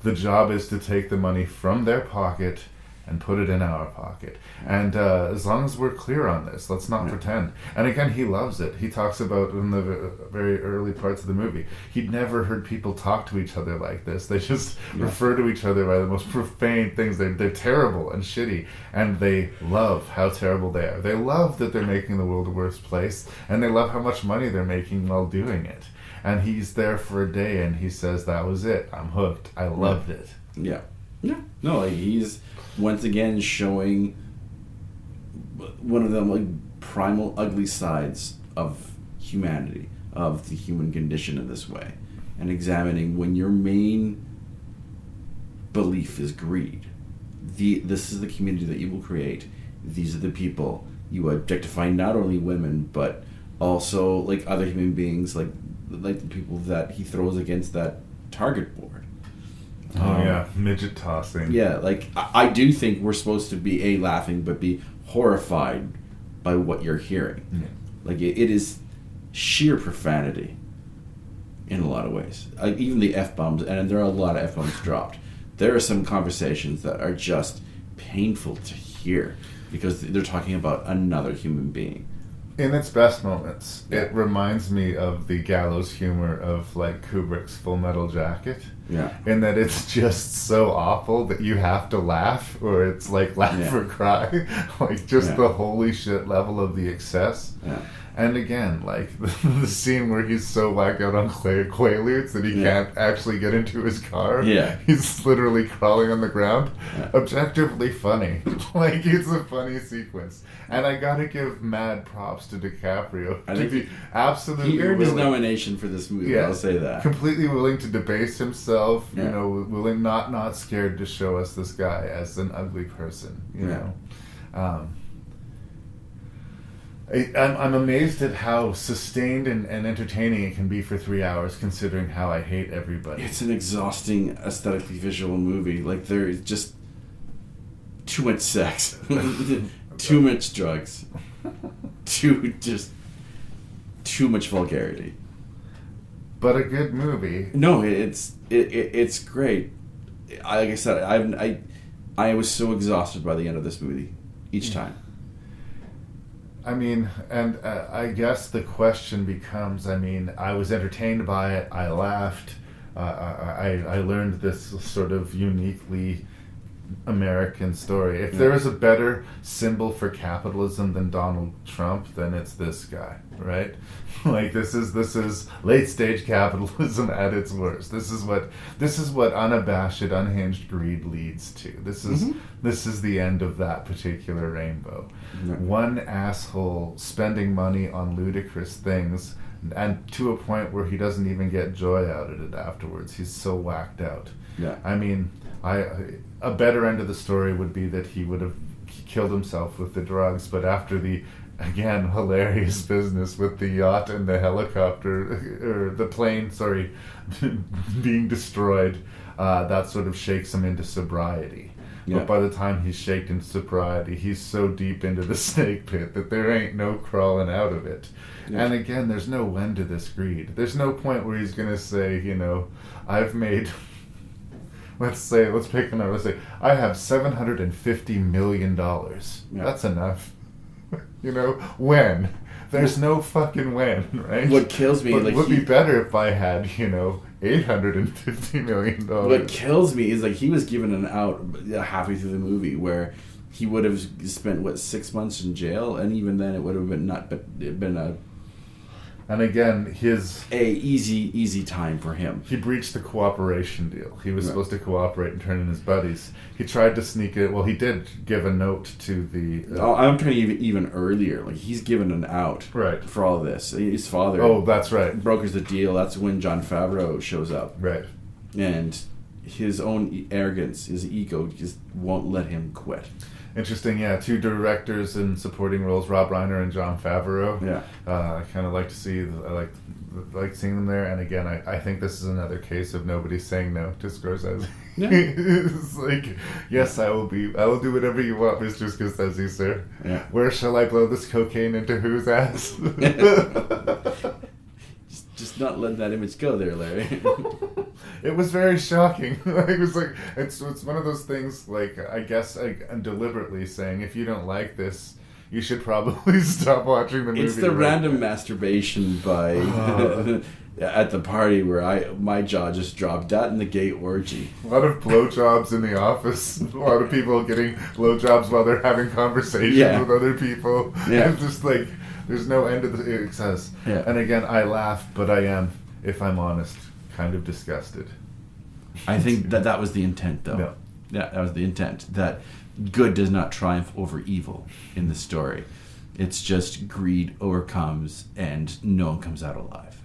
The job is to take the money from their pocket and put it in our pocket. And as long as we're clear on this, let's not pretend." And again, he loves it. He talks about in the very early parts of the movie, he'd never heard people talk to each other like this. They just refer to each other by the most profane things. They're terrible and shitty, and they love how terrible they are. They love that they're making the world a worse place, and they love how much money they're making while doing it. And he's there for a day, and he says, "That was it. I'm hooked. I loved it." Yeah. Yeah. No, he's once again showing one of the primal, ugly sides of humanity, of the human condition in this way, and examining when your main belief is greed. This is the community that you will create. These are the people you objectify, not only women, but also like other human beings, like the people that he throws against that target board. Oh yeah, midget tossing. Yeah, like I do think we're supposed to be laughing, but be horrified by what you're hearing. Yeah. Like it is sheer profanity in a lot of ways. Like even the F-bombs, and there are a lot of F-bombs dropped. There are some conversations that are just painful to hear. here because they're talking about another human being. In its best moments, it reminds me of the gallows humor of like Kubrick's Full Metal Jacket. Yeah. In that it's just so awful that you have to laugh, or it's like laugh or cry. Like just the holy shit level of the excess. Yeah. And again, like the scene where he's so whacked out on Quaaludes that he can't actually get into his car. Yeah. He's literally crawling on the ground. Yeah. Objectively funny. Like, it's a funny sequence. And I gotta give mad props to DiCaprio. I think he absolutely he earned his willing, nomination for this movie, I'll say that. Completely willing to debase himself, you know, willing, not scared to show us this guy as an ugly person, you know. I'm amazed at how sustained and entertaining it can be for 3 hours, considering how I hate everybody. It's an exhausting, aesthetically visual movie. Like, there is just too much sex, too much drugs, too much vulgarity. But a good movie. No, it's great. Like I said, I was so exhausted by the end of this movie each time. I mean, and I guess the question becomes, I mean, I was entertained by it, I laughed, I learned this sort of uniquely American story. If there is a better symbol for capitalism than Donald Trump, then it's this guy, right? Like this is late stage capitalism at its worst. This is what unabashed, unhinged greed leads to. This is the end of that particular rainbow. One asshole spending money on ludicrous things, and to a point where he doesn't even get joy out of it afterwards. He's so whacked out. Yeah. I mean, a better end of the story would be that he would have killed himself with the drugs, but after the, again, hilarious business with the yacht and the helicopter, or the plane, sorry, being destroyed, that sort of shakes him into sobriety. Yeah. But by the time he's shaked into sobriety, he's so deep into the snake pit that there ain't no crawling out of it. Yeah. And again, there's no end to this greed. There's no point where he's going to say, you know, I've made... Let's pick a number. Let's say, I have $750 million. Yeah. That's enough. You know, when? There's no fucking when, right? What kills me... But it would be better if I had, you know, $850 million. What kills me is, like, he was given an out halfway through the movie where he would have spent, 6 months in jail, and even then it would have been a... And again, a easy time for him. He breached the cooperation deal. He was supposed to cooperate and turn in his buddies. He tried to sneak it. Well, he did give a note to the... I'm trying even earlier. Like, he's given an out for all this. His father... Oh, that's right. Brokers the deal. That's when Jon Favreau shows up. Right. And his own arrogance, his ego, just won't let him quit. Interesting, yeah. 2 directors in supporting roles, Rob Reiner and Jon Favreau. Yeah. I kind of like to see, I like seeing them there. And again, I think this is another case of nobody saying no to Scorsese. Yeah. It's like, yes, I will do whatever you want, Mr. Scorsese, sir. Yeah. Where shall I blow this cocaine into whose ass? Just not letting that image go there, Larry. It was very shocking. It was like it's one of those things. Like, I guess I'm deliberately saying, if you don't like this, you should probably stop watching the movie. It's the random masturbation by at the party where my jaw just dropped. That and the gay orgy. A lot of blowjobs in the office. A lot of people getting blowjobs while they're having conversations with other people. Yeah. It's just like there's no end to the excess. Yeah. And again, I laugh, but I am, if I'm honest, kind of disgusted. I think that was the intent, though. No. Yeah, that was the intent. That good does not triumph over evil in the story. It's just greed overcomes and no one comes out alive.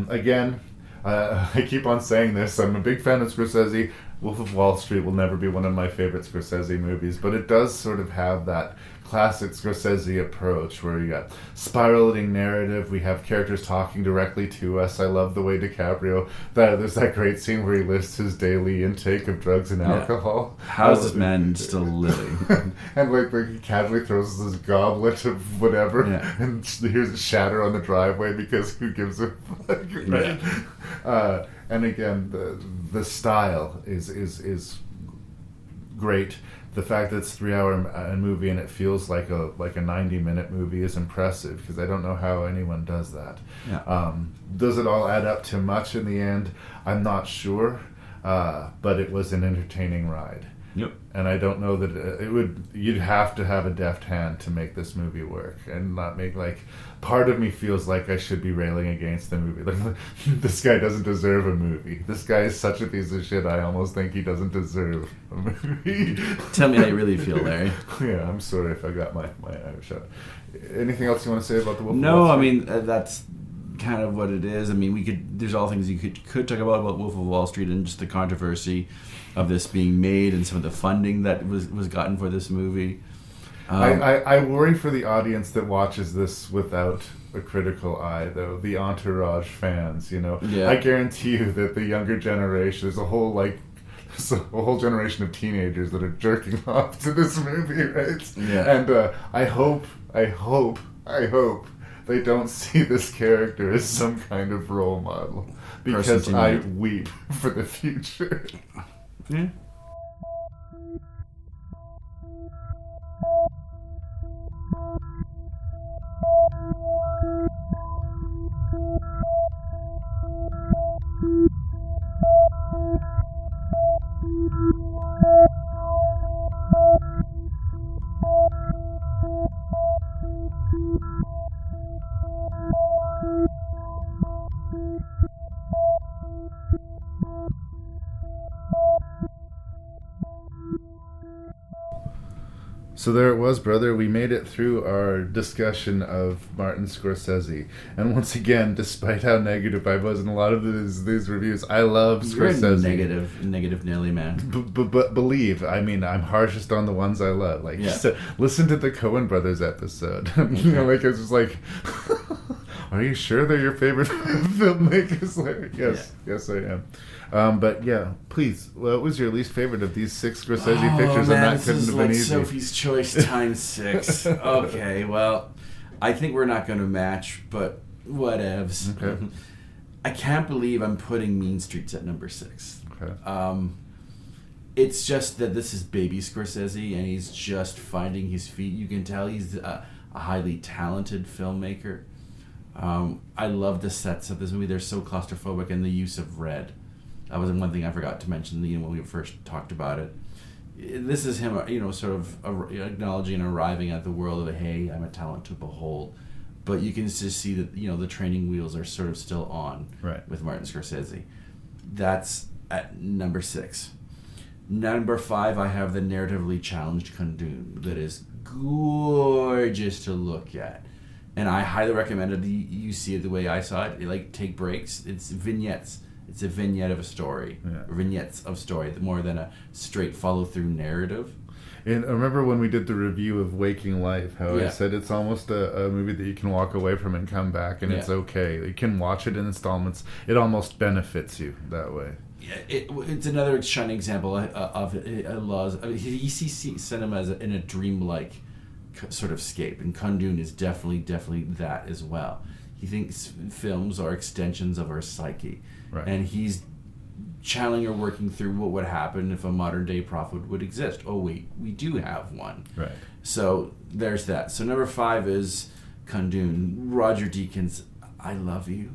Again, I keep on saying this. I'm a big fan of Scorsese. Wolf of Wall Street will never be one of my favorite Scorsese movies, but it does sort of have that classic Scorsese approach where you got spiraling narrative, we have characters talking directly to us. I love the way DiCaprio, there's that great scene where he lists his daily intake of drugs and alcohol. How is this man still living? And like he casually throws this goblet of whatever and hears it shatter on the driveway because who gives a fuck, right? And again, the style is great. the fact that it's a 3-hour movie and it feels like a 90-minute movie is impressive, because I don't know how anyone does that. Yeah. Does it all add up to much in the end? I'm not sure, but it was an entertaining ride. Yep. And I don't know that you'd have to have a deft hand to make this movie work, and not make, like, part of me feels like I should be railing against the movie. Like, this guy doesn't deserve a movie. This guy is such a piece of shit, I almost think he doesn't deserve a movie. Tell me how you really feel, Larry. Yeah, I'm sorry if I got my eye shut. Anything else you want to say about the Wolf of No, Wall I Street? mean, that's kind of what it is. I mean, there's all things you could talk about Wolf of Wall Street, and just the controversy of this being made and some of the funding that was gotten for this movie. I worry for the audience that watches this without a critical eye, though. The Entourage fans, you know. Yeah. I guarantee you that the younger generation, there's a whole generation of teenagers that are jerking off to this movie, right? Yeah. And I hope they don't see this character as some kind of role model, because I weep for the future. Yeah. So there it was, brother. We made it through our discussion of Martin Scorsese. And once again, despite how negative I was in a lot of these reviews, I love Scorsese. You're a negative Nelly man. But believe, I mean, I'm harshest on the ones I love. Like, listen to the Coen Brothers episode. You know, like, it's just like, are you sure they're your favorite filmmakers? Like, yes, I am. But yeah, please, what was your least favorite of these 6 Scorsese pictures? Man, And that couldn't have been easy. Sophie's Choice times 6. Okay, well, I think we're not going to match, but whatevs. Okay. I can't believe I'm putting Mean Streets at number 6. Okay. It's just that this is baby Scorsese, and he's just finding his feet. You can tell he's a highly talented filmmaker. I love the sets of this movie. They're so claustrophobic, and the use of red. That was one thing I forgot to mention when we first talked about it. This is him, sort of acknowledging and arriving at the world of, hey, I'm a talent to behold. But you can just see that, the training wheels are sort of still on with Martin Scorsese. That's at number 6. Number 5, I have the narratively challenged Kundun that is gorgeous to look at. And I highly recommend it. You see it the way I saw it. Like, take breaks. It's vignettes. It's a vignette of a story. Yeah. Vignettes of story, more than a straight follow-through narrative. And I remember when we did the review of Waking Life, how I said it's almost a movie that you can walk away from and come back, and it's okay. You can watch it in installments. It almost benefits you that way. Yeah, it's another shining example of laws. I mean, he sees cinema as in a dreamlike sort of scape, and Kundun is definitely that as well. He thinks films are extensions of our psyche. Right. And he's channeling or working through what would happen if a modern day prophet would exist. Oh, wait, we do have one. Right. So there's that. So number 5 is Kundun. Roger Deakins, I love you.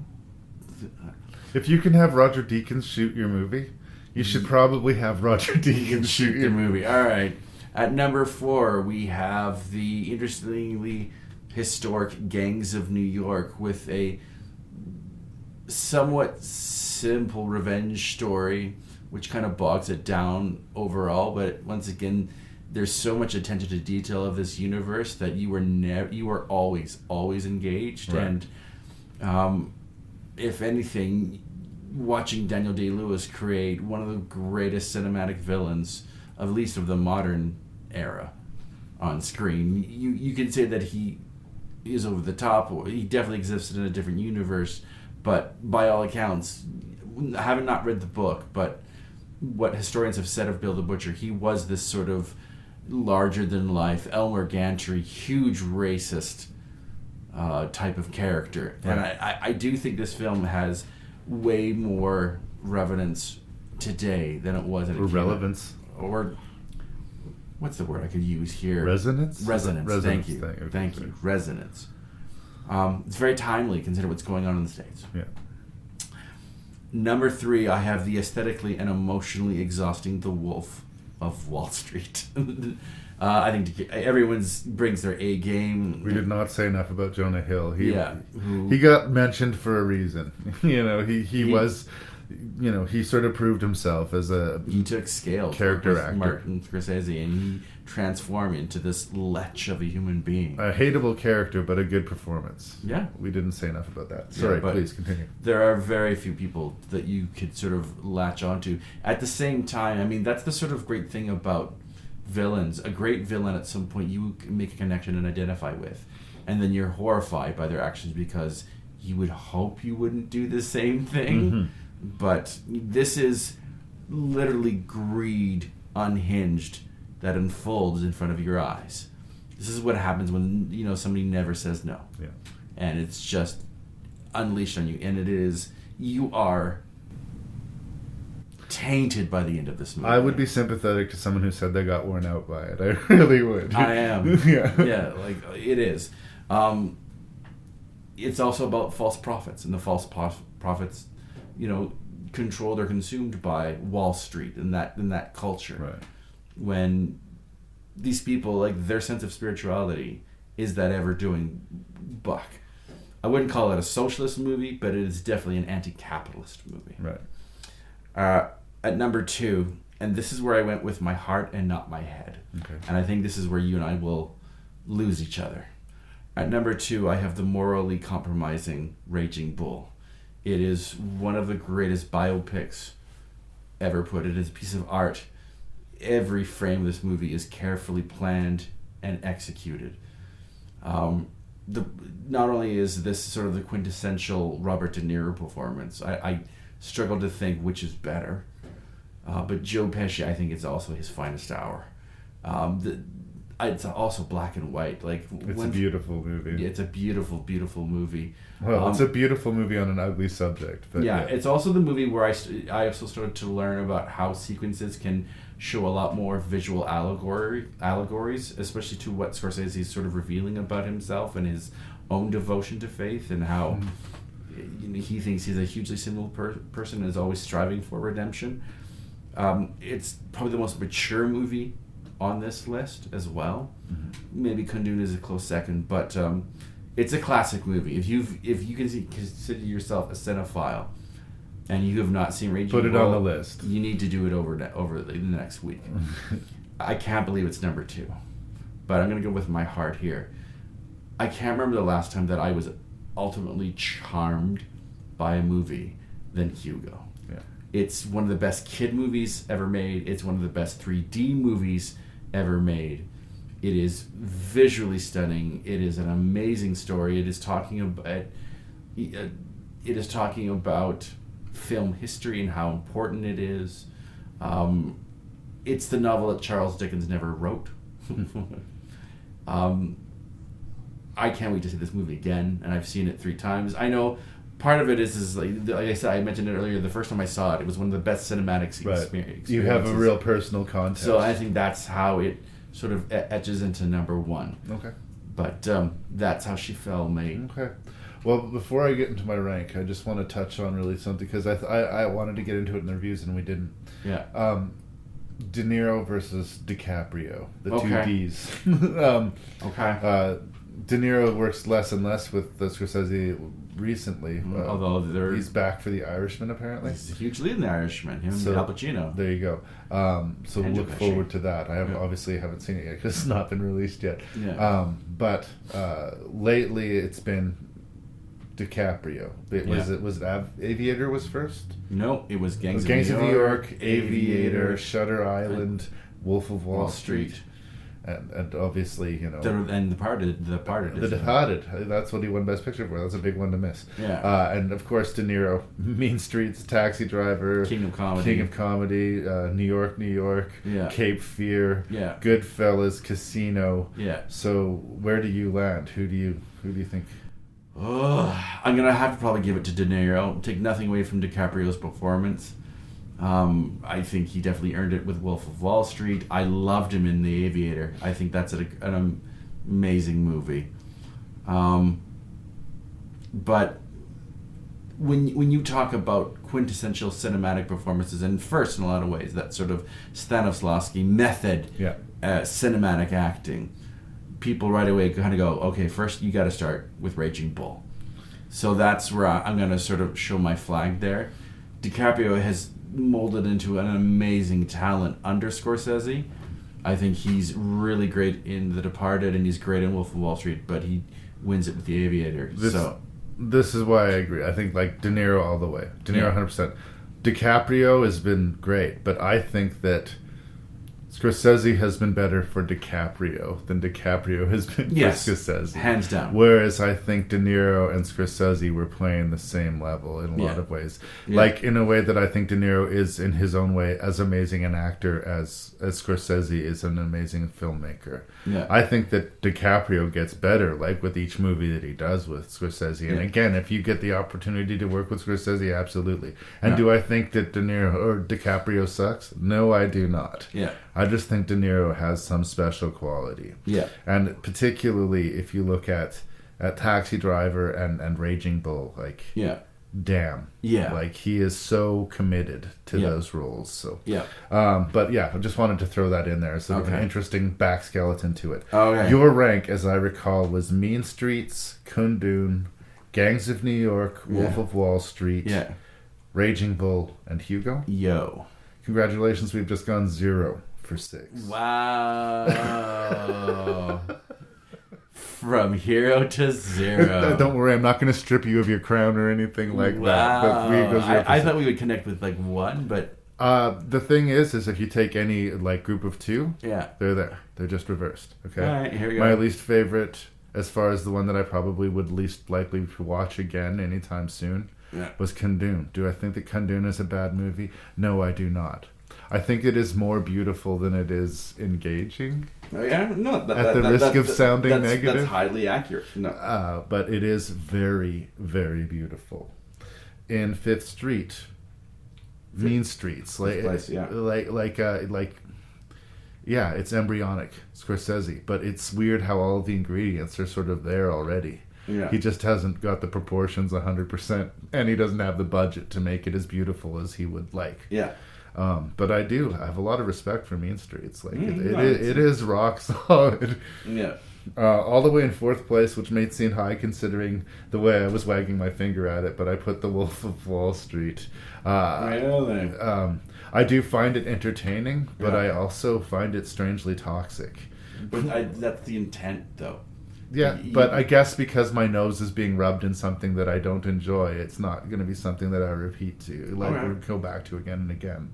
If you can have Roger Deakins shoot your movie, you should probably have Roger Deakins shoot your movie. All right. At number 4, we have the interestingly historic Gangs of New York with a somewhat simple revenge story, which kind of bogs it down overall. But once again, there's so much attention to detail of this universe that you were always engaged. Right. And if anything, watching Daniel Day-Lewis create one of the greatest cinematic villains, at least of the modern era, on screen, you can say that he is over the top, or he definitely existed in a different universe. But by all accounts, I haven't not read the book, but what historians have said of Bill the Butcher, he was this sort of larger-than-life, Elmer Gantry, huge racist type of character. Right. And I do think this film has way more relevance today than it was at relevance. Or what's the word I could use here? Resonance. Thank you. Thank you. Resonance. It's very timely, consider what's going on in the States. Yeah. Number 3, I have the aesthetically and emotionally exhausting The Wolf of Wall Street. I think everyone brings their A game. We did not say enough about Jonah Hill. He He got mentioned for a reason. He was, he sort of proved himself as he took scale character actor. Martin Scorsese, and he transformed into this lech of a human being. A hateable character, but a good performance. Yeah. We didn't say enough about that. Sorry, please continue. There are very few people that you could sort of latch onto. At the same time, I mean, that's the sort of great thing about villains. A great villain at some point you can make a connection and identify with, and then you're horrified by their actions because you would hope you wouldn't do the same thing. Mm-hmm. But this is literally greed unhinged that unfolds in front of your eyes. This is what happens when somebody never says no. Yeah. And it's just unleashed on you, and you are tainted by the end of this movie. I would be sympathetic to someone who said they got worn out by it. I really would. I am. Yeah. Like it is. It's also about false prophets, and the false prophets, controlled or consumed by Wall Street and that culture. Right. When these people, like, their sense of spirituality is that ever-doing buck. I wouldn't call it a socialist movie, but it is definitely an anti-capitalist movie. Right. At number 2, and this is where I went with my heart and not my head. Okay. And I think this is where you and I will lose each other. At number 2, I have the morally compromising Raging Bull. It is one of the greatest biopics ever put. It is a piece of art. Every frame of this movie is carefully planned and executed. Not only is this sort of the quintessential Robert De Niro performance, I struggle to think which is better. But Joe Pesci, I think, it's also his finest hour. It's also black and white. It's a beautiful movie. It's a beautiful, beautiful movie. Well, it's a beautiful movie on an ugly subject. But yeah, it's also the movie where I also started to learn about how sequences can show a lot more visual allegories, especially to what Scorsese is sort of revealing about himself and his own devotion to faith, and how he thinks he's a hugely sinful person and is always striving for redemption. It's probably the most mature movie on this list as well. Mm-hmm. Maybe Kundun is a close second, but it's a classic movie. If you consider yourself a cinephile and you have not seen Raging Bull, put it on the list. You need to do it over the next week. I can't believe it's number 2, but I'm going to go with my heart here. I can't remember the last time that I was ultimately charmed by a movie than Hugo. Yeah. It's one of the best kid movies ever made. It's one of the best 3D movies ever made. It is visually stunning. It is an amazing story. It is talking about film history and how important it is. It's the novel that Charles Dickens never wrote. I can't wait to see this movie again, and I've seen it 3 times. I know part of it is like I said, I mentioned it earlier, the first time I saw it was one of the best cinematic experiences. You have a real personal context. So I think that's how it sort of etches into number 1. Okay. But that's how She Fell made. Okay. Well, before I get into my rank, I just want to touch on really something, because I wanted to get into it in the reviews and we didn't. Yeah. De Niro versus DiCaprio, the Okay. 2 Ds. Okay. De Niro works less and less with Scorsese recently. Although he's back for The Irishman, apparently. He's a huge lead in The Irishman. Him and Al Pacino. There you go. So And look Joe Pesci. forward to that. I obviously haven't seen it yet because it's not been released yet. Yeah. But lately it's been DiCaprio. Was it Aviator was first? No, it was Gangs of New York, Aviator, Shutter Island, Wolf of Wall Street. And obviously, and The Departed. The Departed. That's what he won Best Picture for. That's a big one to miss. Yeah. And of course, De Niro, Mean Streets, Taxi Driver, King of Comedy, New York, yeah. Cape Fear, yeah. Goodfellas, Casino. Yeah. So where do you land? Who do you think? I'm gonna have to probably give it to De Niro. Take nothing away from DiCaprio's performance. I think he definitely earned it with Wolf of Wall Street. I loved him in The Aviator. I think that's an amazing movie. But when you talk about quintessential cinematic performances, and first in a lot of ways, that sort of Stanislavski method, cinematic acting, people right away kind of go, okay, first you got to start with Raging Bull. So that's where I'm going to sort of show my flag there. DiCaprio has molded into an amazing talent under Scorsese. I think he's really great in The Departed, and he's great in Wolf of Wall Street, but he wins it with The Aviator. This is why I agree. I think like De Niro all the way. De Niro 100%. DiCaprio has been great, but I think that Scorsese has been better for DiCaprio than DiCaprio has been for Scorsese. Hands down. Whereas I think De Niro and Scorsese were playing the same level in a lot of ways. Like in a way that I think De Niro is, in his own way, as amazing an actor as Scorsese is an amazing filmmaker. Yeah. I think that DiCaprio gets better, like with each movie that he does with Scorsese. And again, if you get the opportunity to work with Scorsese, absolutely. And do I think that De Niro or DiCaprio sucks? No, I do not. Yeah. I just think De Niro has some special quality. Yeah. And particularly if you look at Taxi Driver and Raging Bull, like, damn. Yeah. Like, he is so committed to those roles. So, yeah. But yeah, I just wanted to throw that in there. So an interesting back skeleton to it. Okay. Your rank, as I recall, was Mean Streets, Kundun, Gangs of New York, Wolf of Wall Street, Raging Bull, and Hugo. Yo. Congratulations, we've just gone 0 for 6. Wow. From hero to 0. Don't worry, I'm not going to strip you of your crown or anything like that. But we go 0 I thought we would connect with like 1, but the thing is if you take any like group of 2, they're there. They're just reversed. Okay. All right, here we go. My least favorite, as far as the one that I probably would least likely to watch again anytime soon, was Kundun. Do I think that Kundun is a bad movie? No, I do not. I think it is more beautiful than it is engaging. Oh, yeah? No, at the risk of sounding negative. That's highly accurate. No. But it is very, very beautiful. In Fifth Street, Mean Streets, it's embryonic Scorsese, but it's weird how all of the ingredients are sort of there already. Yeah. He just hasn't got the proportions 100%, and he doesn't have the budget to make it as beautiful as he would like. Yeah. But I have a lot of respect for Mean Streets. Like it is rock solid. Yeah. All the way in 4th place, which may seem high considering the way I was wagging my finger at it, but I put The Wolf of Wall Street. Really? I do find it entertaining, but I also find it strangely toxic. But that's the intent, though. Yeah, but I guess because my nose is being rubbed in something that I don't enjoy, it's not going to be something that I repeat to, or go back to again and again.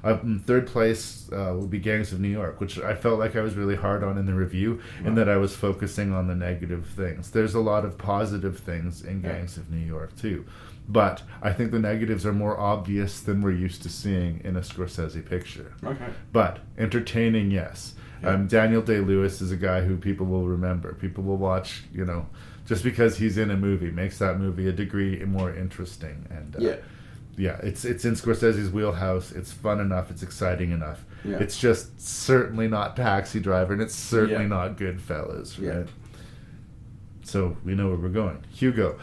In 3rd place would be Gangs of New York, which I felt like I was really hard on in the review, in that I was focusing on the negative things. There's a lot of positive things in Gangs of New York, too. But I think the negatives are more obvious than we're used to seeing in a Scorsese picture. Okay. But entertaining, yes. Daniel Day-Lewis is a guy who people will remember. People will watch, just because he's in a movie makes that movie a degree more interesting. And it's in Scorsese's wheelhouse. It's fun enough. It's exciting enough. Yeah. It's just certainly not Taxi Driver, and it's certainly not Goodfellas, right? Yeah. So we know where we're going. Hugo.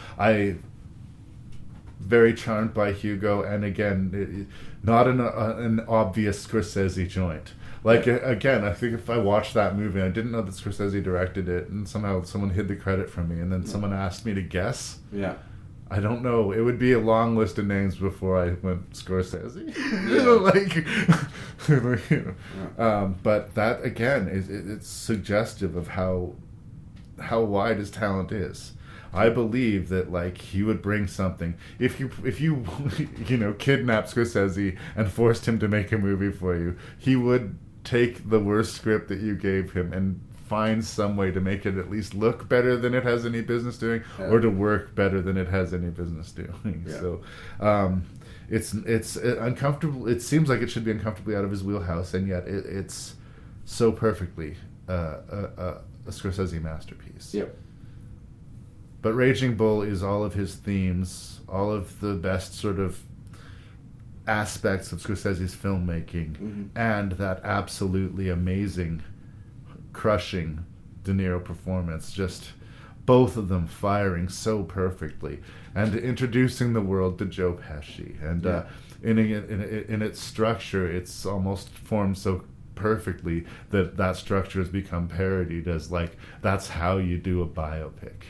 Very charmed by Hugo, and again, not an obvious Scorsese joint. Again, I think if I watched that movie, I didn't know that Scorsese directed it, and somehow someone hid the credit from me, and then someone asked me to guess. Yeah. I don't know. It would be a long list of names before I went Scorsese. But that, again, it's suggestive of how wide his talent is. I believe that he would bring something. If you kidnapped Scorsese and forced him to make a movie for you, he would take the worst script that you gave him and find some way to make it at least look better than it has any business doing, or to work better than it has any business doing. Yeah. So it's uncomfortable. It seems like it should be uncomfortably out of his wheelhouse, and yet it's so perfectly a Scorsese masterpiece. Yep. But Raging Bull is all of his themes, all of the best sort of aspects of Scorsese's filmmaking and that absolutely amazing, crushing De Niro performance, just both of them firing so perfectly and introducing the world to Joe Pesci, and in its structure, it's almost formed so perfectly that structure has become parodied as like, that's how you do a biopic.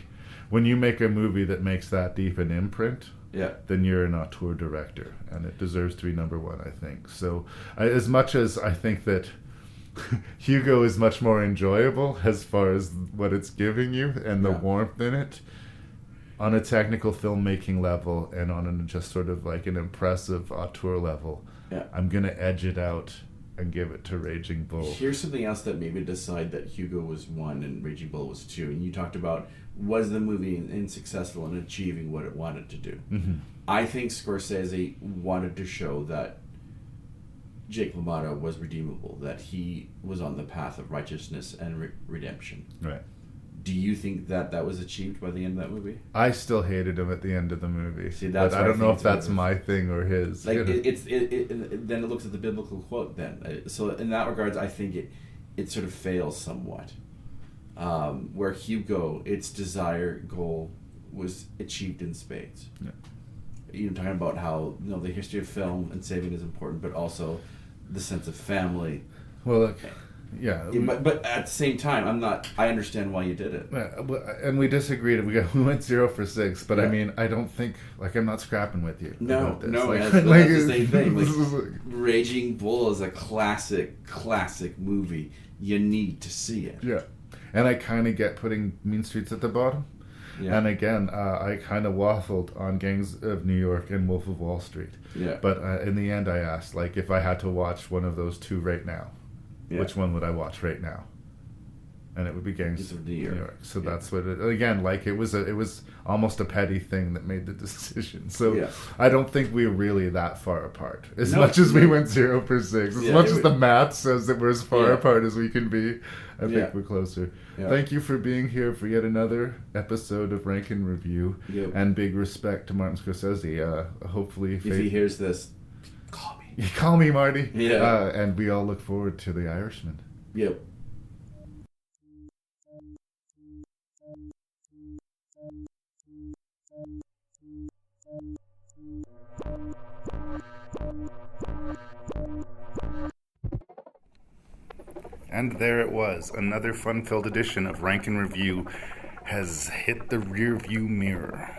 When you make a movie that makes that deep an imprint, then you're an auteur director, and it deserves to be number one, I think. So as much as I think that Hugo is much more enjoyable as far as what it's giving you and the warmth in it, on a technical filmmaking level and on just sort of like an impressive auteur level, I'm going to edge it out and give it to Raging Bull. Here's something else that made me decide that Hugo was 1 and Raging Bull was 2. And you talked about, was the movie unsuccessful in achieving what it wanted to do? I think Scorsese wanted to show that Jake LaMotta was redeemable, that he was on the path of righteousness and redemption. Right. Do you think that was achieved by the end of that movie? I still hated him at the end of the movie. See, that's but I don't know if that's my thing or his. Like then it looks at the biblical quote. Then so in that regards, I think it sort of fails somewhat. Where Hugo, its desire goal was achieved in spades. Yeah. You know, talking about how the history of film and saving is important, but also the sense of family. Well, but at the same time, I understand why you did it. And we disagreed. We went 0 for 6, but I mean, I don't think, like, I'm not scrapping with you. No, that's like, the same thing. Like, Raging Bull is a classic movie. You need to see it. Yeah, and I kind of get putting Mean Streets at the bottom. Yeah. And again, I kind of waffled on Gangs of New York and Wolf of Wall Street. Yeah. But in the end, I asked, like, if I had to watch one of those two right now, which one would I watch right now? And it would be Gangs of New York. So that's what it. Again, like, it was almost a petty thing that made the decision. So I don't think we're really that far apart. As much as we went 0 for 6, as much as the math says that we're as far apart as we can be, I think we're closer. Yeah. Thank you for being here for yet another episode of Rank and Review. Yep. And big respect to Martin Scorsese. Hopefully, if he hears this, call me. Call me, Marty. Yeah. And we all look forward to The Irishman. Yep. And there it was. Another fun-filled edition of Rank and Review has hit the rear-view mirror.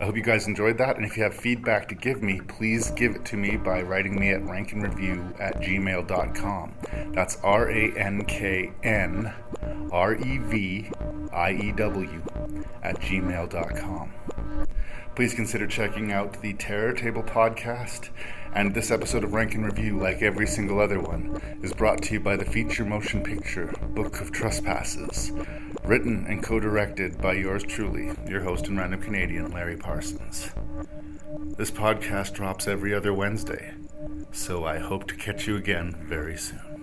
I hope you guys enjoyed that, and if you have feedback to give me, please give it to me by writing me at ranknreview@gmail.com. That's ranknreview@gmail.com. Please consider checking out the Terror Table podcast, and this episode of Rank and Review, like every single other one, is brought to you by the feature motion picture Book of Trespasses, written and co-directed by yours truly, your host and random Canadian, Larry Parsons. This podcast drops every other Wednesday, so I hope to catch you again very soon.